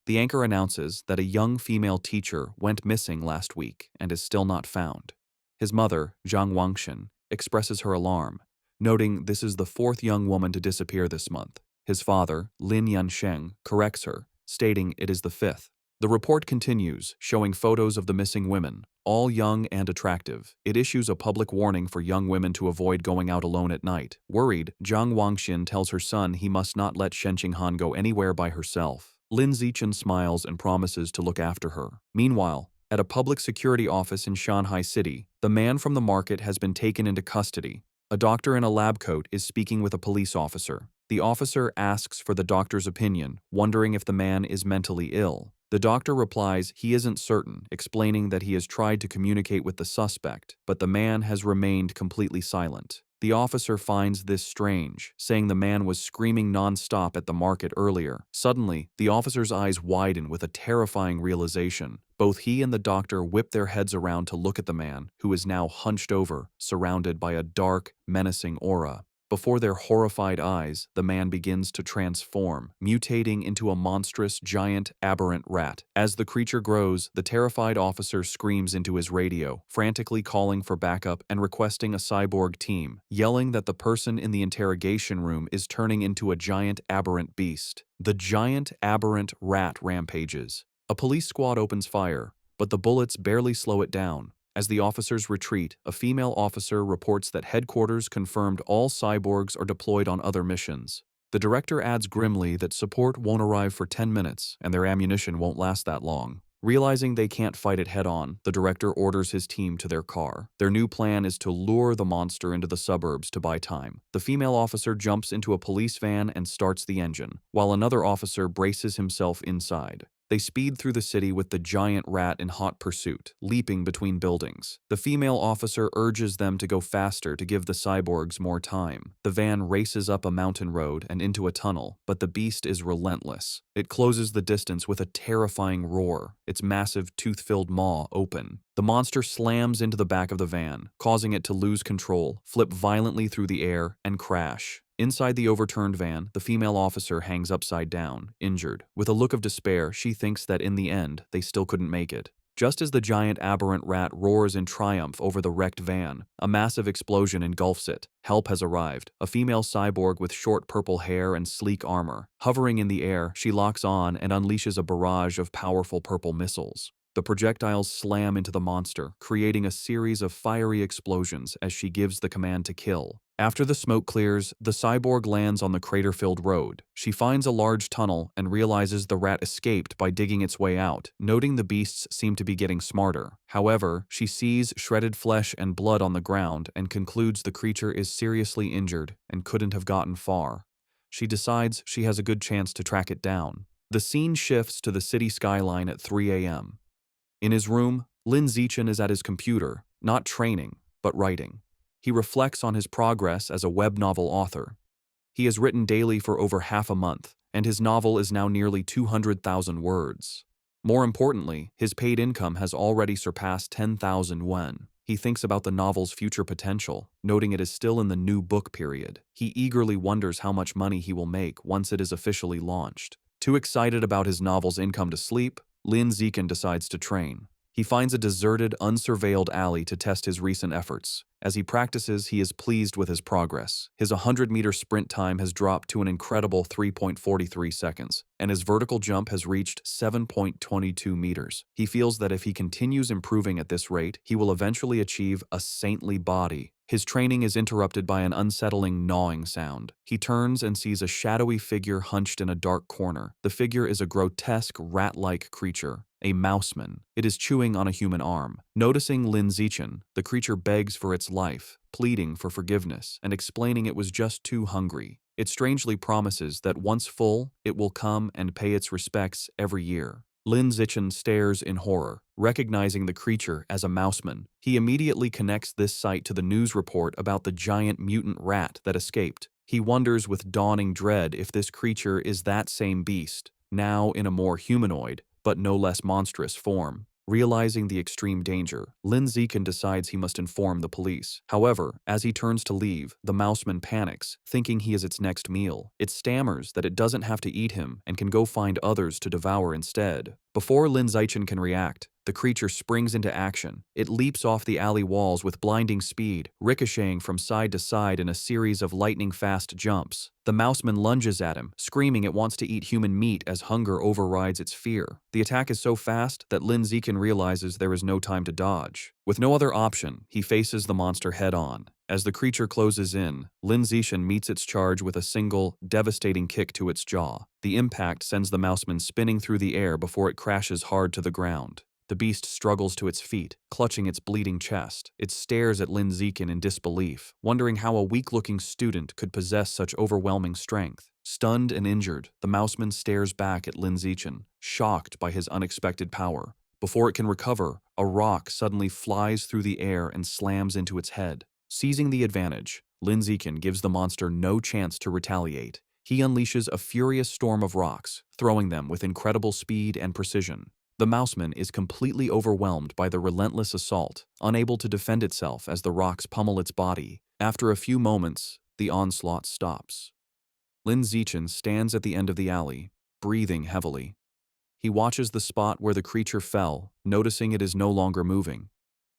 The anchor announces that a young female teacher went missing last week and is still not found. His mother, Zhang Wangshan, expresses her alarm, noting this is the 4th young woman to disappear this month. His father, Lin Yansheng, corrects her, stating it is the 5th. The report continues, showing photos of the missing women, all young and attractive. It issues a public warning for young women to avoid going out alone at night. Worried, Zhang Wangshan tells her son he must not let Shen Qinghan go anywhere by herself. Lin Zichen smiles and promises to look after her. Meanwhile, at a public security office in Shanghai City, the man from the market has been taken into custody. A doctor in a lab coat is speaking with a police officer. The officer asks for the doctor's opinion, wondering if the man is mentally ill. The doctor replies he isn't certain, explaining that he has tried to communicate with the suspect, but the man has remained completely silent. The officer finds this strange, saying the man was screaming non-stop at the market earlier. Suddenly, the officer's eyes widen with a terrifying realization. Both he and the doctor whip their heads around to look at the man, who is now hunched over, surrounded by a dark, menacing aura. Before their horrified eyes, the man begins to transform, mutating into a monstrous, giant, aberrant rat. As the creature grows, the terrified officer screams into his radio, frantically calling for backup and requesting a cyborg team, yelling that the person in the interrogation room is turning into a giant, aberrant beast. The giant, aberrant rat rampages. A police squad opens fire, but the bullets barely slow it down. As the officers retreat, a female officer reports that headquarters confirmed all cyborgs are deployed on other missions. The director adds grimly that support won't arrive for 10 minutes and their ammunition won't last that long. Realizing they can't fight it head-on, the director orders his team to their car. Their new plan is to lure the monster into the suburbs to buy time. The female officer jumps into a police van and starts the engine, while another officer braces himself inside. They speed through the city with the giant rat in hot pursuit, leaping between buildings. The female officer urges them to go faster to give the cyborgs more time. The van races up a mountain road and into a tunnel, but the beast is relentless. It closes the distance with a terrifying roar, its massive tooth-filled maw open. The monster slams into the back of the van, causing it to lose control, flip violently through the air, and crash. Inside the overturned van, the female officer hangs upside down, injured. With a look of despair, she thinks that in the end, they still couldn't make it. Just as the giant aberrant rat roars in triumph over the wrecked van, a massive explosion engulfs it. Help has arrived. A female cyborg with short purple hair and sleek armor. Hovering in the air, she locks on and unleashes a barrage of powerful purple missiles. The projectiles slam into the monster, creating a series of fiery explosions as she gives the command to kill. After the smoke clears, the cyborg lands on the crater-filled road. She finds a large tunnel and realizes the rat escaped by digging its way out, noting the beasts seem to be getting smarter. However, she sees shredded flesh and blood on the ground and concludes the creature is seriously injured and couldn't have gotten far. She decides she has a good chance to track it down. The scene shifts to the city skyline at 3 a.m. In his room, Lin Zichen is at his computer, not training, but writing. He reflects on his progress as a web novel author. He has written daily for over half a month, and his novel is now nearly 200,000 words. More importantly, his paid income has already surpassed 10,000 won. He thinks about the novel's future potential, noting it is still in the new book period. He eagerly wonders how much money he will make once it is officially launched. Too excited about his novel's income to sleep, Lin Zichen decides to train. He finds a deserted, unsurveilled alley to test his recent efforts. As he practices, he is pleased with his progress. His 100-meter sprint time has dropped to an incredible 3.43 seconds, and his vertical jump has reached 7.22 meters. He feels that if he continues improving at this rate, he will eventually achieve a saintly body. His training is interrupted by an unsettling gnawing sound. He turns and sees a shadowy figure hunched in a dark corner. The figure is a grotesque, rat-like creature, a mouseman. It is chewing on a human arm. Noticing Lin Zichen, the creature begs for its life, pleading for forgiveness and explaining it was just too hungry. It strangely promises that once full, it will come and pay its respects every year. Lin Zichen stares in horror, recognizing the creature as a mouseman. He immediately connects this sight to the news report about the giant mutant rat that escaped. He wonders with dawning dread if this creature is that same beast, now in a more humanoid, but no less monstrous form. Realizing the extreme danger, Lin Zichen decides he must inform the police. However, as he turns to leave, the mouseman panics, thinking he is its next meal. It stammers that it doesn't have to eat him and can go find others to devour instead. Before Lin Zichen can react, the creature springs into action. It leaps off the alley walls with blinding speed, ricocheting from side to side in a series of lightning-fast jumps. The mouseman lunges at him, screaming it wants to eat human meat as hunger overrides its fear. The attack is so fast that Lin Zichen realizes there is no time to dodge. With no other option, he faces the monster head-on. As the creature closes in, Lin Zichen meets its charge with a single, devastating kick to its jaw. The impact sends the mouseman spinning through the air before it crashes hard to the ground. The beast struggles to its feet, clutching its bleeding chest. It stares at Lin Zichen in disbelief, wondering how a weak-looking student could possess such overwhelming strength. Stunned and injured, the mouseman stares back at Lin Zichen, shocked by his unexpected power. Before it can recover, a rock suddenly flies through the air and slams into its head. Seizing the advantage, Lin Zichen gives the monster no chance to retaliate. He unleashes a furious storm of rocks, throwing them with incredible speed and precision. The mouseman is completely overwhelmed by the relentless assault, unable to defend itself as the rocks pummel its body. After a few moments, the onslaught stops. Lin Zichen stands at the end of the alley, breathing heavily. He watches the spot where the creature fell, noticing it is no longer moving.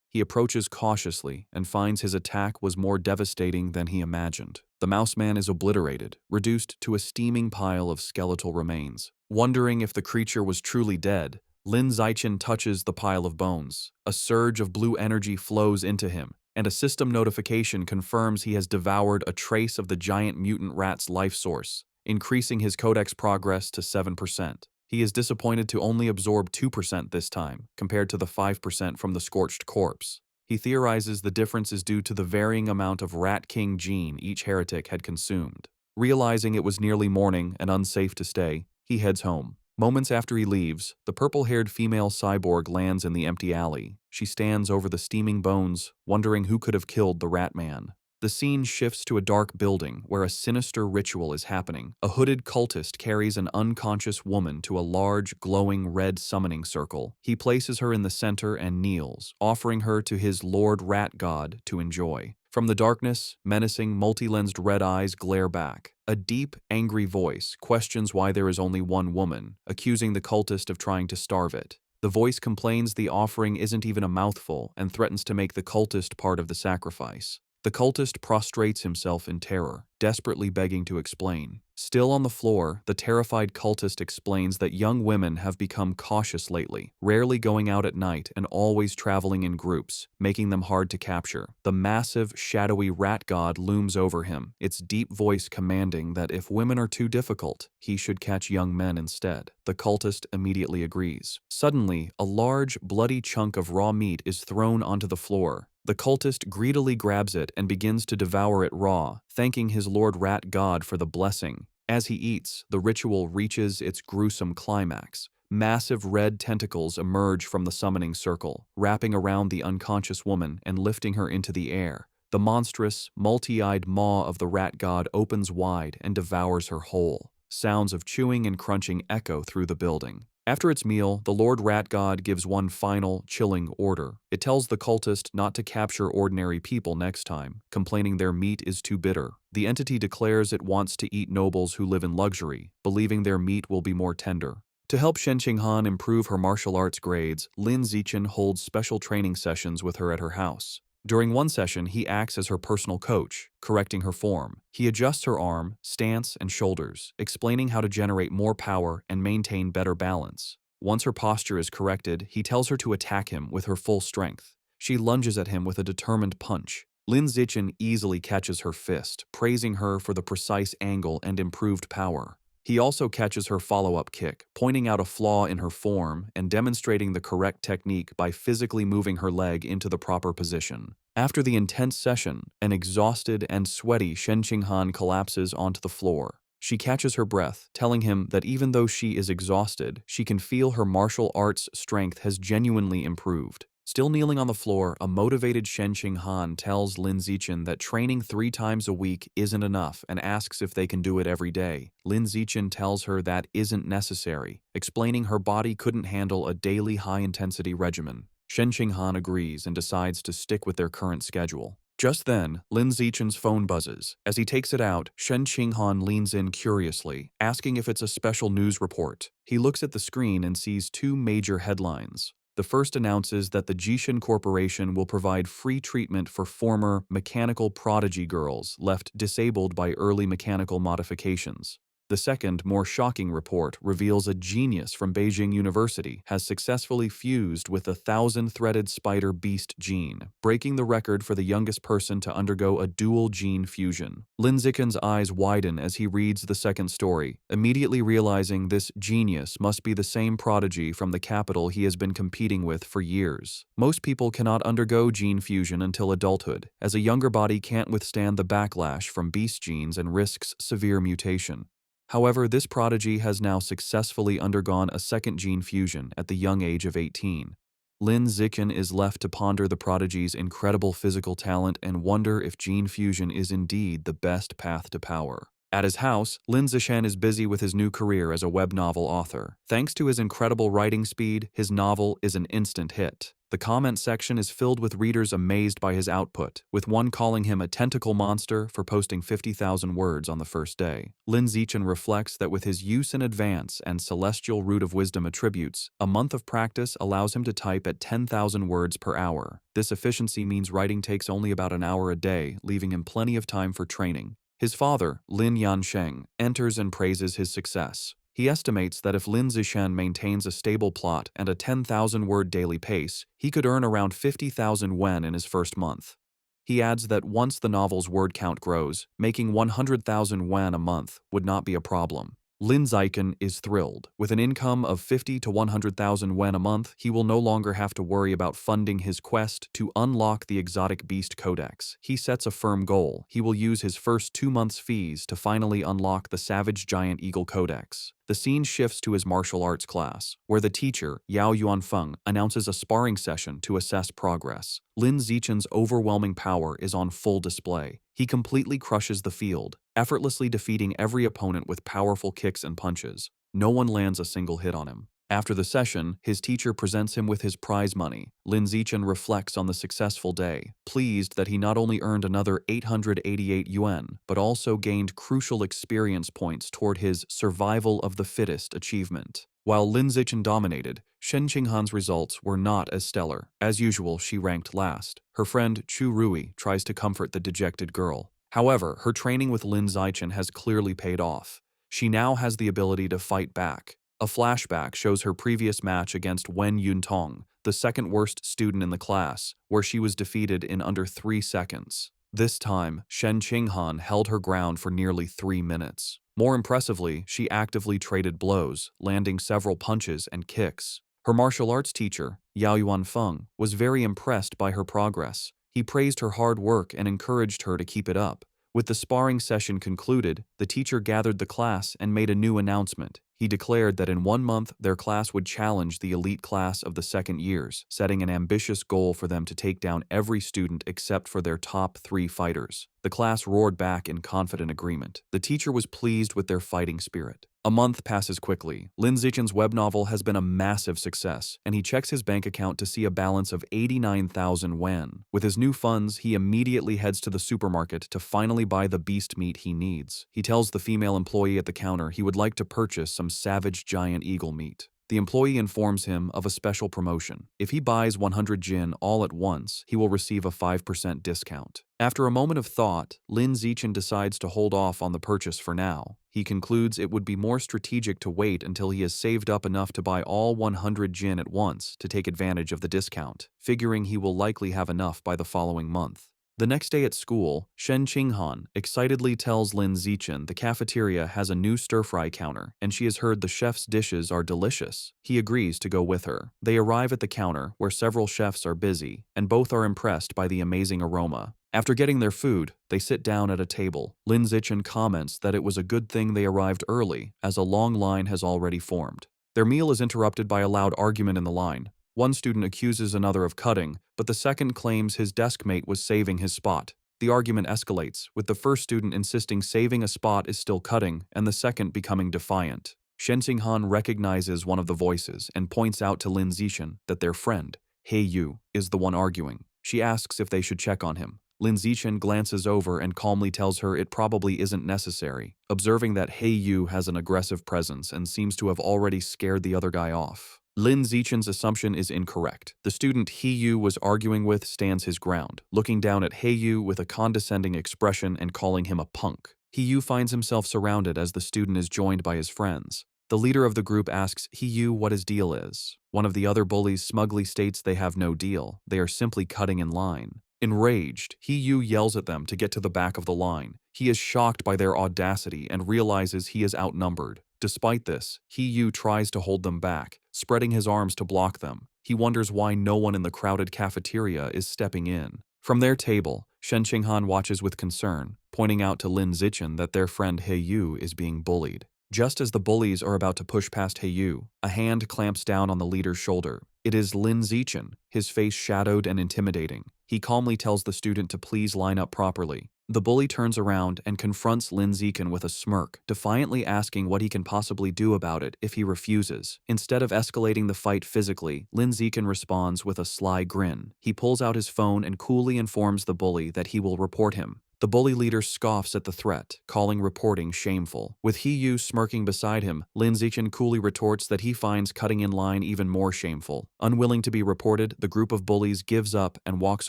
He approaches cautiously and finds his attack was more devastating than he imagined. The mouse man is obliterated, reduced to a steaming pile of skeletal remains. Wondering if the creature was truly dead, Lin Zichen touches the pile of bones. A surge of blue energy flows into him, and a system notification confirms he has devoured a trace of the giant mutant rat's life source, increasing his codex progress to 7%. He is disappointed to only absorb 2% this time, compared to the 5% from the scorched corpse. He theorizes the difference is due to the varying amount of Rat King gene each heretic had consumed. Realizing it was nearly morning and unsafe to stay, he heads home. Moments after he leaves, the purple-haired female cyborg lands in the empty alley. She stands over the steaming bones, wondering who could have killed the Rat Man. The scene shifts to a dark building where a sinister ritual is happening. A hooded cultist carries an unconscious woman to a large, glowing red summoning circle. He places her in the center and kneels, offering her to his Lord Rat God to enjoy. From the darkness, menacing, multi-lensed red eyes glare back. A deep, angry voice questions why there is only one woman, accusing the cultist of trying to starve it. The voice complains the offering isn't even a mouthful and threatens to make the cultist part of the sacrifice. The cultist prostrates himself in terror, desperately begging to explain. Still on the floor, the terrified cultist explains that young women have become cautious lately, rarely going out at night and always traveling in groups, making them hard to capture. The massive, shadowy rat god looms over him, its deep voice commanding that if women are too difficult, he should catch young men instead. The cultist immediately agrees. Suddenly, a large, bloody chunk of raw meat is thrown onto the floor. The cultist greedily grabs it and begins to devour it raw, thanking his Lord Rat God for the blessing. As he eats, the ritual reaches its gruesome climax. Massive red tentacles emerge from the summoning circle, wrapping around the unconscious woman and lifting her into the air. The monstrous, multi-eyed maw of the rat god opens wide and devours her whole. Sounds of chewing and crunching echo through the building. After its meal, the Lord Rat God gives one final, chilling order. It tells the cultist not to capture ordinary people next time, complaining their meat is too bitter. The entity declares it wants to eat nobles who live in luxury, believing their meat will be more tender. To help Shen Qinghan improve her martial arts grades, Lin Zichen holds special training sessions with her at her house. During one session, he acts as her personal coach, correcting her form. He adjusts her arm, stance, and shoulders, explaining how to generate more power and maintain better balance. Once her posture is corrected, he tells her to attack him with her full strength. She lunges at him with a determined punch. Lin Zichen easily catches her fist, praising her for the precise angle and improved power. He also catches her follow-up kick, pointing out a flaw in her form and demonstrating the correct technique by physically moving her leg into the proper position. After the intense session, an exhausted and sweaty Shen Qinghan collapses onto the floor. She catches her breath, telling him that even though she is exhausted, she can feel her martial arts strength has genuinely improved. Still kneeling on the floor, a motivated Shen Qinghan tells Lin Zichen that training 3 times a week isn't enough and asks if they can do it every day. Lin Zichen tells her that isn't necessary, explaining her body couldn't handle a daily high-intensity regimen. Shen Qinghan agrees and decides to stick with their current schedule. Just then, Lin Zichen's phone buzzes. As he takes it out, Shen Qinghan leans in curiously, asking if it's a special news report. He looks at the screen and sees 2 major headlines. The first announces that the Jishin Corporation will provide free treatment for former mechanical prodigy girls left disabled by early mechanical modifications. The second, more shocking report reveals a genius from Beijing University has successfully fused with the 1,000-threaded spider beast gene, breaking the record for the youngest person to undergo a dual gene fusion. Lin Zichen's eyes widen as he reads the second story, immediately realizing this genius must be the same prodigy from the capital he has been competing with for years. Most people cannot undergo gene fusion until adulthood, as a younger body can't withstand the backlash from beast genes and risks severe mutation. However, this prodigy has now successfully undergone a second gene fusion at the young age of 18. Lin Zichen is left to ponder the prodigy's incredible physical talent and wonder if gene fusion is indeed the best path to power. At his house, Lin Zichen is busy with his new career as a web novel author. Thanks to his incredible writing speed, his novel is an instant hit. The comment section is filled with readers amazed by his output, with one calling him a tentacle monster for posting 50,000 words on the first day. Lin Zichen reflects that with his use in advance and celestial root of wisdom attributes, a month of practice allows him to type at 10,000 words per hour. This efficiency means writing takes only about an hour a day, leaving him plenty of time for training. His father, Lin Yansheng, enters and praises his success. He estimates that if Lin Zichen maintains a stable plot and a 10,000-word daily pace, he could earn around 50,000 wen in his first month. He adds that once the novel's word count grows, making 100,000 wen a month would not be a problem. Lin Zichen is thrilled. With an income of 50 to 100,000 wen a month, he will no longer have to worry about funding his quest to unlock the exotic beast codex. He sets a firm goal. He will use his first 2 months' fees to finally unlock the Savage Giant Eagle codex. The scene shifts to his martial arts class, where the teacher, Yao Yuanfeng, announces a sparring session to assess progress. Lin Zichen's overwhelming power is on full display. He completely crushes the field, effortlessly defeating every opponent with powerful kicks and punches. No one lands a single hit on him. After the session, his teacher presents him with his prize money. Lin Zichen reflects on the successful day, pleased that he not only earned another 888 yuan, but also gained crucial experience points toward his survival of the fittest achievement. While Lin Zichen dominated, Shen Qinghan's results were not as stellar. As usual, she ranked last. Her friend Chu Rui tries to comfort the dejected girl. However, her training with Lin Zichen has clearly paid off. She now has the ability to fight back. A flashback shows her previous match against Wen Yuntong, the second worst student in the class, where she was defeated in under 3 seconds. This time, Shen Qinghan held her ground for nearly 3 minutes. More impressively, she actively traded blows, landing several punches and kicks. Her martial arts teacher, Yao Yuanfeng, was very impressed by her progress. He praised her hard work and encouraged her to keep it up. With the sparring session concluded, the teacher gathered the class and made a new announcement. He declared that in 1 month, their class would challenge the elite class of the second years, setting an ambitious goal for them to take down every student except for their top 3 fighters. The class roared back in confident agreement. The teacher was pleased with their fighting spirit. A month passes quickly. Lin Zichen's web novel has been a massive success, and he checks his bank account to see a balance of 89,000 wen. With his new funds, he immediately heads to the supermarket to finally buy the beast meat he needs. He tells the female employee at the counter he would like to purchase some savage giant eagle meat. The employee informs him of a special promotion. If he buys 100 jin all at once, he will receive a 5% discount. After a moment of thought, Lin Zichen decides to hold off on the purchase for now. He concludes it would be more strategic to wait until he has saved up enough to buy all 100 jin at once to take advantage of the discount, figuring he will likely have enough by the following month. The next day at school, Shen Qinghan excitedly tells Lin Zichen the cafeteria has a new stir-fry counter, and she has heard the chef's dishes are delicious. He agrees to go with her. They arrive at the counter, where several chefs are busy, and both are impressed by the amazing aroma. After getting their food, they sit down at a table. Lin Zichen comments that it was a good thing they arrived early, as a long line has already formed. Their meal is interrupted by a loud argument in the line. One student accuses another of cutting, but the second claims his desk mate was saving his spot. The argument escalates, with the first student insisting saving a spot is still cutting, and the second becoming defiant. Shen Qinghan recognizes one of the voices and points out to Lin Zichen that their friend, He Yu, is the one arguing. She asks if they should check on him. Lin Zichen glances over and calmly tells her it probably isn't necessary, observing that He Yu has an aggressive presence and seems to have already scared the other guy off. Lin Zichen's assumption is incorrect. The student He Yu was arguing with stands his ground, looking down at He Yu with a condescending expression and calling him a punk. He Yu finds himself surrounded as the student is joined by his friends. The leader of the group asks He Yu what his deal is. One of the other bullies smugly states they have no deal. They are simply cutting in line. Enraged, He Yu yells at them to get to the back of the line. He is shocked by their audacity and realizes he is outnumbered. Despite this, He Yu tries to hold them back, spreading his arms to block them. He wonders why no one in the crowded cafeteria is stepping in. From their table, Shen Qinghan watches with concern, pointing out to Lin Zichen that their friend He Yu is being bullied. Just as the bullies are about to push past He Yu, a hand clamps down on the leader's shoulder. It is Lin Zichen, his face shadowed and intimidating. He calmly tells the student to please line up properly. The bully turns around and confronts Lin Ziken with a smirk, defiantly asking what he can possibly do about it if he refuses. Instead of escalating the fight physically, Lin Ziken responds with a sly grin. He pulls out his phone and coolly informs the bully that he will report him. The bully leader scoffs at the threat, calling reporting shameful. With He-yu smirking beside him, Lin Zichen coolly retorts that he finds cutting in line even more shameful. Unwilling to be reported, the group of bullies gives up and walks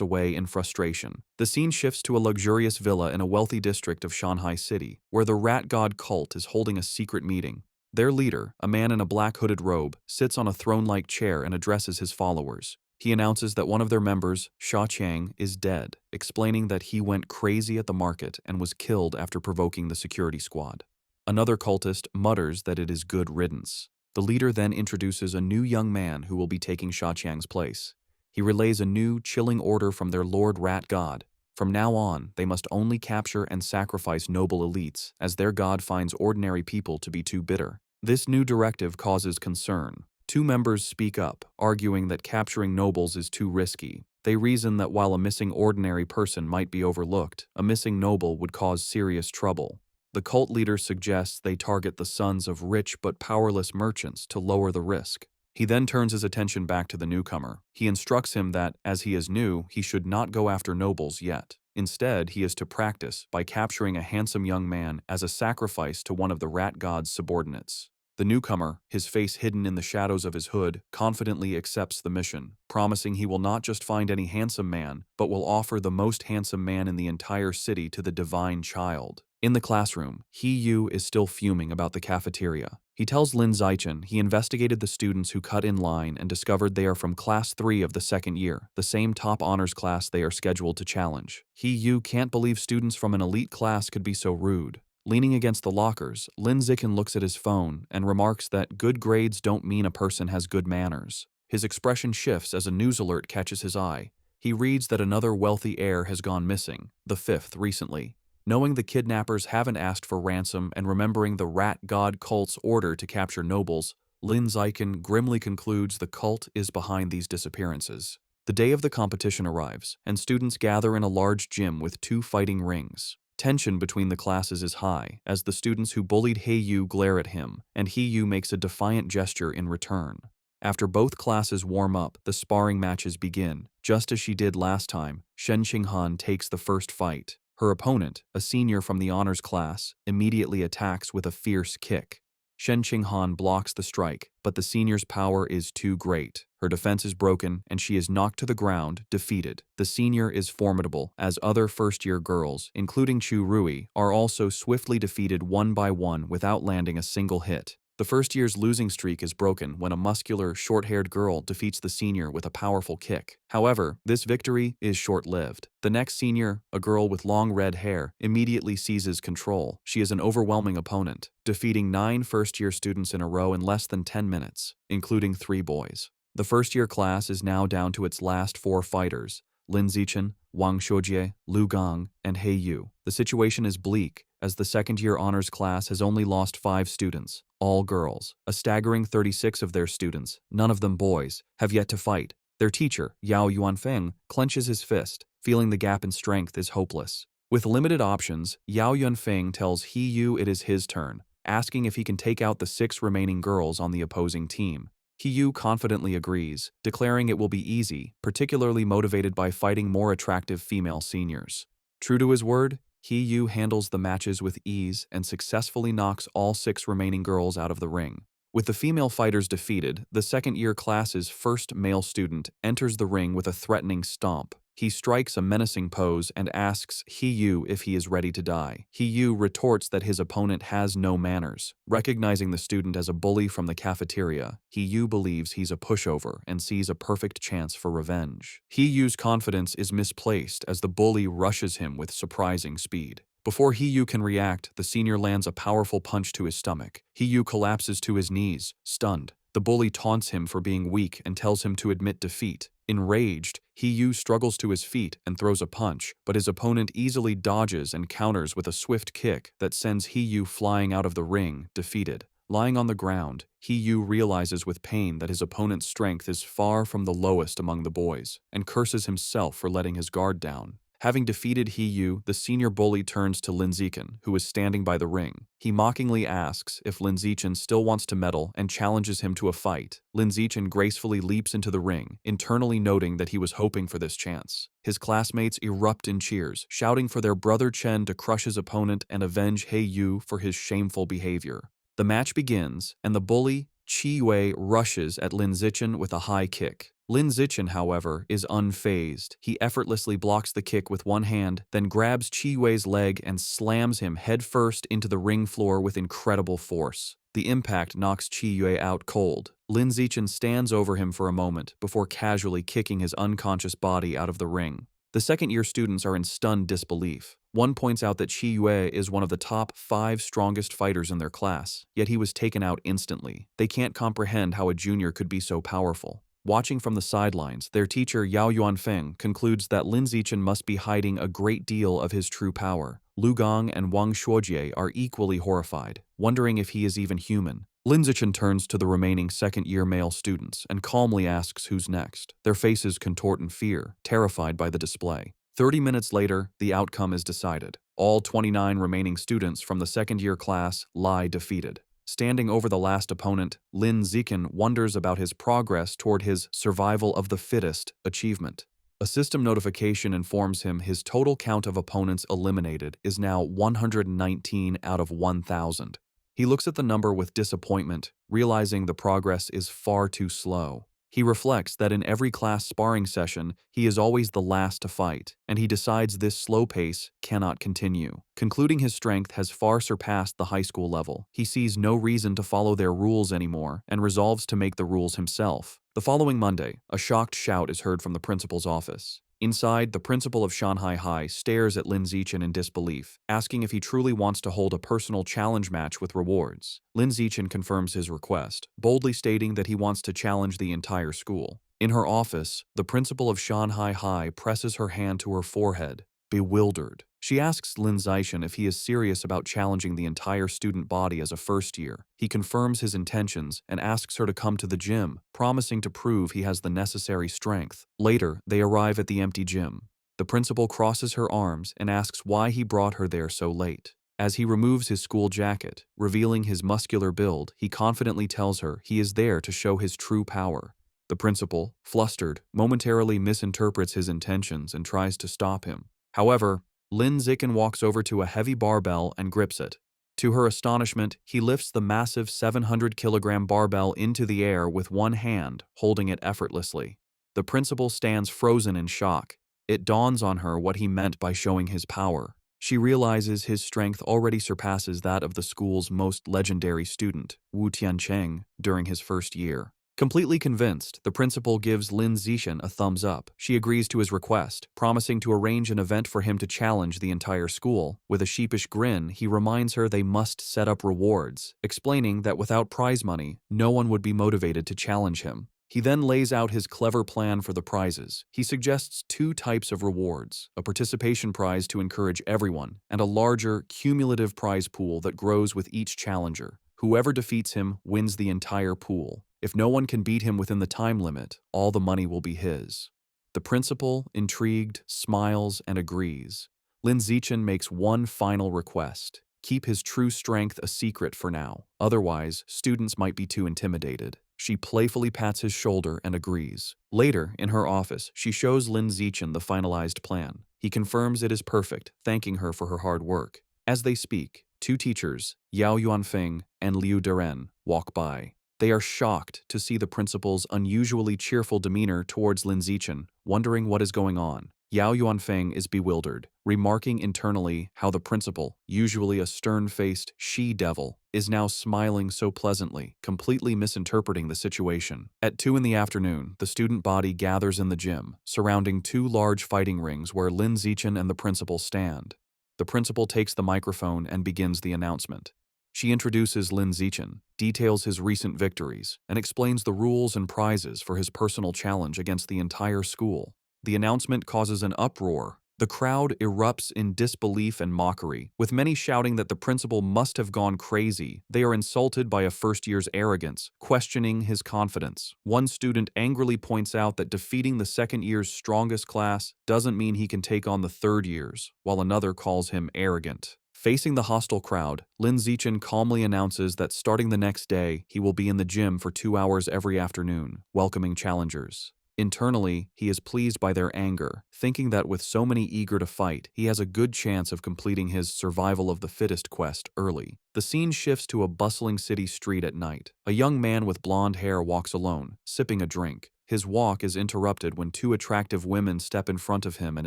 away in frustration. The scene shifts to a luxurious villa in a wealthy district of Shanghai City, where the rat god cult is holding a secret meeting. Their leader, a man in a black hooded robe, sits on a throne-like chair and addresses his followers. He announces that one of their members, Sha Qiang, is dead, explaining that he went crazy at the market and was killed after provoking the security squad. Another cultist mutters that it is good riddance. The leader then introduces a new young man who will be taking Sha Qiang's place. He relays a new, chilling order from their Lord Rat God. From now on, they must only capture and sacrifice noble elites, as their god finds ordinary people to be too bitter. This new directive causes concern. Two members speak up, arguing that capturing nobles is too risky. They reason that while a missing ordinary person might be overlooked, a missing noble would cause serious trouble. The cult leader suggests they target the sons of rich but powerless merchants to lower the risk. He then turns his attention back to the newcomer. He instructs him that, as he is new, he should not go after nobles yet. Instead, he is to practice by capturing a handsome young man as a sacrifice to one of the rat god's subordinates. The newcomer, his face hidden in the shadows of his hood, confidently accepts the mission, promising he will not just find any handsome man, but will offer the most handsome man in the entire city to the divine child. In the classroom, He-yu is still fuming about the cafeteria. He tells Lin Zichen he investigated the students who cut in line and discovered they are from Class 3 of the second year, the same top honors class they are scheduled to challenge. He-yu can't believe students from an elite class could be so rude. Leaning against the lockers, Lin Zichen looks at his phone and remarks that good grades don't mean a person has good manners. His expression shifts as a news alert catches his eye. He reads that another wealthy heir has gone missing, the fifth recently. Knowing the kidnappers haven't asked for ransom and remembering the rat god cult's order to capture nobles, Lin Zichen grimly concludes the cult is behind these disappearances. The day of the competition arrives, and students gather in a large gym with 2 fighting rings. Tension between the classes is high, as the students who bullied He-yu glare at him, and He-yu makes a defiant gesture in return. After both classes warm up, the sparring matches begin. Just as she did last time, Shen Qinghan takes the first fight. Her opponent, a senior from the honors class, immediately attacks with a fierce kick. Shen Qinghan blocks the strike, but the senior's power is too great. Her defense is broken, and she is knocked to the ground, defeated. The senior is formidable, as other first-year girls, including Chu Rui, are also swiftly defeated one by one without landing a single hit. The first year's losing streak is broken when a muscular, short-haired girl defeats the senior with a powerful kick. However, this victory is short-lived. The next senior, a girl with long red hair, immediately seizes control. She is an overwhelming opponent, defeating 9 first-year students in a row in less than 10 minutes, including 3 boys. The first-year class is now down to its last 4 fighters: Lin Zichen, Wang Xiujie, Lu Gang, and He-yu. The situation is bleak, as the second-year honors class has only lost 5 students, all girls. A staggering 36 of their students, none of them boys, have yet to fight. Their teacher, Yao Yuanfeng, clenches his fist, feeling the gap in strength is hopeless. With limited options, Yao Yuanfeng tells He-yu it is his turn, asking if he can take out the 6 remaining girls on the opposing team. He-yu confidently agrees, declaring it will be easy, particularly motivated by fighting more attractive female seniors. True to his word, He-yu handles the matches with ease and successfully knocks all 6 remaining girls out of the ring. With the female fighters defeated, the second-year class's first male student enters the ring with a threatening stomp. He strikes a menacing pose and asks He-yu if he is ready to die. He-yu retorts that his opponent has no manners. Recognizing the student as a bully from the cafeteria, He-yu believes he's a pushover and sees a perfect chance for revenge. He-yu's confidence is misplaced as the bully rushes him with surprising speed. Before He-yu can react, the senior lands a powerful punch to his stomach. He-yu collapses to his knees, stunned. The bully taunts him for being weak and tells him to admit defeat. Enraged, He-yu struggles to his feet and throws a punch, but his opponent easily dodges and counters with a swift kick that sends He-yu flying out of the ring, defeated. Lying on the ground, He-yu realizes with pain that his opponent's strength is far from the lowest among the boys, and curses himself for letting his guard down. Having defeated He-yu, the senior bully turns to Lin Zichen, who is standing by the ring. He mockingly asks if Lin Zichen still wants to medal and challenges him to a fight. Lin Zichen gracefully leaps into the ring, internally noting that he was hoping for this chance. His classmates erupt in cheers, shouting for their brother Chen to crush his opponent and avenge He-yu for his shameful behavior. The match begins, and the bully, Chi-Yue, rushes at Lin Zichen with a high kick. Lin Zichen, however, is unfazed. He effortlessly blocks the kick with one hand, then grabs Chi-Yue's leg and slams him headfirst into the ring floor with incredible force. The impact knocks Chi-Yue out cold. Lin Zichen stands over him for a moment before casually kicking his unconscious body out of the ring. The second-year students are in stunned disbelief. One points out that Chi-Yue is one of the top 5 strongest fighters in their class, yet he was taken out instantly. They can't comprehend how a junior could be so powerful. Watching from the sidelines, their teacher Yao Yuanfeng concludes that Lin Zichen must be hiding a great deal of his true power. Lu Gong and Wang Shuojie are equally horrified, wondering if he is even human. Lin Zichen turns to the remaining second-year male students and calmly asks who's next. Their faces contort in fear, terrified by the display. 30 minutes later, the outcome is decided. All 29 remaining students from the second-year class lie defeated. Standing over the last opponent, Lin Zichen wonders about his progress toward his survival of the fittest achievement. A system notification informs him his total count of opponents eliminated is now 119 out of 1,000. He looks at the number with disappointment, realizing the progress is far too slow. He reflects that in every class sparring session, he is always the last to fight, and he decides this slow pace cannot continue. Concluding his strength has far surpassed the high school level, he sees no reason to follow their rules anymore and resolves to make the rules himself. The following Monday, a shocked shout is heard from the principal's office. Inside, the principal of Shanghai High stares at Lin Zichen in disbelief, asking if he truly wants to hold a personal challenge match with rewards. Lin Zichen confirms his request, boldly stating that he wants to challenge the entire school. In her office, the principal of Shanghai High presses her hand to her forehead, bewildered. She asks Lin Zichen if he is serious about challenging the entire student body as a first year. He confirms his intentions and asks her to come to the gym, promising to prove he has the necessary strength. Later, they arrive at the empty gym. The principal crosses her arms and asks why he brought her there so late. As he removes his school jacket, revealing his muscular build, he confidently tells her he is there to show his true power. The principal, flustered, momentarily misinterprets his intentions and tries to stop him. However, Lin Zichen walks over to a heavy barbell and grips it. To her astonishment, he lifts the massive 700-kilogram barbell into the air with one hand, holding it effortlessly. The principal stands frozen in shock. It dawns on her what he meant by showing his power. She realizes his strength already surpasses that of the school's most legendary student, Wu Tiancheng, during his first year. Completely convinced, the principal gives Lin Zichen a thumbs up. She agrees to his request, promising to arrange an event for him to challenge the entire school. With a sheepish grin, he reminds her they must set up rewards, explaining that without prize money, no one would be motivated to challenge him. He then lays out his clever plan for the prizes. He suggests 2 types of rewards, a participation prize to encourage everyone, and a larger, cumulative prize pool that grows with each challenger. Whoever defeats him wins the entire pool. If no one can beat him within the time limit, all the money will be his. The principal, intrigued, smiles and agrees. Lin Zichen makes one final request: keep his true strength a secret for now. Otherwise, students might be too intimidated. She playfully pats his shoulder and agrees. Later, in her office, she shows Lin Zichen the finalized plan. He confirms it is perfect, thanking her for her hard work. As they speak, 2 teachers, Yao Yuanfeng and Liu Deren, walk by. They are shocked to see the principal's unusually cheerful demeanor towards Lin Zichen, wondering what is going on. Yao Yuanfeng is bewildered, remarking internally how the principal, usually a stern-faced she-devil, is now smiling so pleasantly, completely misinterpreting the situation. At 2 in the afternoon, the student body gathers in the gym, surrounding 2 large fighting rings where Lin Zichen and the principal stand. The principal takes the microphone and begins the announcement. She introduces Lin Zichen, details his recent victories, and explains the rules and prizes for his personal challenge against the entire school. The announcement causes an uproar. The crowd erupts in disbelief and mockery, with many shouting that the principal must have gone crazy. They are insulted by a first year's arrogance, questioning his confidence. One student angrily points out that defeating the second year's strongest class doesn't mean he can take on the third year's, while another calls him arrogant. Facing the hostile crowd, Lin Zichen calmly announces that starting the next day, he will be in the gym for 2 hours every afternoon, welcoming challengers. Internally, he is pleased by their anger, thinking that with so many eager to fight, he has a good chance of completing his survival of the fittest quest early. The scene shifts to a bustling city street at night. A young man with blonde hair walks alone, sipping a drink. His walk is interrupted when two attractive women step in front of him and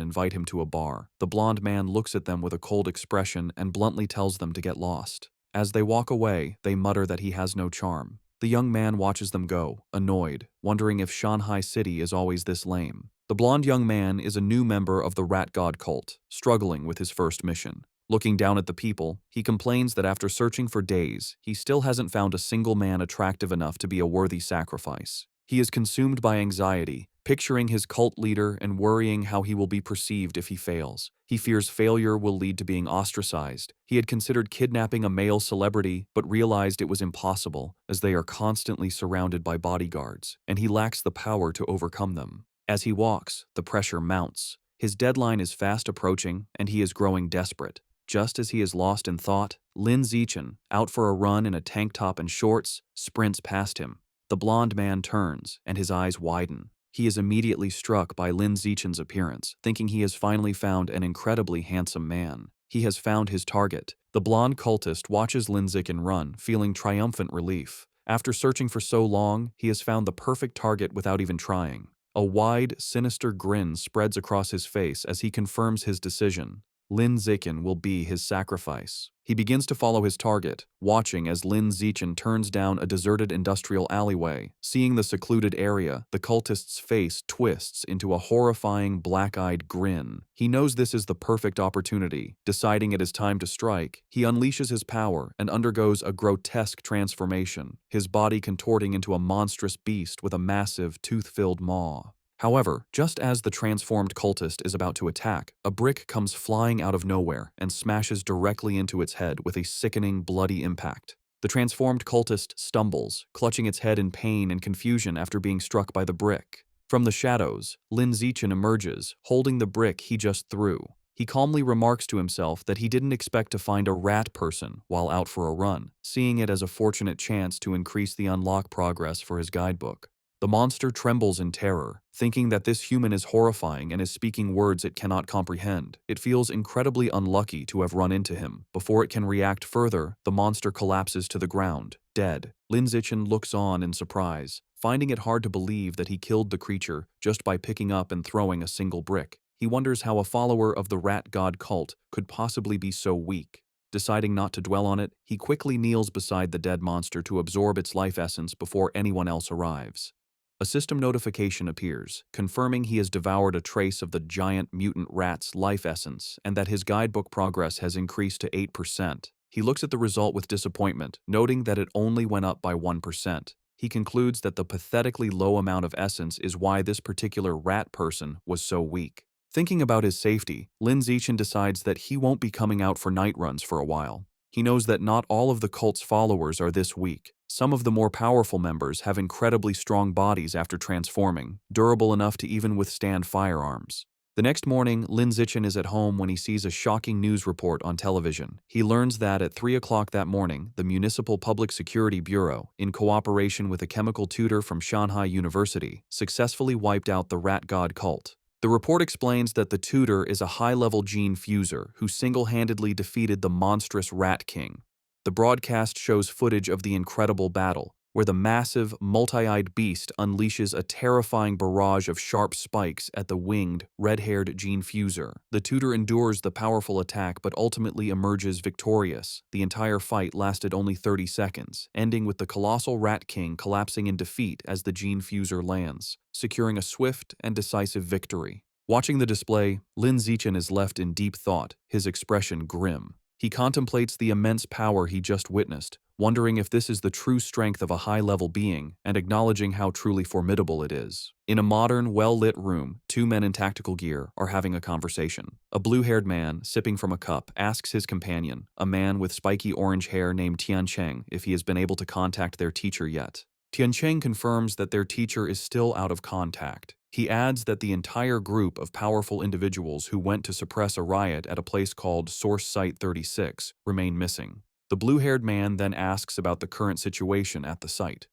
invite him to a bar. The blonde man looks at them with a cold expression and bluntly tells them to get lost. As they walk away, they mutter that he has no charm. The young man watches them go, annoyed, wondering if Shanghai City is always this lame. The blonde young man is a new member of the rat god cult, struggling with his first mission. Looking down at the people, he complains that after searching for days, he still hasn't found a single man attractive enough to be a worthy sacrifice. He is consumed by anxiety, picturing his cult leader and worrying how he will be perceived if he fails. He fears failure will lead to being ostracized. He had considered kidnapping a male celebrity, but realized it was impossible, as they are constantly surrounded by bodyguards, and he lacks the power to overcome them. As he walks, the pressure mounts. His deadline is fast approaching, and he is growing desperate. Just as he is lost in thought, Lin Zichen, out for a run in a tank top and shorts, sprints past him. The blonde man turns, and his eyes widen. He is immediately struck by Lin Zichen's appearance, thinking he has finally found an incredibly handsome man. He has found his target. The blonde cultist watches Lin Zichen run, feeling triumphant relief. After searching for so long, he has found the perfect target without even trying. A wide, sinister grin spreads across his face as he confirms his decision. Lin Zichen will be his sacrifice. He begins to follow his target, watching as Lin Zichen turns down a deserted industrial alleyway. Seeing the secluded area, the cultist's face twists into a horrifying black-eyed grin. He knows this is the perfect opportunity. Deciding it is time to strike, he unleashes his power and undergoes a grotesque transformation, his body contorting into a monstrous beast with a massive, tooth-filled maw. However, just as the transformed cultist is about to attack, a brick comes flying out of nowhere and smashes directly into its head with a sickening, bloody impact. The transformed cultist stumbles, clutching its head in pain and confusion after being struck by the brick. From the shadows, Lin Zichen emerges, holding the brick he just threw. He calmly remarks to himself that he didn't expect to find a rat person while out for a run, seeing it as a fortunate chance to increase the unlock progress for his guidebook. The monster trembles in terror, thinking that this human is horrifying and is speaking words it cannot comprehend. It feels incredibly unlucky to have run into him. Before it can react further, the monster collapses to the ground, dead. Lin Zichen looks on in surprise, finding it hard to believe that he killed the creature just by picking up and throwing a single brick. He wonders how a follower of the rat god cult could possibly be so weak. Deciding not to dwell on it, he quickly kneels beside the dead monster to absorb its life essence before anyone else arrives. A system notification appears, confirming he has devoured a trace of the giant mutant rat's life essence and that his guidebook progress has increased to 8%. He looks at the result with disappointment, noting that it only went up by 1%. He concludes that the pathetically low amount of essence is why this particular rat person was so weak. Thinking about his safety, Lin Zichen decides that he won't be coming out for night runs for a while. He knows that not all of the cult's followers are this weak. Some of the more powerful members have incredibly strong bodies after transforming, durable enough to even withstand firearms. The next morning, Lin Zichen is at home when he sees a shocking news report on television. He learns that at 3 o'clock that morning, the Municipal Public Security Bureau, in cooperation with a chemical tutor from Shanghai University, successfully wiped out the rat god cult. The report explains that the tutor is a high-level gene fuser who single-handedly defeated the monstrous Rat King. The broadcast shows footage of the incredible battle, where the massive, multi-eyed beast unleashes a terrifying barrage of sharp spikes at the winged, red-haired gene fuser. The tutor endures the powerful attack but ultimately emerges victorious. The entire fight lasted only 30 seconds, ending with the colossal Rat King collapsing in defeat as the gene fuser lands, securing a swift and decisive victory. Watching the display, Lin Zichen is left in deep thought, his expression grim. He contemplates the immense power he just witnessed, wondering if this is the true strength of a high-level being and acknowledging how truly formidable it is. In a modern, well-lit room, two men in tactical gear are having a conversation. A blue-haired man, sipping from a cup, asks his companion, a man with spiky orange hair named Tiancheng, if he has been able to contact their teacher yet. Tiancheng confirms that their teacher is still out of contact. He adds that the entire group of powerful individuals who went to suppress a riot at a place called Source Site 36 remain missing. The blue-haired man then asks about the current situation at the site.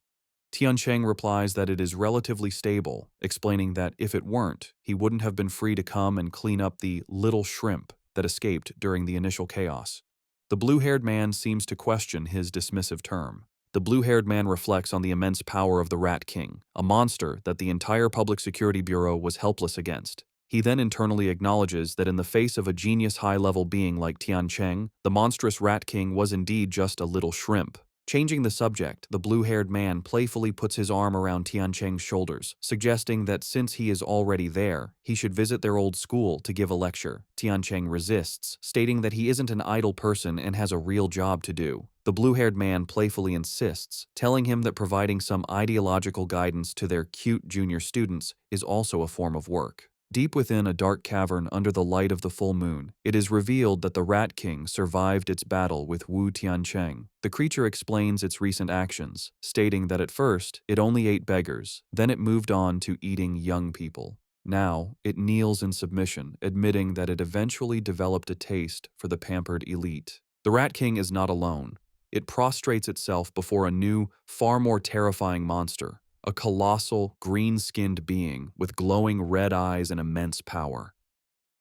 Tiancheng replies that it is relatively stable, explaining that if it weren't, he wouldn't have been free to come and clean up the little shrimp that escaped during the initial chaos. The blue-haired man seems to question his dismissive term. The blue-haired man reflects on the immense power of the Rat King, a monster that the entire Public Security Bureau was helpless against. He then internally acknowledges that in the face of a genius high-level being like Tiancheng, the monstrous Rat King was indeed just a little shrimp. Changing the subject, the blue-haired man playfully puts his arm around Tiancheng's shoulders, suggesting that since he is already there, he should visit their old school to give a lecture. Tiancheng resists, stating that he isn't an idle person and has a real job to do. The blue-haired man playfully insists, telling him that providing some ideological guidance to their cute junior students is also a form of work. Deep within a dark cavern under the light of the full moon, it is revealed that the Rat King survived its battle with Wu Tiancheng. The creature explains its recent actions, stating that at first, it only ate beggars, then it moved on to eating young people. Now, it kneels in submission, admitting that it eventually developed a taste for the pampered elite. The Rat King is not alone. It prostrates itself before a new, far more terrifying monster. A colossal, green-skinned being with glowing red eyes and immense power.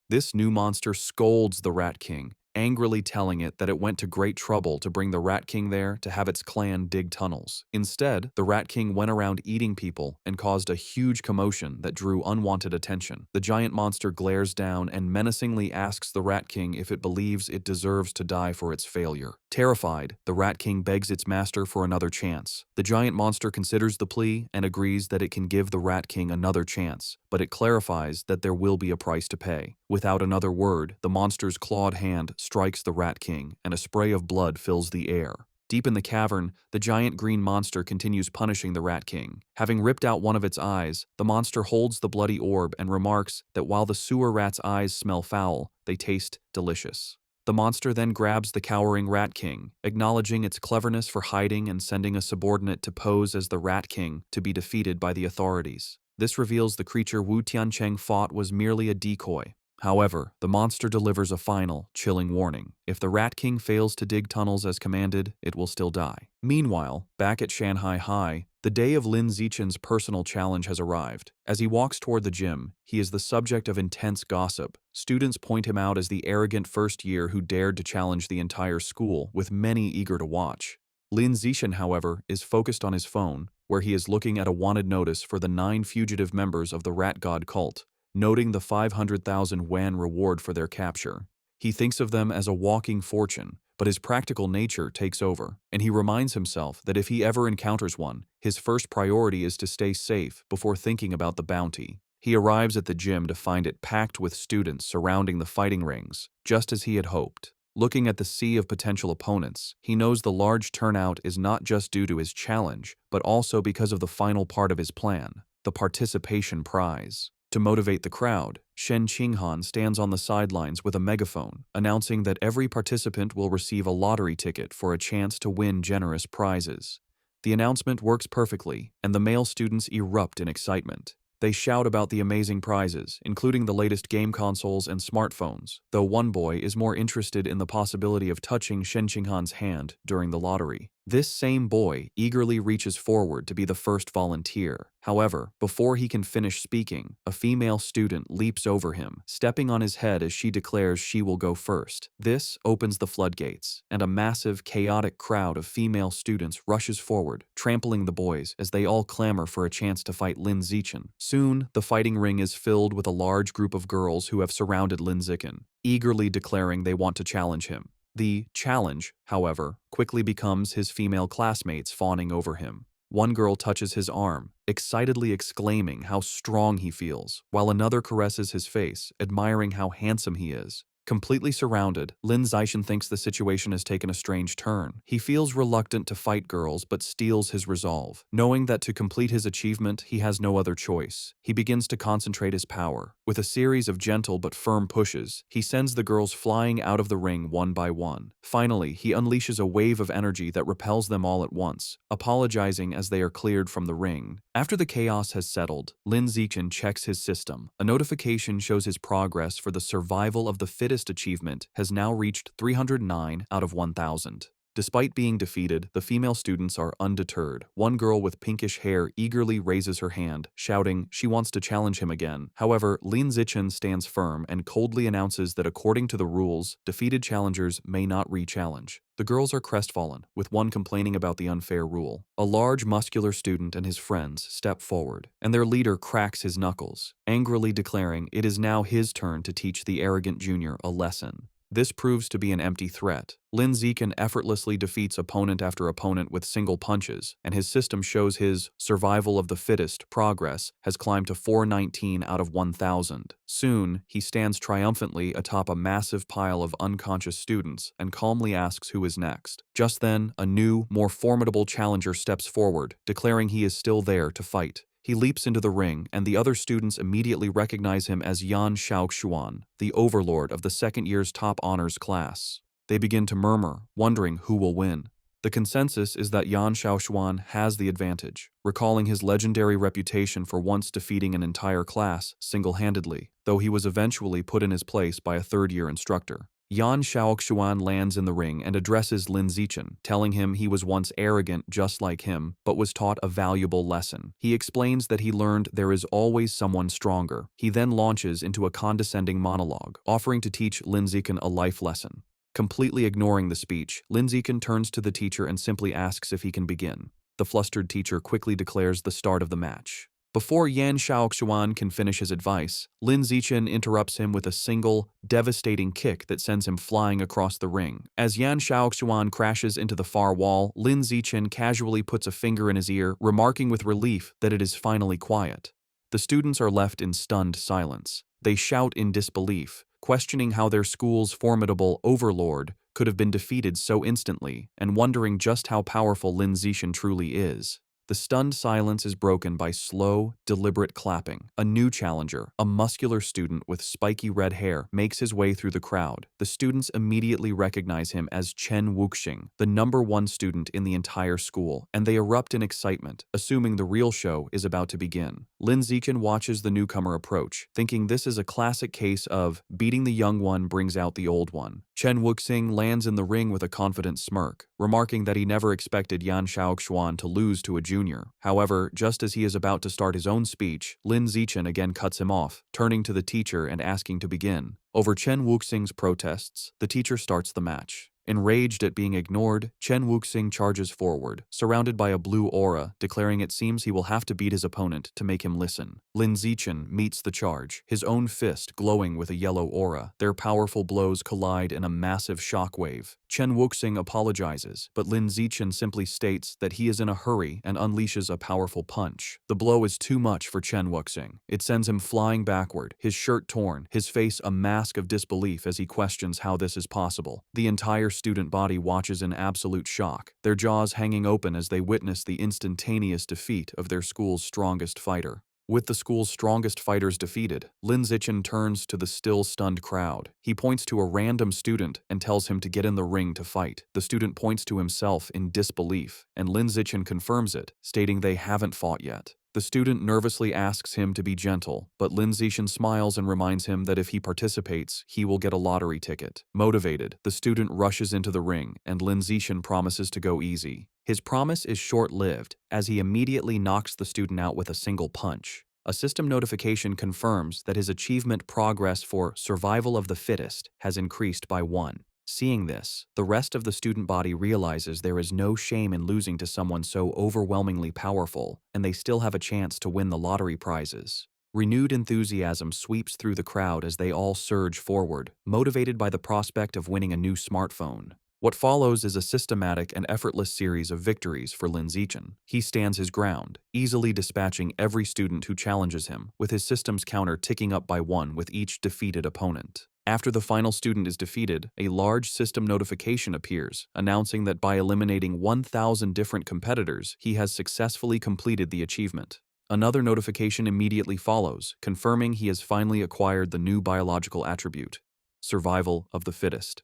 This new monster scolds the Rat King, angrily telling it that it went to great trouble to bring the Rat King there to have its clan dig tunnels. Instead, the Rat King went around eating people and caused a huge commotion that drew unwanted attention. The giant monster glares down and menacingly asks the Rat King if it believes it deserves to die for its failure. Terrified, the Rat King begs its master for another chance. The giant monster considers the plea and agrees that it can give the Rat King another chance, but it clarifies that there will be a price to pay. Without another word, the monster's clawed hand strikes the Rat King, and a spray of blood fills the air. Deep in the cavern, the giant green monster continues punishing the Rat King. Having ripped out one of its eyes, the monster holds the bloody orb and remarks that while the sewer rat's eyes smell foul, they taste delicious. The monster then grabs the cowering Rat King, acknowledging its cleverness for hiding and sending a subordinate to pose as the Rat King to be defeated by the authorities. This reveals the creature Wu Tiancheng fought was merely a decoy. However, the monster delivers a final, chilling warning. If the Rat King fails to dig tunnels as commanded, it will still die. Meanwhile, back at Shanghai High, the day of Lin Zichen's personal challenge has arrived. As he walks toward the gym, he is the subject of intense gossip. Students point him out as the arrogant first year who dared to challenge the entire school, with many eager to watch. Lin Zichen, however, is focused on his phone, where he is looking at a wanted notice for the 9 fugitive members of the Rat God cult, noting the 500,000 yuan reward for their capture. He thinks of them as a walking fortune, but his practical nature takes over, and he reminds himself that if he ever encounters one, his first priority is to stay safe before thinking about the bounty. He arrives at the gym to find it packed with students surrounding the fighting rings, just as he had hoped. Looking at the sea of potential opponents, he knows the large turnout is not just due to his challenge, but also because of the final part of his plan, the participation prize. To motivate the crowd, Shen Qinghan stands on the sidelines with a megaphone, announcing that every participant will receive a lottery ticket for a chance to win generous prizes. The announcement works perfectly, and the male students erupt in excitement. They shout about the amazing prizes, including the latest game consoles and smartphones, though one boy is more interested in the possibility of touching Shen Qinghan's hand during the lottery. This same boy eagerly reaches forward to be the first volunteer. However, before he can finish speaking, a female student leaps over him, stepping on his head as she declares she will go first. This opens the floodgates, and a massive, chaotic crowd of female students rushes forward, trampling the boys as they all clamor for a chance to fight Lin Zichen. Soon, the fighting ring is filled with a large group of girls who have surrounded Lin Zichen, eagerly declaring they want to challenge him. The challenge, however, quickly becomes his female classmates fawning over him. One girl touches his arm, excitedly exclaiming how strong he feels, while another caresses his face, admiring how handsome he is. Completely surrounded, Lin Zixin thinks the situation has taken a strange turn. He feels reluctant to fight girls but steels his resolve. Knowing that to complete his achievement, he has no other choice. He begins to concentrate his power. With a series of gentle but firm pushes, he sends the girls flying out of the ring one by one. Finally, he unleashes a wave of energy that repels them all at once, apologizing as they are cleared from the ring. After the chaos has settled, Lin Zixin checks his system. A notification shows his progress for the survival of the fittest achievement has now reached 309 out of 1,000. Despite being defeated, the female students are undeterred. One girl with pinkish hair eagerly raises her hand, shouting she wants to challenge him again. However, Lin Zixin stands firm and coldly announces that according to the rules, defeated challengers may not re-challenge. The girls are crestfallen, with one complaining about the unfair rule. A large, muscular student and his friends step forward, and their leader cracks his knuckles, angrily declaring it is now his turn to teach the arrogant junior a lesson. This proves to be an empty threat. Lin Zixin effortlessly defeats opponent after opponent with single punches, and his system shows his survival of the fittest progress has climbed to 419 out of 1,000. Soon, he stands triumphantly atop a massive pile of unconscious students and calmly asks who is next. Just then, a new, more formidable challenger steps forward, declaring he is still there to fight. He leaps into the ring, and the other students immediately recognize him as Yan Xiaoxuan, the overlord of the second year's top honors class. They begin to murmur, wondering who will win. The consensus is that Yan Xiaoxuan has the advantage, recalling his legendary reputation for once defeating an entire class single-handedly, though he was eventually put in his place by a third-year instructor. Yan Xiaoxuan lands in the ring and addresses Lin Zixin, telling him he was once arrogant just like him, but was taught a valuable lesson. He explains that he learned there is always someone stronger. He then launches into a condescending monologue, offering to teach Lin Zixin a life lesson. Completely ignoring the speech, Lin Zixin turns to the teacher and simply asks if he can begin. The flustered teacher quickly declares the start of the match. Before Yan Xiaoxuan can finish his advice, Lin Zixin interrupts him with a single, devastating kick that sends him flying across the ring. As Yan Xiaoxuan crashes into the far wall, Lin Zixin casually puts a finger in his ear, remarking with relief that it is finally quiet. The students are left in stunned silence. They shout in disbelief, questioning how their school's formidable overlord could have been defeated so instantly, and wondering just how powerful Lin Zixin truly is. The stunned silence is broken by slow, deliberate clapping. A new challenger, a muscular student with spiky red hair, makes his way through the crowd. The students immediately recognize him as Chen Wuxing, the #1 student in the entire school, and they erupt in excitement, assuming the real show is about to begin. Lin Zixin watches the newcomer approach, thinking this is a classic case of beating the young one brings out the old one. Chen Wuxing lands in the ring with a confident smirk, remarking that he never expected Yan Xiaoxuan to lose to a junior. However, just as he is about to start his own speech, Lin Zixin again cuts him off, turning to the teacher and asking to begin. Over Chen Wuxing's protests, the teacher starts the match. Enraged at being ignored, Chen Wuxing charges forward, surrounded by a blue aura, declaring it seems he will have to beat his opponent to make him listen. Lin Zixin meets the charge, his own fist glowing with a yellow aura. Their powerful blows collide in a massive shockwave. Chen Wuxing apologizes, but Lin Zixin simply states that he is in a hurry and unleashes a powerful punch. The blow is too much for Chen Wuxing. It sends him flying backward, his shirt torn, his face a mask of disbelief as he questions how this is possible. The entire student body watches in absolute shock, their jaws hanging open as they witness the instantaneous defeat of their school's strongest fighter. With the school's strongest fighters defeated, Lin Zixin turns to the still stunned crowd. He points to a random student and tells him to get in the ring to fight. The student points to himself in disbelief, and Lin Zixin confirms it, stating they haven't fought yet. The student nervously asks him to be gentle, but Lin Zixin smiles and reminds him that if he participates, he will get a lottery ticket. Motivated, the student rushes into the ring, and Lin Zixin promises to go easy. His promise is short-lived, as he immediately knocks the student out with a single punch. A system notification confirms that his achievement progress for survival of the fittest has increased by 1. Seeing this, the rest of the student body realizes there is no shame in losing to someone so overwhelmingly powerful, and they still have a chance to win the lottery prizes. Renewed enthusiasm sweeps through the crowd as they all surge forward, motivated by the prospect of winning a new smartphone. What follows is a systematic and effortless series of victories for Lin Zixin. He stands his ground, easily dispatching every student who challenges him, with his system's counter ticking up by 1 with each defeated opponent. After the final student is defeated, a large system notification appears, announcing that by eliminating 1,000 different competitors, he has successfully completed the achievement. Another notification immediately follows, confirming he has finally acquired the new biological attribute, survival of the fittest.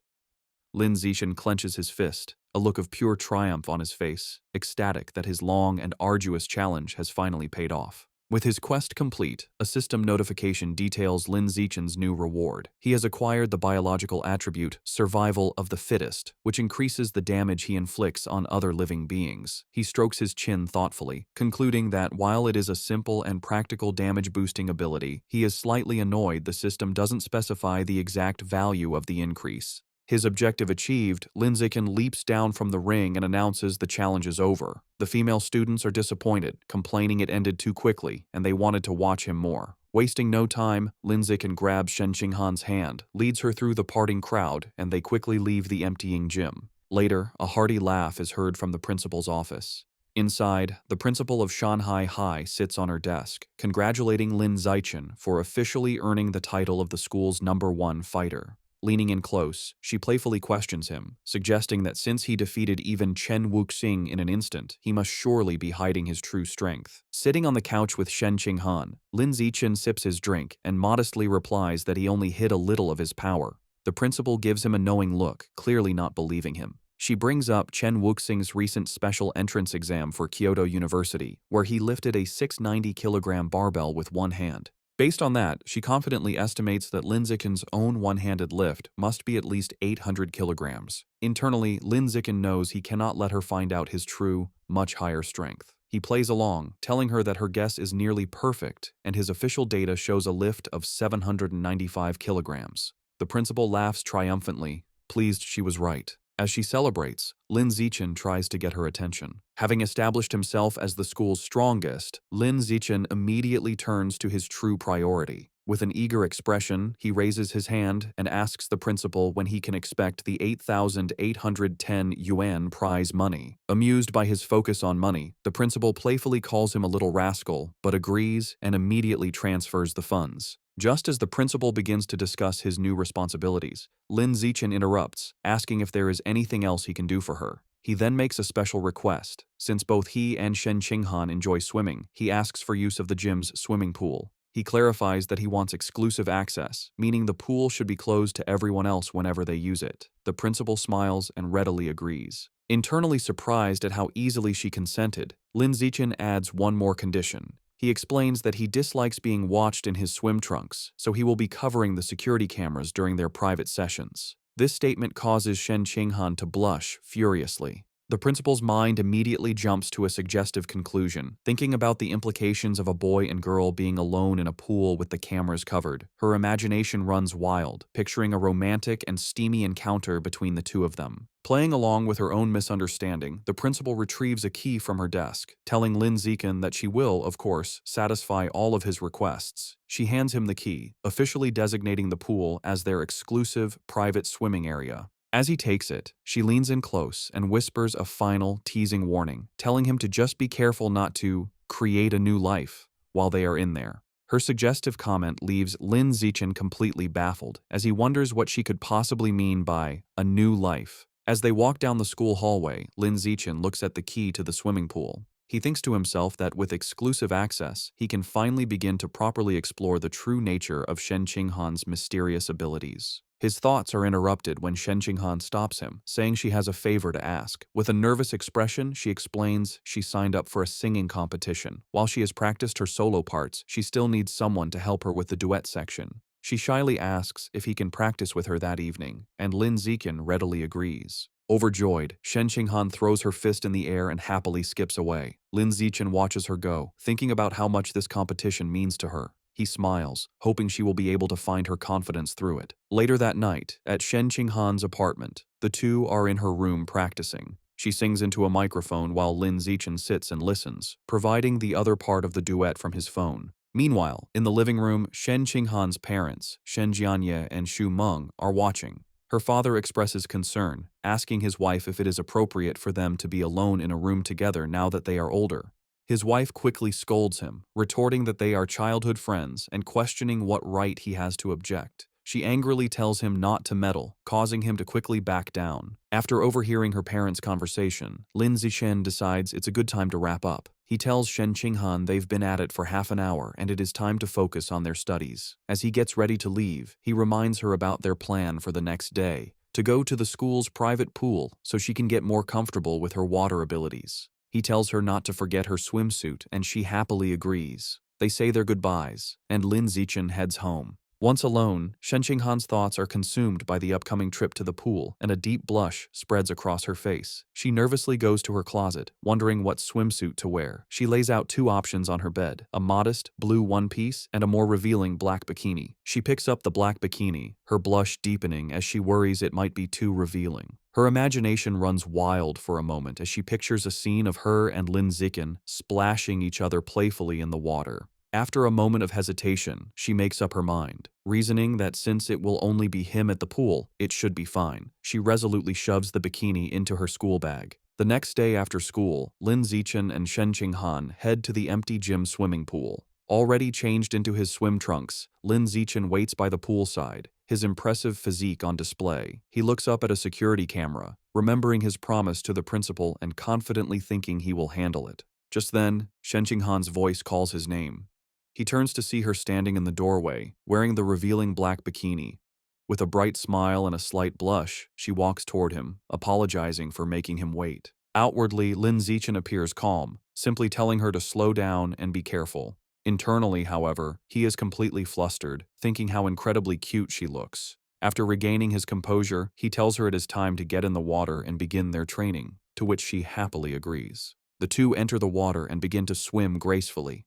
Lin Zixin clenches his fist, a look of pure triumph on his face, ecstatic that his long and arduous challenge has finally paid off. With his quest complete, a system notification details Lin Zixin's new reward. He has acquired the biological attribute, survival of the fittest, which increases the damage he inflicts on other living beings. He strokes his chin thoughtfully, concluding that while it is a simple and practical damage-boosting ability, he is slightly annoyed the system doesn't specify the exact value of the increase. His objective achieved, Lin Zixin leaps down from the ring and announces the challenge is over. The female students are disappointed, complaining it ended too quickly, and they wanted to watch him more. Wasting no time, Lin Zixin grabs Shen Qinghan's hand, leads her through the parting crowd, and they quickly leave the emptying gym. Later, a hearty laugh is heard from the principal's office. Inside, the principal of Shanghai High sits on her desk, congratulating Lin Zixin for officially earning the title of the school's #1 fighter. Leaning in close, she playfully questions him, suggesting that since he defeated even Chen Wuxing in an instant, he must surely be hiding his true strength. Sitting on the couch with Shen Qinghan, Lin Zixin sips his drink and modestly replies that he only hid a little of his power. The principal gives him a knowing look, clearly not believing him. She brings up Chen Wuxing's recent special entrance exam for Kyoto University, where he lifted a 690-kilogram barbell with one hand. Based on that, she confidently estimates that Lin Zixin's own one-handed lift must be at least 800 kilograms. Internally, Lin Zixin knows he cannot let her find out his true, much higher strength. He plays along, telling her that her guess is nearly perfect, and his official data shows a lift of 795 kilograms. The principal laughs triumphantly, pleased she was right. As she celebrates, Lin Zixin tries to get her attention. Having established himself as the school's strongest, Lin Zixin immediately turns to his true priority. With an eager expression, he raises his hand and asks the principal when he can expect the 8,810 yuan prize money. Amused by his focus on money, the principal playfully calls him a little rascal, but agrees and immediately transfers the funds. Just as the principal begins to discuss his new responsibilities, Lin Zixin interrupts, asking if there is anything else he can do for her. He then makes a special request. Since both he and Shen Qinghan enjoy swimming, he asks for use of the gym's swimming pool. He clarifies that he wants exclusive access, meaning the pool should be closed to everyone else whenever they use it. The principal smiles and readily agrees. Internally surprised at how easily she consented, Lin Zixin adds one more condition. He explains that he dislikes being watched in his swim trunks, so he will be covering the security cameras during their private sessions. This statement causes Shen Qinghan to blush furiously. The principal's mind immediately jumps to a suggestive conclusion, thinking about the implications of a boy and girl being alone in a pool with the cameras covered. Her imagination runs wild, picturing a romantic and steamy encounter between the two of them. Playing along with her own misunderstanding, the principal retrieves a key from her desk, telling Lin Zixin that she will, of course, satisfy all of his requests. She hands him the key, officially designating the pool as their exclusive, private swimming area. As he takes it, she leans in close and whispers a final, teasing warning, telling him to just be careful not to create a new life while they are in there. Her suggestive comment leaves Lin Zixin completely baffled, as he wonders what she could possibly mean by a new life. As they walk down the school hallway, Lin Zixin looks at the key to the swimming pool. He thinks to himself that with exclusive access, he can finally begin to properly explore the true nature of Shen Qinghan's mysterious abilities. His thoughts are interrupted when Shen Qinghan stops him, saying she has a favor to ask. With a nervous expression, she explains she signed up for a singing competition. While she has practiced her solo parts, she still needs someone to help her with the duet section. She shyly asks if he can practice with her that evening, and Lin Zixin readily agrees. Overjoyed, Shen Qinghan throws her fist in the air and happily skips away. Lin Zixin watches her go, thinking about how much this competition means to her. He smiles, hoping she will be able to find her confidence through it. Later that night, at Shen Qinghan's apartment, the two are in her room practicing. She sings into a microphone while Lin Zixin sits and listens, providing the other part of the duet from his phone. Meanwhile, in the living room, Shen Qinghan's parents, Shen Jianye and Xu Meng, are watching. Her father expresses concern, asking his wife if it is appropriate for them to be alone in a room together now that they are older. His wife quickly scolds him, retorting that they are childhood friends and questioning what right he has to object. She angrily tells him not to meddle, causing him to quickly back down. After overhearing her parents' conversation, Lin Zixin decides it's a good time to wrap up. He tells Shen Qinghan they've been at it for half an hour and it is time to focus on their studies. As he gets ready to leave, he reminds her about their plan for the next day, to go to the school's private pool so she can get more comfortable with her water abilities. He tells her not to forget her swimsuit and she happily agrees. They say their goodbyes, and Lin Zixin heads home. Once alone, Shen Qinghan's thoughts are consumed by the upcoming trip to the pool, and a deep blush spreads across her face. She nervously goes to her closet, wondering what swimsuit to wear. She lays out two options on her bed, a modest blue one-piece and a more revealing black bikini. She picks up the black bikini, her blush deepening as she worries it might be too revealing. Her imagination runs wild for a moment as she pictures a scene of her and Lin Zixin splashing each other playfully in the water. After a moment of hesitation, she makes up her mind, reasoning that since it will only be him at the pool, it should be fine. She resolutely shoves the bikini into her school bag. The next day after school, Lin Zixin and Shen Qinghan head to the empty gym swimming pool. Already changed into his swim trunks, Lin Zixin waits by the poolside, his impressive physique on display. He looks up at a security camera, remembering his promise to the principal and confidently thinking he will handle it. Just then, Shen Qinghan's voice calls his name. He turns to see her standing in the doorway, wearing the revealing black bikini. With a bright smile and a slight blush, she walks toward him, apologizing for making him wait. Outwardly, Lin Zixin appears calm, simply telling her to slow down and be careful. Internally, however, he is completely flustered, thinking how incredibly cute she looks. After regaining his composure, he tells her it is time to get in the water and begin their training, to which she happily agrees. The two enter the water and begin to swim gracefully.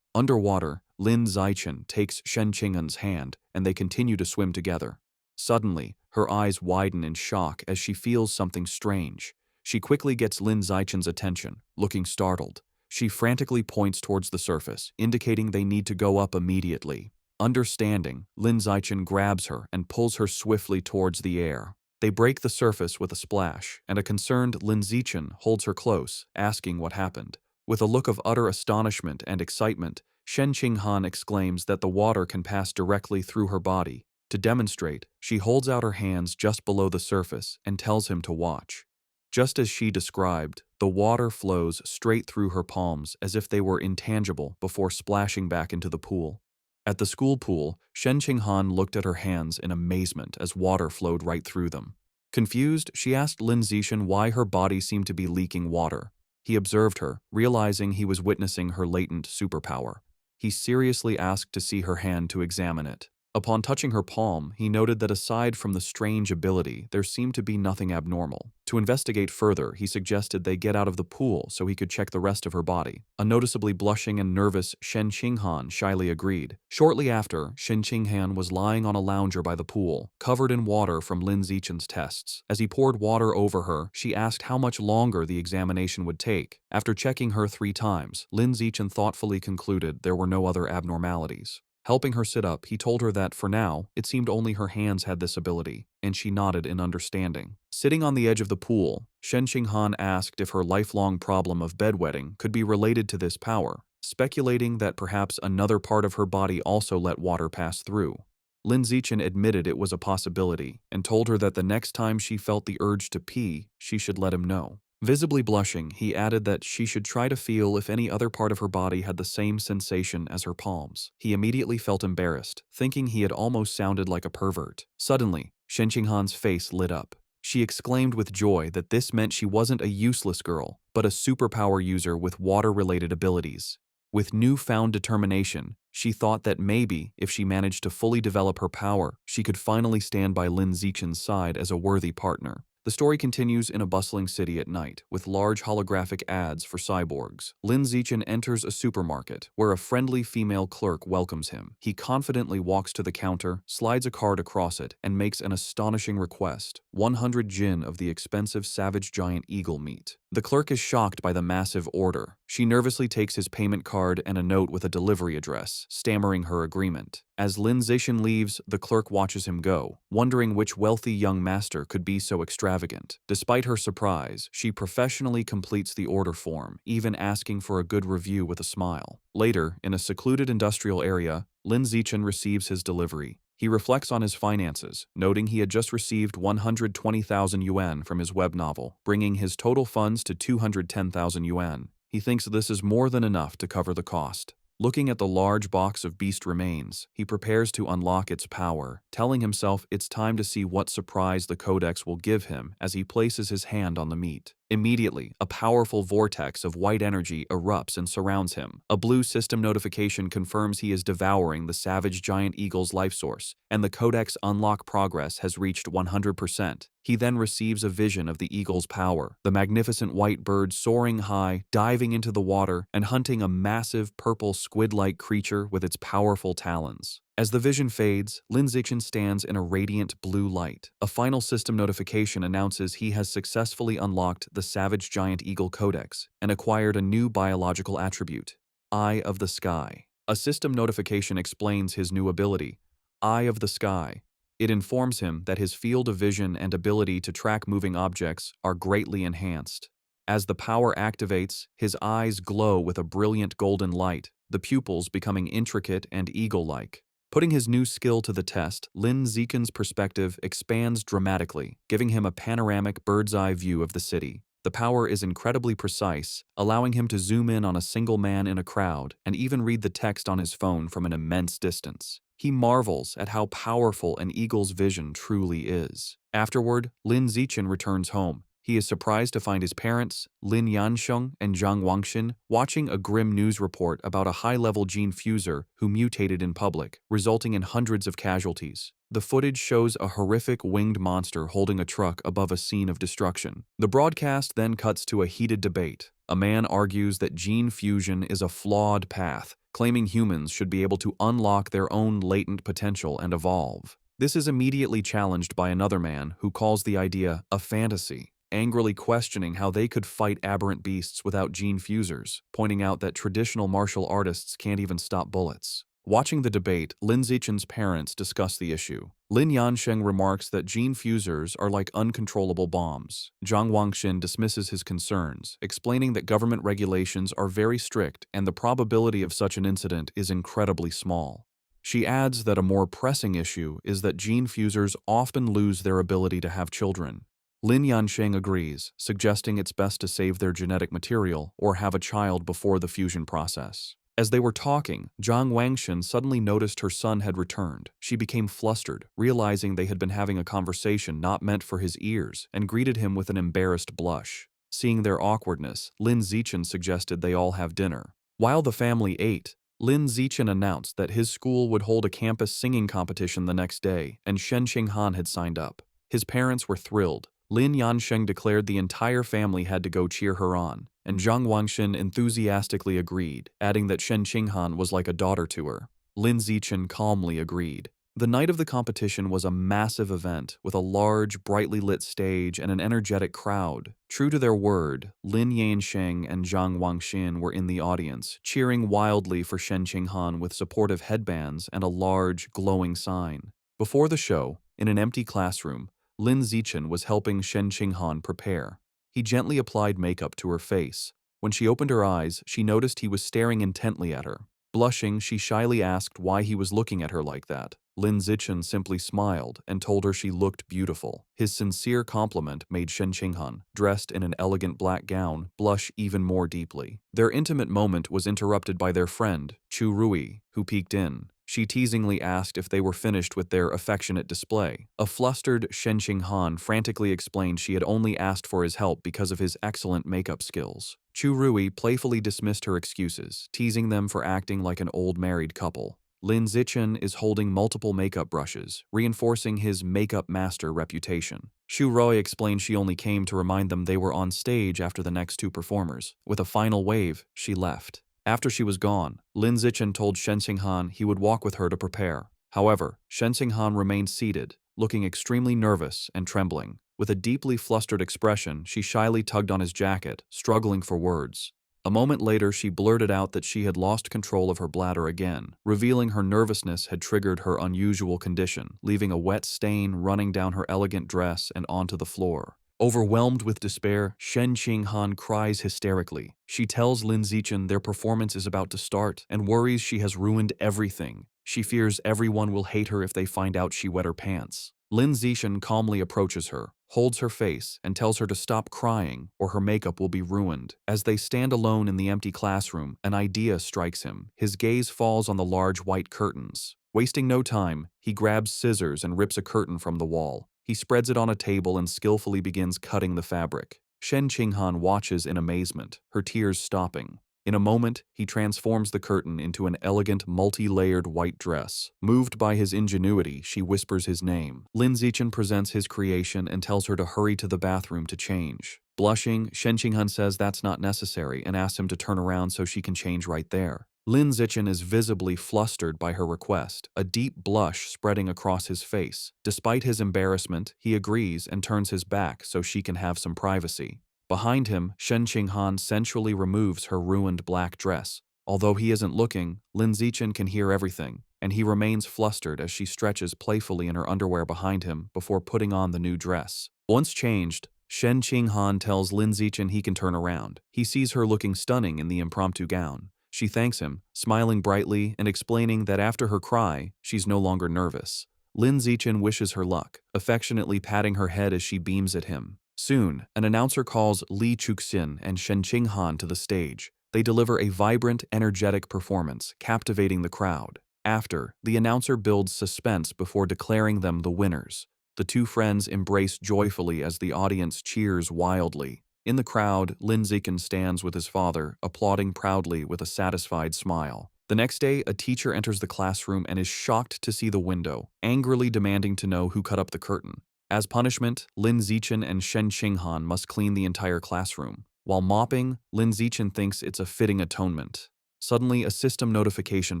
Underwater, Lin Zixin takes Shen Qinghan's hand, and they continue to swim together. Suddenly, her eyes widen in shock as she feels something strange. She quickly gets Lin Zixin's attention, looking startled. She frantically points towards the surface, indicating they need to go up immediately. Understanding, Lin Zixin grabs her and pulls her swiftly towards the air. They break the surface with a splash, and a concerned Lin Zixin holds her close, asking what happened. With a look of utter astonishment and excitement, Shen Qinghan exclaims that the water can pass directly through her body. To demonstrate, she holds out her hands just below the surface and tells him to watch. Just as she described, the water flows straight through her palms as if they were intangible before splashing back into the pool. At the school pool, Shen Qinghan looked at her hands in amazement as water flowed right through them. Confused, she asked Lin Zixin why her body seemed to be leaking water. He observed her, realizing he was witnessing her latent superpower. He seriously asked to see her hand to examine it. Upon touching her palm, he noted that aside from the strange ability, there seemed to be nothing abnormal. To investigate further, he suggested they get out of the pool so he could check the rest of her body. A noticeably blushing and nervous Shen Qinghan shyly agreed. Shortly after, Shen Qinghan was lying on a lounger by the pool, covered in water from Lin Zixin's tests. As he poured water over her, she asked how much longer the examination would take. After checking her 3 times, Lin Zixin thoughtfully concluded there were no other abnormalities. Helping her sit up, he told her that, for now, it seemed only her hands had this ability, and she nodded in understanding. Sitting on the edge of the pool, Shen Qinghan asked if her lifelong problem of bedwetting could be related to this power, speculating that perhaps another part of her body also let water pass through. Lin Zixin admitted it was a possibility, and told her that the next time she felt the urge to pee, she should let him know. Visibly blushing, he added that she should try to feel if any other part of her body had the same sensation as her palms. He immediately felt embarrassed, thinking he had almost sounded like a pervert. Suddenly, Shen Qinghan's face lit up. She exclaimed with joy that this meant she wasn't a useless girl, but a superpower user with water-related abilities. With newfound determination, she thought that maybe, if she managed to fully develop her power, she could finally stand by Lin Zixin's side as a worthy partner. The story continues in a bustling city at night, with large holographic ads for cyborgs. Lin Zixin enters a supermarket, where a friendly female clerk welcomes him. He confidently walks to the counter, slides a card across it, and makes an astonishing request: 100 jin of the expensive savage giant eagle meat. The clerk is shocked by the massive order. She nervously takes his payment card and a note with a delivery address, stammering her agreement. As Lin Zixin leaves, the clerk watches him go, wondering which wealthy young master could be so extravagant. Despite her surprise, she professionally completes the order form, even asking for a good review with a smile. Later, in a secluded industrial area, Lin Zixin receives his delivery. He reflects on his finances, noting he had just received 120,000 yuan from his web novel, bringing his total funds to 210,000 yuan. He thinks this is more than enough to cover the cost. Looking at the large box of beast remains, he prepares to unlock its power, telling himself it's time to see what surprise the codex will give him as he places his hand on the meat. Immediately, a powerful vortex of white energy erupts and surrounds him. A blue system notification confirms he is devouring the savage giant eagle's life source, and the codex unlock progress has reached 100%. He then receives a vision of the eagle's power, the magnificent white bird soaring high, diving into the water, and hunting a massive purple squid-like creature with its powerful talons. As the vision fades, Lin Zichen stands in a radiant blue light. A final system notification announces he has successfully unlocked the Savage Giant Eagle Codex and acquired a new biological attribute, Eye of the Sky. A system notification explains his new ability, Eye of the Sky. It informs him that his field of vision and ability to track moving objects are greatly enhanced. As the power activates, his eyes glow with a brilliant golden light, the pupils becoming intricate and eagle-like. Putting his new skill to the test, Lin Zichen's perspective expands dramatically, giving him a panoramic bird's-eye view of the city. The power is incredibly precise, allowing him to zoom in on a single man in a crowd and even read the text on his phone from an immense distance. He marvels at how powerful an eagle's vision truly is. Afterward, Lin Zichen returns home. He is surprised to find his parents, Lin Yansheng and Zhang Wangxin, watching a grim news report about a high-level gene fuser who mutated in public, resulting in hundreds of casualties. The footage shows a horrific winged monster holding a truck above a scene of destruction. The broadcast then cuts to a heated debate. A man argues that gene fusion is a flawed path, claiming humans should be able to unlock their own latent potential and evolve. This is immediately challenged by another man who calls the idea a fantasy, angrily questioning how they could fight aberrant beasts without gene fusers, pointing out that traditional martial artists can't even stop bullets. Watching the debate, Lin Zichen's parents discuss the issue. Lin Yansheng remarks that gene fusers are like uncontrollable bombs. Zhang Wangxin dismisses his concerns, explaining that government regulations are very strict and the probability of such an incident is incredibly small. She adds that a more pressing issue is that gene fusers often lose their ability to have children. Lin Yansheng agrees, suggesting it's best to save their genetic material or have a child before the fusion process. As they were talking, Zhang Wangxin suddenly noticed her son had returned. She became flustered, realizing they had been having a conversation not meant for his ears, and greeted him with an embarrassed blush. Seeing their awkwardness, Lin Zichen suggested they all have dinner. While the family ate, Lin Zichen announced that his school would hold a campus singing competition the next day, and Shen Qinghan had signed up. His parents were thrilled. Lin Yansheng declared the entire family had to go cheer her on, and Zhang Wangxin enthusiastically agreed, adding that Shen Qinghan was like a daughter to her. Lin Zichen calmly agreed. The night of the competition was a massive event with a large, brightly lit stage and an energetic crowd. True to their word, Lin Yansheng and Zhang Wangxin were in the audience, cheering wildly for Shen Qinghan with supportive headbands and a large, glowing sign. Before the show, in an empty classroom, Lin Zichen was helping Shen Qinghan prepare. He gently applied makeup to her face. When she opened her eyes, she noticed he was staring intently at her. Blushing, she shyly asked why he was looking at her like that. Lin Zichen simply smiled and told her she looked beautiful. His sincere compliment made Shen Qinghan, dressed in an elegant black gown, blush even more deeply. Their intimate moment was interrupted by their friend, Chu Rui, who peeked in. She teasingly asked if they were finished with their affectionate display. A flustered Shen Qinghan frantically explained she had only asked for his help because of his excellent makeup skills. Chu Rui playfully dismissed her excuses, teasing them for acting like an old married couple. Lin Zichen is holding multiple makeup brushes, reinforcing his makeup master reputation. Shu Rui explained she only came to remind them they were on stage after the next two performers. With a final wave, she left. After she was gone, Lin Zichen told Shen Qinghan he would walk with her to prepare. However, Shen Qinghan remained seated, looking extremely nervous and trembling. With a deeply flustered expression, she shyly tugged on his jacket, struggling for words. A moment later, she blurted out that she had lost control of her bladder again, revealing her nervousness had triggered her unusual condition, leaving a wet stain running down her elegant dress and onto the floor. Overwhelmed with despair, Shen Qinghan cries hysterically. She tells Lin Zichen their performance is about to start and worries she has ruined everything. She fears everyone will hate her if they find out she wet her pants. Lin Zichen calmly approaches her, holds her face, and tells her to stop crying or her makeup will be ruined. As they stand alone in the empty classroom, an idea strikes him. His gaze falls on the large white curtains. Wasting no time, he grabs scissors and rips a curtain from the wall. He spreads it on a table and skillfully begins cutting the fabric. Shen Qinghan watches in amazement, her tears stopping. In a moment, he transforms the curtain into an elegant, multi-layered white dress. Moved by his ingenuity, she whispers his name. Lin Zichen presents his creation and tells her to hurry to the bathroom to change. Blushing, Shen Qinghan says that's not necessary and asks him to turn around so she can change right there. Lin Zichen is visibly flustered by her request, a deep blush spreading across his face. Despite his embarrassment, he agrees and turns his back so she can have some privacy. Behind him, Shen Qinghan sensually removes her ruined black dress. Although he isn't looking, Lin Zichen can hear everything, and he remains flustered as she stretches playfully in her underwear behind him before putting on the new dress. Once changed, Shen Qinghan tells Lin Zichen he can turn around. He sees her looking stunning in the impromptu gown. She thanks him, smiling brightly and explaining that after her cry, she's no longer nervous. Lin Zichen wishes her luck, affectionately patting her head as she beams at him. Soon, an announcer calls Li Chuxin and Shen Qinghan to the stage. They deliver a vibrant, energetic performance, captivating the crowd. After, the announcer builds suspense before declaring them the winners. The two friends embrace joyfully as the audience cheers wildly. In the crowd, Lin Zichen stands with his father, applauding proudly with a satisfied smile. The next day, a teacher enters the classroom and is shocked to see the window, angrily demanding to know who cut up the curtain. As punishment, Lin Zichen and Shen Qinghan must clean the entire classroom. While mopping, Lin Zichen thinks it's a fitting atonement. Suddenly, a system notification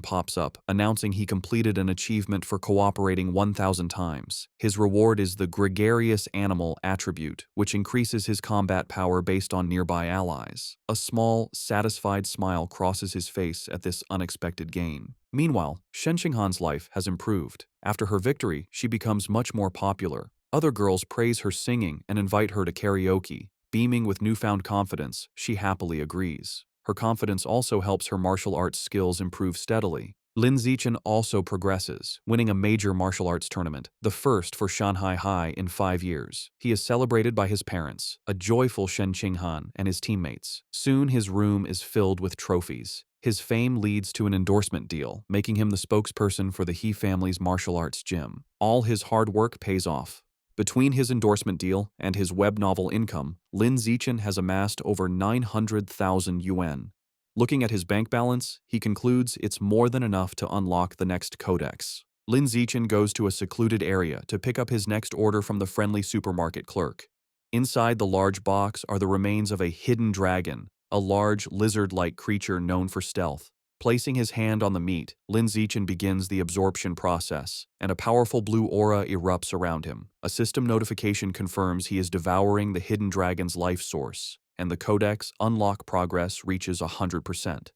pops up, announcing he completed an achievement for cooperating 1,000 times. His reward is the Gregarious Animal attribute, which increases his combat power based on nearby allies. A small, satisfied smile crosses his face at this unexpected gain. Meanwhile, Shen Qinghan's life has improved. After her victory, she becomes much more popular. Other girls praise her singing and invite her to karaoke. Beaming with newfound confidence, she happily agrees. Her confidence also helps her martial arts skills improve steadily. Lin Zichen also progresses, winning a major martial arts tournament, the first for Shanghai High in 5 years. He is celebrated by his parents, a joyful Shen Qinghan, and his teammates. Soon his room is filled with trophies. His fame leads to an endorsement deal, making him the spokesperson for the He family's martial arts gym. All his hard work pays off. Between his endorsement deal and his web novel income, Lin Zichen has amassed over 900,000 yuan. Looking at his bank balance, he concludes it's more than enough to unlock the next codex. Lin Zichen goes to a secluded area to pick up his next order from the friendly supermarket clerk. Inside the large box are the remains of a hidden dragon, a large lizard-like creature known for stealth. Placing his hand on the meat, Lin Zichen begins the absorption process, and a powerful blue aura erupts around him. A system notification confirms he is devouring the hidden dragon's life source, and the codex unlock progress reaches 100%.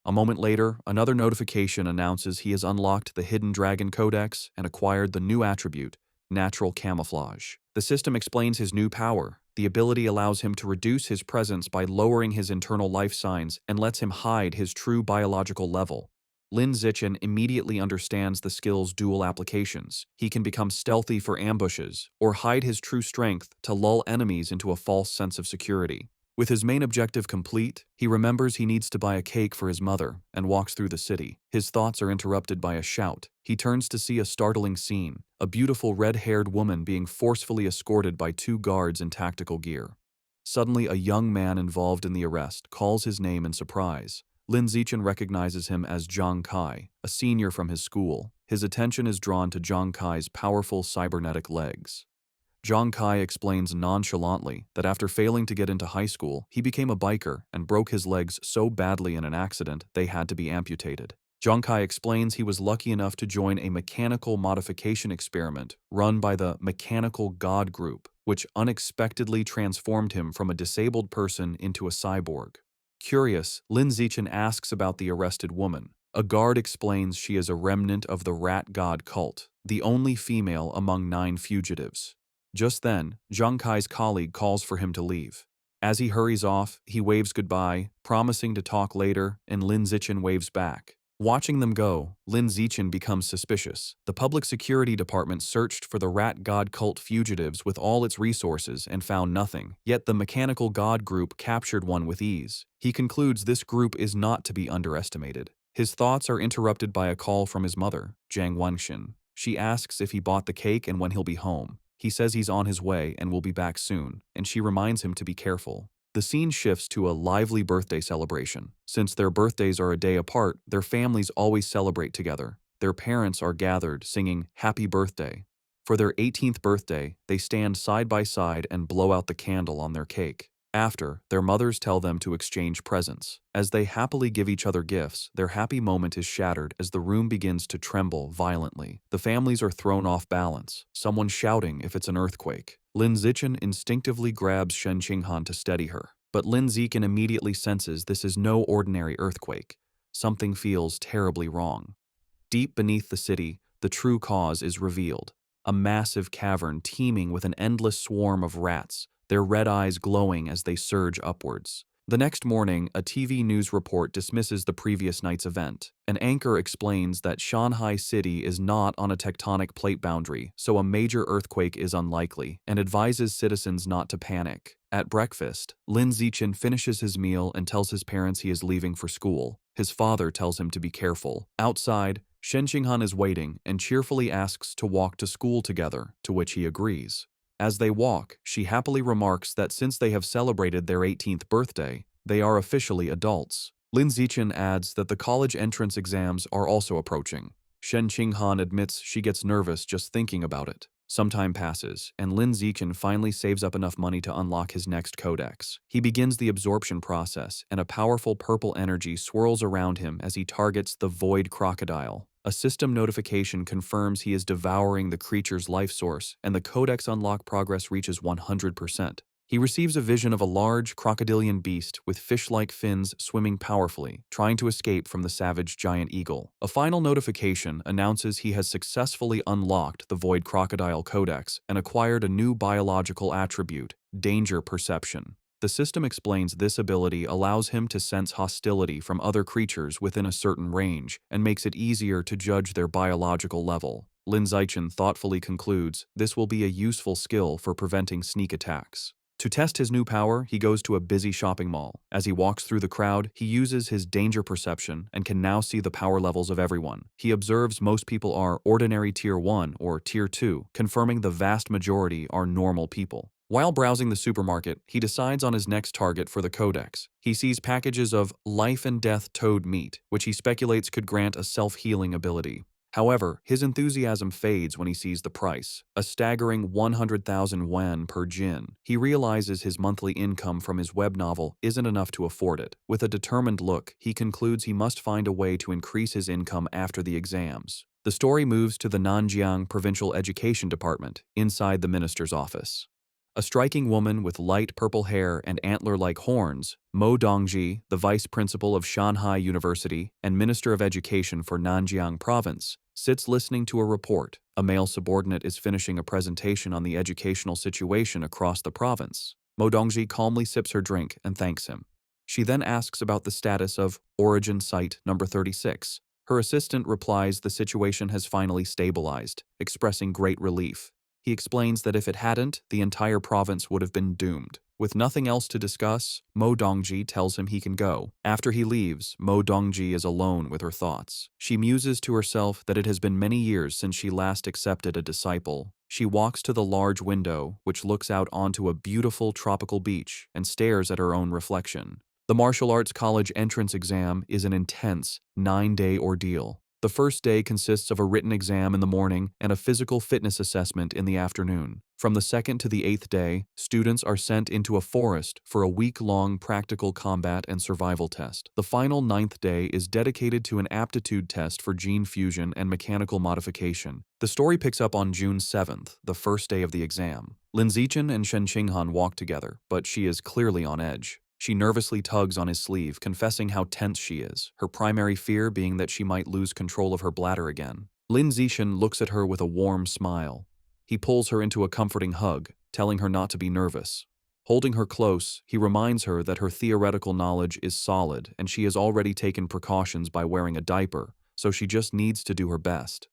A moment later, another notification announces he has unlocked the hidden dragon codex and acquired the new attribute, natural camouflage. The system explains his new power. The ability allows him to reduce his presence by lowering his internal life signs and lets him hide his true biological level. Lin Zichen immediately understands the skill's dual applications. He can become stealthy for ambushes, or hide his true strength to lull enemies into a false sense of security. With his main objective complete, he remembers he needs to buy a cake for his mother and walks through the city. His thoughts are interrupted by a shout. He turns to see a startling scene, a beautiful red-haired woman being forcefully escorted by 2 guards in tactical gear. Suddenly, a young man involved in the arrest calls his name in surprise. Lin Zichen recognizes him as Zhang Kai, a senior from his school. His attention is drawn to Zhang Kai's powerful cybernetic legs. Zhang Kai explains nonchalantly that after failing to get into high school, he became a biker and broke his legs so badly in an accident they had to be amputated. Zhang Kai explains he was lucky enough to join a mechanical modification experiment run by the Mechanical God Group, which unexpectedly transformed him from a disabled person into a cyborg. Curious, Lin Zichen asks about the arrested woman. A guard explains she is a remnant of the Rat God cult, the only female among 9 fugitives. Just then, Zhang Kai's colleague calls for him to leave. As he hurries off, he waves goodbye, promising to talk later, and Lin Zichen waves back. Watching them go, Lin Zichen becomes suspicious. The public security department searched for the rat god cult fugitives with all its resources and found nothing, yet the mechanical god group captured one with ease. He concludes this group is not to be underestimated. His thoughts are interrupted by a call from his mother, Jiang Wangxin. She asks if he bought the cake and when he'll be home. He says he's on his way and will be back soon, and she reminds him to be careful. The scene shifts to a lively birthday celebration. Since their birthdays are a day apart, their families always celebrate together. Their parents are gathered singing "Happy Birthday." For their 18th birthday, they stand side by side and blow out the candle on their cake. After, their mothers tell them to exchange presents. As they happily give each other gifts, their happy moment is shattered as the room begins to tremble violently. The families are thrown off balance, someone shouting if it's an earthquake. Lin Zichen instinctively grabs Shen Qinghan to steady her, but Lin Zichen immediately senses this is no ordinary earthquake. Something feels terribly wrong. Deep beneath the city, the true cause is revealed. A massive cavern teeming with an endless swarm of rats, their red eyes glowing as they surge upwards. The next morning, a TV news report dismisses the previous night's event. An anchor explains that Shanghai City is not on a tectonic plate boundary, so a major earthquake is unlikely, and advises citizens not to panic. At breakfast, Lin Zichen finishes his meal and tells his parents he is leaving for school. His father tells him to be careful. Outside, Shen Qinghan is waiting and cheerfully asks to walk to school together, to which he agrees. As they walk, she happily remarks that since they have celebrated their 18th birthday, they are officially adults. Lin Zichen adds that the college entrance exams are also approaching. Shen Qinghan admits she gets nervous just thinking about it. Some time passes, and Lin Zichen finally saves up enough money to unlock his next codex. He begins the absorption process, and a powerful purple energy swirls around him as he targets the void crocodile. A system notification confirms he is devouring the creature's life source, and the codex unlock progress reaches 100%. He receives a vision of a large crocodilian beast with fish-like fins swimming powerfully, trying to escape from the savage giant eagle. A final notification announces he has successfully unlocked the Void Crocodile Codex and acquired a new biological attribute, danger perception. The system explains this ability allows him to sense hostility from other creatures within a certain range and makes it easier to judge their biological level. Lin Zichen thoughtfully concludes this will be a useful skill for preventing sneak attacks. To test his new power, he goes to a busy shopping mall. As he walks through the crowd, he uses his danger perception and can now see the power levels of everyone. He observes most people are ordinary Tier 1 or Tier 2, confirming the vast majority are normal people. While browsing the supermarket, he decides on his next target for the codex. He sees packages of life and death toad meat, which he speculates could grant a self-healing ability. However, his enthusiasm fades when he sees the price, a staggering 100,000 yuan per jin. He realizes his monthly income from his web novel isn't enough to afford it. With a determined look, he concludes he must find a way to increase his income after the exams. The story moves to the Nanjiang Provincial Education Department, inside the minister's office. A striking woman with light purple hair and antler-like horns, Mo Dongji, the vice principal of Shanghai University and Minister of Education for Nanjiang Province, sits listening to a report. A male subordinate is finishing a presentation on the educational situation across the province. Mo Dongji calmly sips her drink and thanks him. She then asks about the status of Origin Site number 36. Her assistant replies the situation has finally stabilized, expressing great relief. He explains that if it hadn't, the entire province would have been doomed. With nothing else to discuss, Mo Dongji tells him he can go. After he leaves, Mo Dongji is alone with her thoughts. She muses to herself that it has been many years since she last accepted a disciple. She walks to the large window, which looks out onto a beautiful tropical beach, and stares at her own reflection. The martial arts college entrance exam is an intense, 9-day ordeal. The first day consists of a written exam in the morning and a physical fitness assessment in the afternoon. From the second to the 8th day, students are sent into a forest for a week-long practical combat and survival test. The final 9th day is dedicated to an aptitude test for gene fusion and mechanical modification. The story picks up on June 7th, the first day of the exam. Lin Zichen and Shen Qinghan walk together, but she is clearly on edge. She nervously tugs on his sleeve, confessing how tense she is, her primary fear being that she might lose control of her bladder again. Lin Zichen looks at her with a warm smile. He pulls her into a comforting hug, telling her not to be nervous. Holding her close, he reminds her that her theoretical knowledge is solid and she has already taken precautions by wearing a diaper, so she just needs to do her best.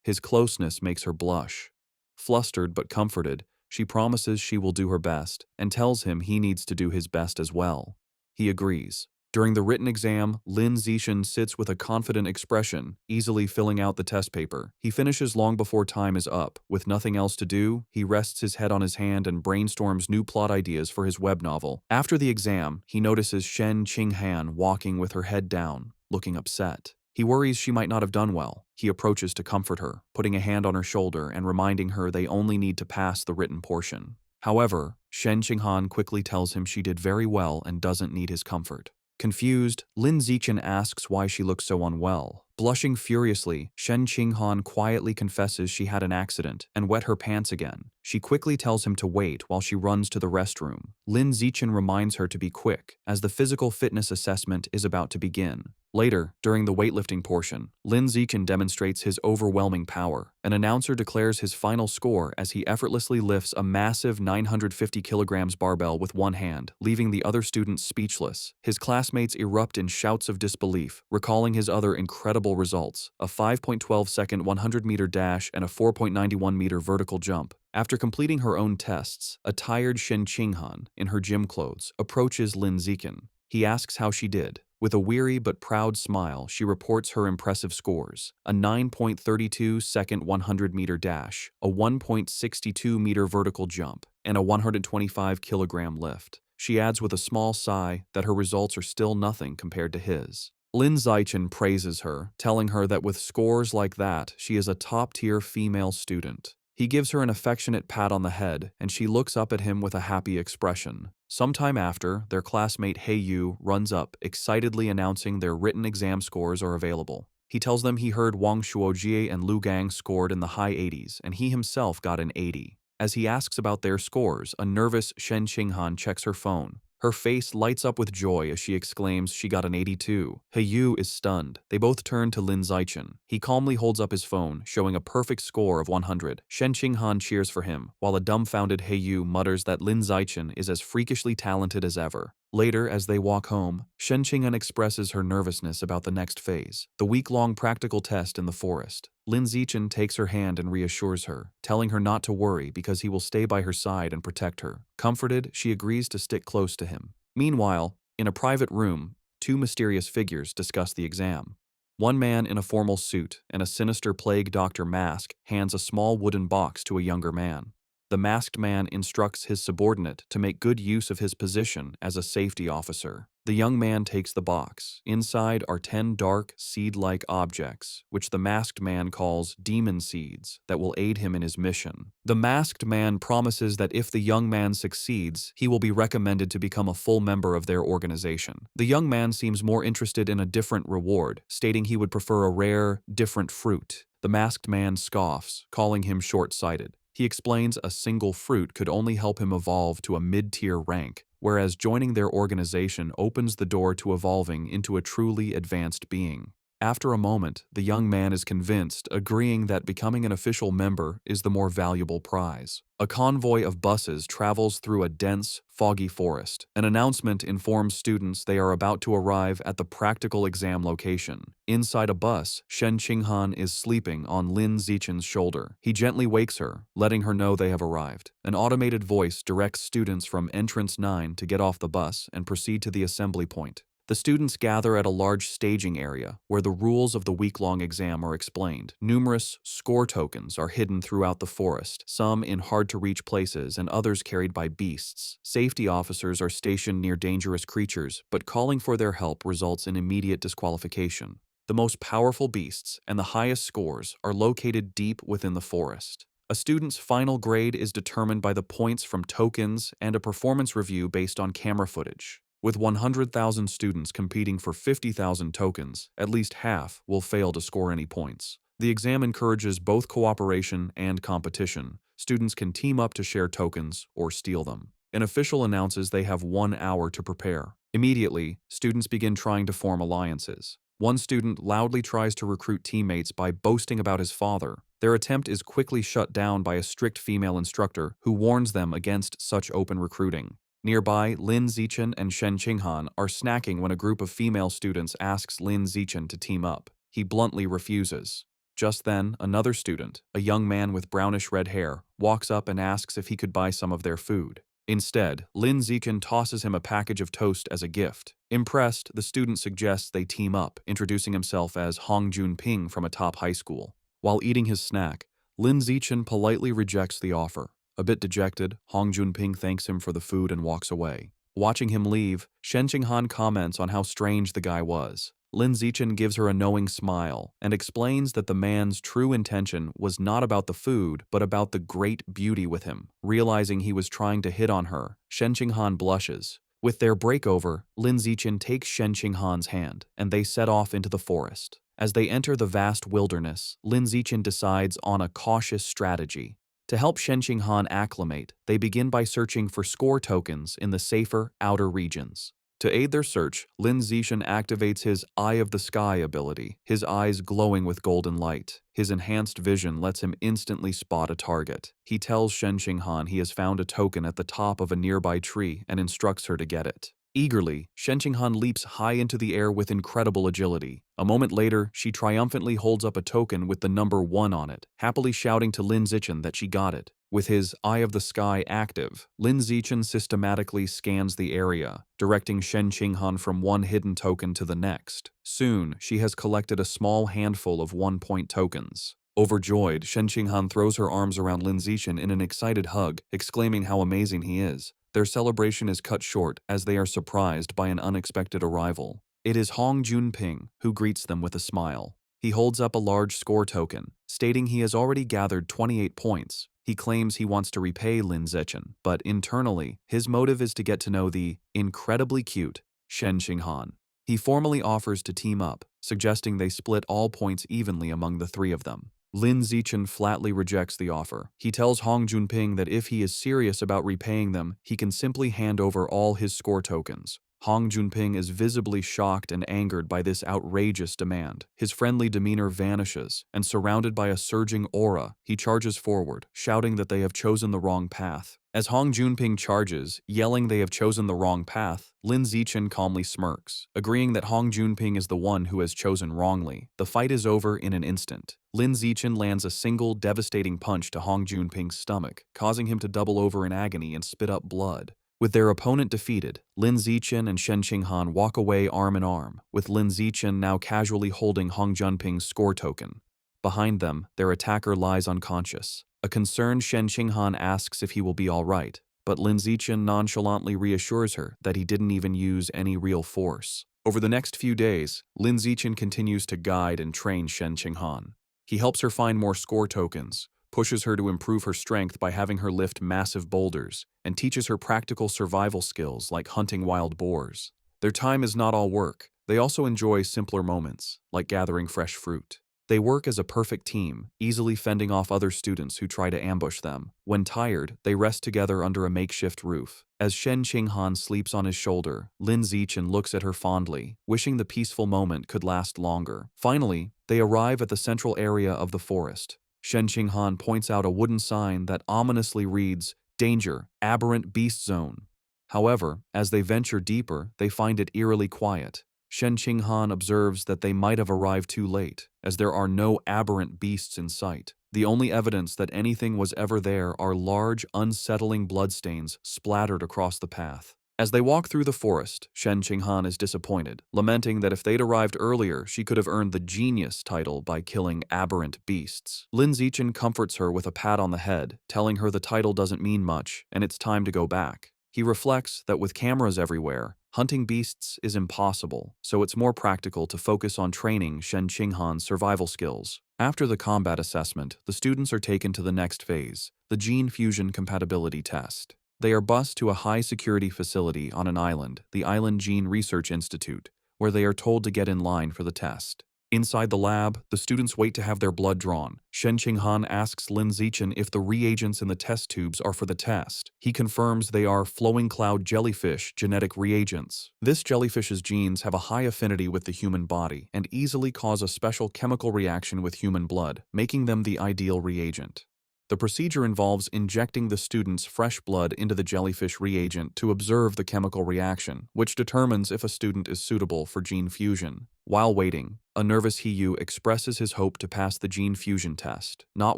His closeness makes her blush. Flustered but comforted, she promises she will do her best and tells him he needs to do his best as well. He agrees. During the written exam, Lin Zixin sits with a confident expression, easily filling out the test paper. He finishes long before time is up. With nothing else to do, he rests his head on his hand and brainstorms new plot ideas for his web novel. After the exam, he notices Shen Qinghan walking with her head down, looking upset. He worries she might not have done well. He approaches to comfort her, putting a hand on her shoulder and reminding her they only need to pass the written portion. However, Shen Qinghan quickly tells him she did very well and doesn't need his comfort. Confused, Lin Zixin asks why she looks so unwell. Blushing furiously, Shen Qinghan quietly confesses she had an accident and wet her pants again. She quickly tells him to wait while she runs to the restroom. Lin Zixin reminds her to be quick, as the physical fitness assessment is about to begin. Later, during the weightlifting portion, Lin Zixin demonstrates his overwhelming power. An announcer declares his final score as he effortlessly lifts a massive 950 kilograms barbell with one hand, leaving the other students speechless. His classmates erupt in shouts of disbelief, recalling his other incredible results, a 5.12-second 100-meter dash and a 4.91-meter vertical jump. After completing her own tests, a tired Shen Qinghan, in her gym clothes, approaches Lin Zixin. He asks how she did. With a weary but proud smile, she reports her impressive scores: a 9.32-second 100-meter dash, a 1.62-meter vertical jump, and a 125-kilogram lift. She adds with a small sigh that her results are still nothing compared to his. Lin Zixin praises her, telling her that with scores like that, she is a top-tier female student. He gives her an affectionate pat on the head, and she looks up at him with a happy expression. Sometime after, their classmate He Yu runs up, excitedly announcing their written exam scores are available. He tells them he heard Wang Shuojie and Lu Gang scored in the high 80s, and he himself got an 80. As he asks about their scores, a nervous Shen Qinghan checks her phone. Her face lights up with joy as she exclaims she got an 82. He Yu is stunned. They both turn to Lin Zixin. He calmly holds up his phone, showing a perfect score of 100. Shen Qinghan cheers for him, while a dumbfounded He Yu mutters that Lin Zixin is as freakishly talented as ever. Later, as they walk home, Shen Qinghan expresses her nervousness about the next phase, the week-long practical test in the forest. Lin Zixin takes her hand and reassures her, telling her not to worry because he will stay by her side and protect her. Comforted, she agrees to stick close to him. Meanwhile, in a private room, two mysterious figures discuss the exam. One man in a formal suit and a sinister plague doctor mask hands a small wooden box to a younger man. The masked man instructs his subordinate to make good use of his position as a safety officer. The young man takes the box. Inside are 10 dark, seed-like objects, which the masked man calls demon seeds, that will aid him in his mission. The masked man promises that if the young man succeeds, he will be recommended to become a full member of their organization. The young man seems more interested in a different reward, stating he would prefer a rare, different fruit. The masked man scoffs, calling him short-sighted. He explains a single fruit could only help him evolve to a mid-tier rank, whereas joining their organization opens the door to evolving into a truly advanced being. After a moment, the young man is convinced, agreeing that becoming an official member is the more valuable prize. A convoy of buses travels through a dense, foggy forest. An announcement informs students they are about to arrive at the practical exam location. Inside a bus, Shen Qinghan is sleeping on Lin Zixin's shoulder. He gently wakes her, letting her know they have arrived. An automated voice directs students from entrance 9 to get off the bus and proceed to the assembly point. The students gather at a large staging area where the rules of the week-long exam are explained. Numerous score tokens are hidden throughout the forest, some in hard-to-reach places and others carried by beasts. Safety officers are stationed near dangerous creatures, but calling for their help results in immediate disqualification. The most powerful beasts and the highest scores are located deep within the forest. A student's final grade is determined by the points from tokens and a performance review based on camera footage. With 100,000 students competing for 50,000 tokens, at least half will fail to score any points. The exam encourages both cooperation and competition. Students can team up to share tokens or steal them. An official announces they have 1 hour to prepare. Immediately, students begin trying to form alliances. One student loudly tries to recruit teammates by boasting about his father. Their attempt is quickly shut down by a strict female instructor who warns them against such open recruiting. Nearby, Lin Zichen and Shen Qinghan are snacking when a group of female students asks Lin Zichen to team up. He bluntly refuses. Just then, another student, a young man with brownish red hair, walks up and asks if he could buy some of their food. Instead, Lin Zichen tosses him a package of toast as a gift. Impressed, the student suggests they team up, introducing himself as Hong Junping from a top high school. While eating his snack, Lin Zichen politely rejects the offer. A bit dejected, Hong Junping thanks him for the food and walks away. Watching him leave, Shen Qinghan comments on how strange the guy was. Lin Zichen gives her a knowing smile and explains that the man's true intention was not about the food, but about the great beauty with him. Realizing he was trying to hit on her, Shen Qinghan blushes. With their breakover, Lin Zichen takes Shen Qinghan's hand, and they set off into the forest. As they enter the vast wilderness, Lin Zichen decides on a cautious strategy. To help Shen Qinghan acclimate, they begin by searching for score tokens in the safer, outer regions. To aid their search, Lin Zichen activates his Eye of the Sky ability, his eyes glowing with golden light. His enhanced vision lets him instantly spot a target. He tells Shen Qinghan he has found a token at the top of a nearby tree and instructs her to get it. Eagerly, Shen Qinghan leaps high into the air with incredible agility. A moment later, she triumphantly holds up a token with the number 1 on it, happily shouting to Lin Zichen that she got it. With his Eye of the Sky active, Lin Zichen systematically scans the area, directing Shen Qinghan from one hidden token to the next. Soon, she has collected a small handful of 1-point tokens. Overjoyed, Shen Qinghan throws her arms around Lin Zichen in an excited hug, exclaiming how amazing he is. Their celebration is cut short as they are surprised by an unexpected arrival. It is Hong Junping who greets them with a smile. He holds up a large score token, stating he has already gathered 28 points. He claims he wants to repay Lin Zichen, but internally, his motive is to get to know the incredibly cute Shen Qinghan. He formally offers to team up, suggesting they split all points evenly among the three of them. Lin Zichen flatly rejects the offer. He tells Hong Junping that if he is serious about repaying them, he can simply hand over all his score tokens. Hong Junping is visibly shocked and angered by this outrageous demand. His friendly demeanor vanishes, and surrounded by a surging aura, he charges forward, shouting that they have chosen the wrong path. As Hong Junping charges, yelling they have chosen the wrong path, Lin Zichen calmly smirks, agreeing that Hong Junping is the one who has chosen wrongly. The fight is over in an instant. Lin Zichen lands a single, devastating punch to Hong Junping's stomach, causing him to double over in agony and spit up blood. With their opponent defeated, Lin Zichen and Shen Qinghan walk away arm in arm, with Lin Zichen now casually holding Hong Junping's score token. Behind them, their attacker lies unconscious. A concerned Shen Qinghan asks if he will be all right, but Lin Zichen nonchalantly reassures her that he didn't even use any real force. Over the next few days, Lin Zichen continues to guide and train Shen Qinghan. He helps her find more score tokens, pushes her to improve her strength by having her lift massive boulders, and teaches her practical survival skills like hunting wild boars. Their time is not all work. They also enjoy simpler moments, like gathering fresh fruit. They work as a perfect team, easily fending off other students who try to ambush them. When tired, they rest together under a makeshift roof. As Shen Qinghan sleeps on his shoulder, Lin Zichen looks at her fondly, wishing the peaceful moment could last longer. Finally, they arrive at the central area of the forest. Shen Qinghan points out a wooden sign that ominously reads, "Danger, Aberrant Beast Zone." However, as they venture deeper, they find it eerily quiet. Shen Qinghan observes that they might have arrived too late, as there are no aberrant beasts in sight. The only evidence that anything was ever there are large, unsettling bloodstains splattered across the path. As they walk through the forest, Shen Qinghan is disappointed, lamenting that if they'd arrived earlier, she could have earned the genius title by killing aberrant beasts. Lin Zichen comforts her with a pat on the head, telling her the title doesn't mean much, and it's time to go back. He reflects that with cameras everywhere, hunting beasts is impossible, so it's more practical to focus on training Shen Qinghan's survival skills. After the combat assessment, the students are taken to the next phase, the gene fusion compatibility test. They are bused to a high-security facility on an island, the Island Gene Research Institute, where they are told to get in line for the test. Inside the lab, the students wait to have their blood drawn. Shen Qinghan asks Lin Zichen if the reagents in the test tubes are for the test. He confirms they are flowing cloud jellyfish genetic reagents. This jellyfish's genes have a high affinity with the human body and easily cause a special chemical reaction with human blood, making them the ideal reagent. The procedure involves injecting the student's fresh blood into the jellyfish reagent to observe the chemical reaction, which determines if a student is suitable for gene fusion. While waiting, a nervous Hiyu expresses his hope to pass the gene fusion test, not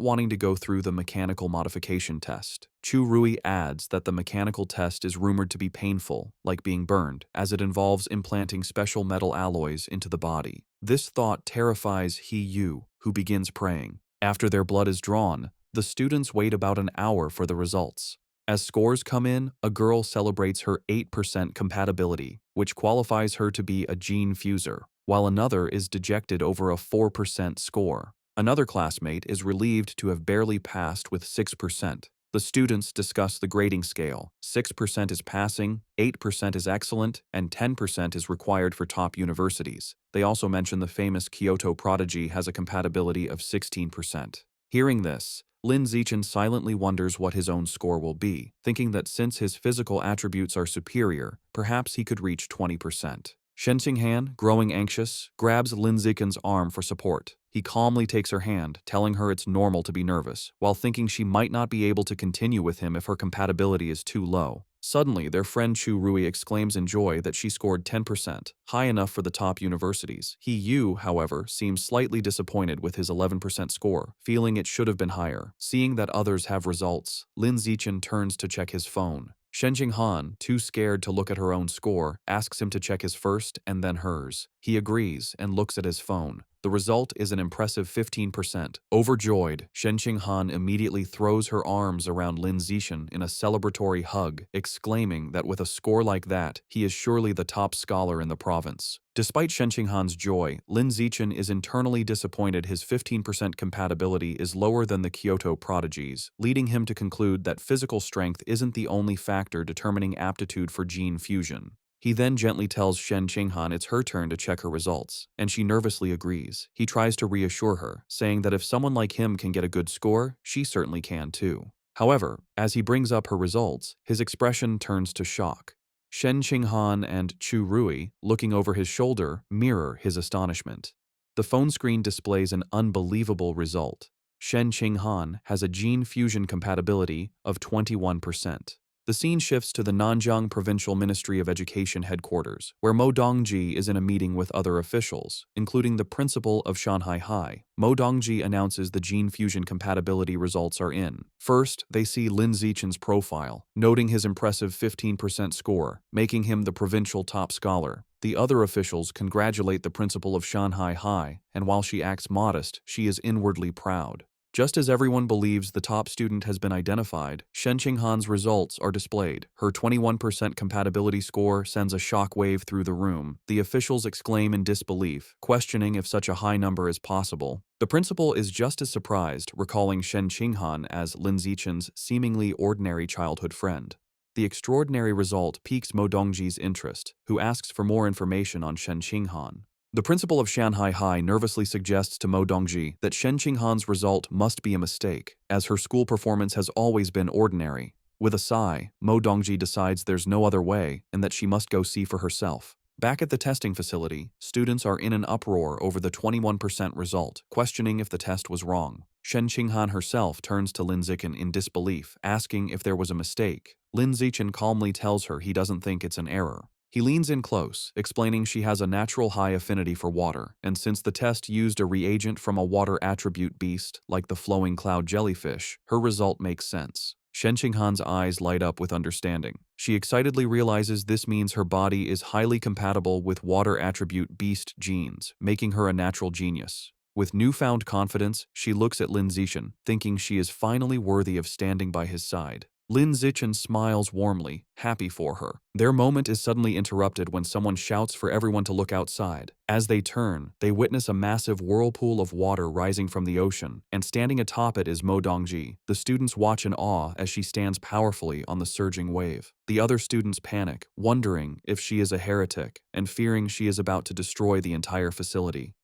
wanting to go through the mechanical modification test. Chu Rui adds that the mechanical test is rumored to be painful, like being burned, as it involves implanting special metal alloys into the body. This thought terrifies Hiyu, who begins praying. After their blood is drawn, the students wait about an hour for the results. As scores come in, a girl celebrates her 8% compatibility, which qualifies her to be a gene fuser, while another is dejected over a 4% score. Another classmate is relieved to have barely passed with 6%. The students discuss the grading scale. 6% is passing, 8% is excellent, and 10% is required for top universities. They also mention the famous Kyoto prodigy has a compatibility of 16%. Hearing this, Lin Zichen silently wonders what his own score will be, thinking that since his physical attributes are superior, perhaps he could reach 20%. Shen Qinghan, growing anxious, grabs Lin Zichen's arm for support. He calmly takes her hand, telling her it's normal to be nervous, while thinking she might not be able to continue with him if her compatibility is too low. Suddenly, their friend Chu Rui exclaims in joy that she scored 10%, high enough for the top universities. Yu, however, seems slightly disappointed with his 11% score, feeling it should have been higher. Seeing that others have results, Lin Zichen turns to check his phone. Shen Qinghan, too scared to look at her own score, asks him to check his first and then hers. He agrees and looks at his phone. The result is an impressive 15%. Overjoyed, Shen Qinghan immediately throws her arms around Lin Zichen in a celebratory hug, exclaiming that with a score like that, he is surely the top scholar in the province. Despite Shen Qinghan's joy, Lin Zichen is internally disappointed his 15% compatibility is lower than the Kyoto prodigies, leading him to conclude that physical strength isn't the only factor determining aptitude for gene fusion. He then gently tells Shen Qinghan it's her turn to check her results, and she nervously agrees. He tries to reassure her, saying that if someone like him can get a good score, she certainly can too. However, as he brings up her results, his expression turns to shock. Shen Qinghan and Chu Rui, looking over his shoulder, mirror his astonishment. The phone screen displays an unbelievable result. Shen Qinghan has a gene fusion compatibility of 21%. The scene shifts to the Nanjiang Provincial Ministry of Education headquarters, where Mo Dongji is in a meeting with other officials, including the principal of Shanghai High. Mo Dongji announces the gene fusion compatibility results are in. First, they see Lin Zichen's profile, noting his impressive 15% score, making him the provincial top scholar. The other officials congratulate the principal of Shanghai High, and while she acts modest, she is inwardly proud. Just as everyone believes the top student has been identified, Shen Qinghan's results are displayed. Her 21% compatibility score sends a shockwave through the room. The officials exclaim in disbelief, questioning if such a high number is possible. The principal is just as surprised, recalling Shen Qinghan as Lin Zichen's seemingly ordinary childhood friend. The extraordinary result piques Mo Dongji's interest, who asks for more information on Shen Qinghan. The principal of Shanghai High nervously suggests to Mo Dongji that Shen Qinghan's result must be a mistake, as her school performance has always been ordinary. With a sigh, Mo Dongji decides there's no other way and that she must go see for herself. Back at the testing facility, students are in an uproar over the 21% result, questioning if the test was wrong. Shen Qinghan herself turns to Lin Zichen in disbelief, asking if there was a mistake. Lin Zichen calmly tells her he doesn't think it's an error. He leans in close, explaining she has a natural high affinity for water, and since the test used a reagent from a water attribute beast, like the flowing cloud jellyfish, her result makes sense. Shen Qinghan's eyes light up with understanding. She excitedly realizes this means her body is highly compatible with water attribute beast genes, making her a natural genius. With newfound confidence, she looks at Lin Zichen, thinking she is finally worthy of standing by his side. Lin Zichen smiles warmly, happy for her. Their moment is suddenly interrupted when someone shouts for everyone to look outside. As they turn, they witness a massive whirlpool of water rising from the ocean, and standing atop it is Mo Dongji. The students watch in awe as she stands powerfully on the surging wave. The other students panic, wondering if she is a heretic and fearing she is about to destroy the entire facility.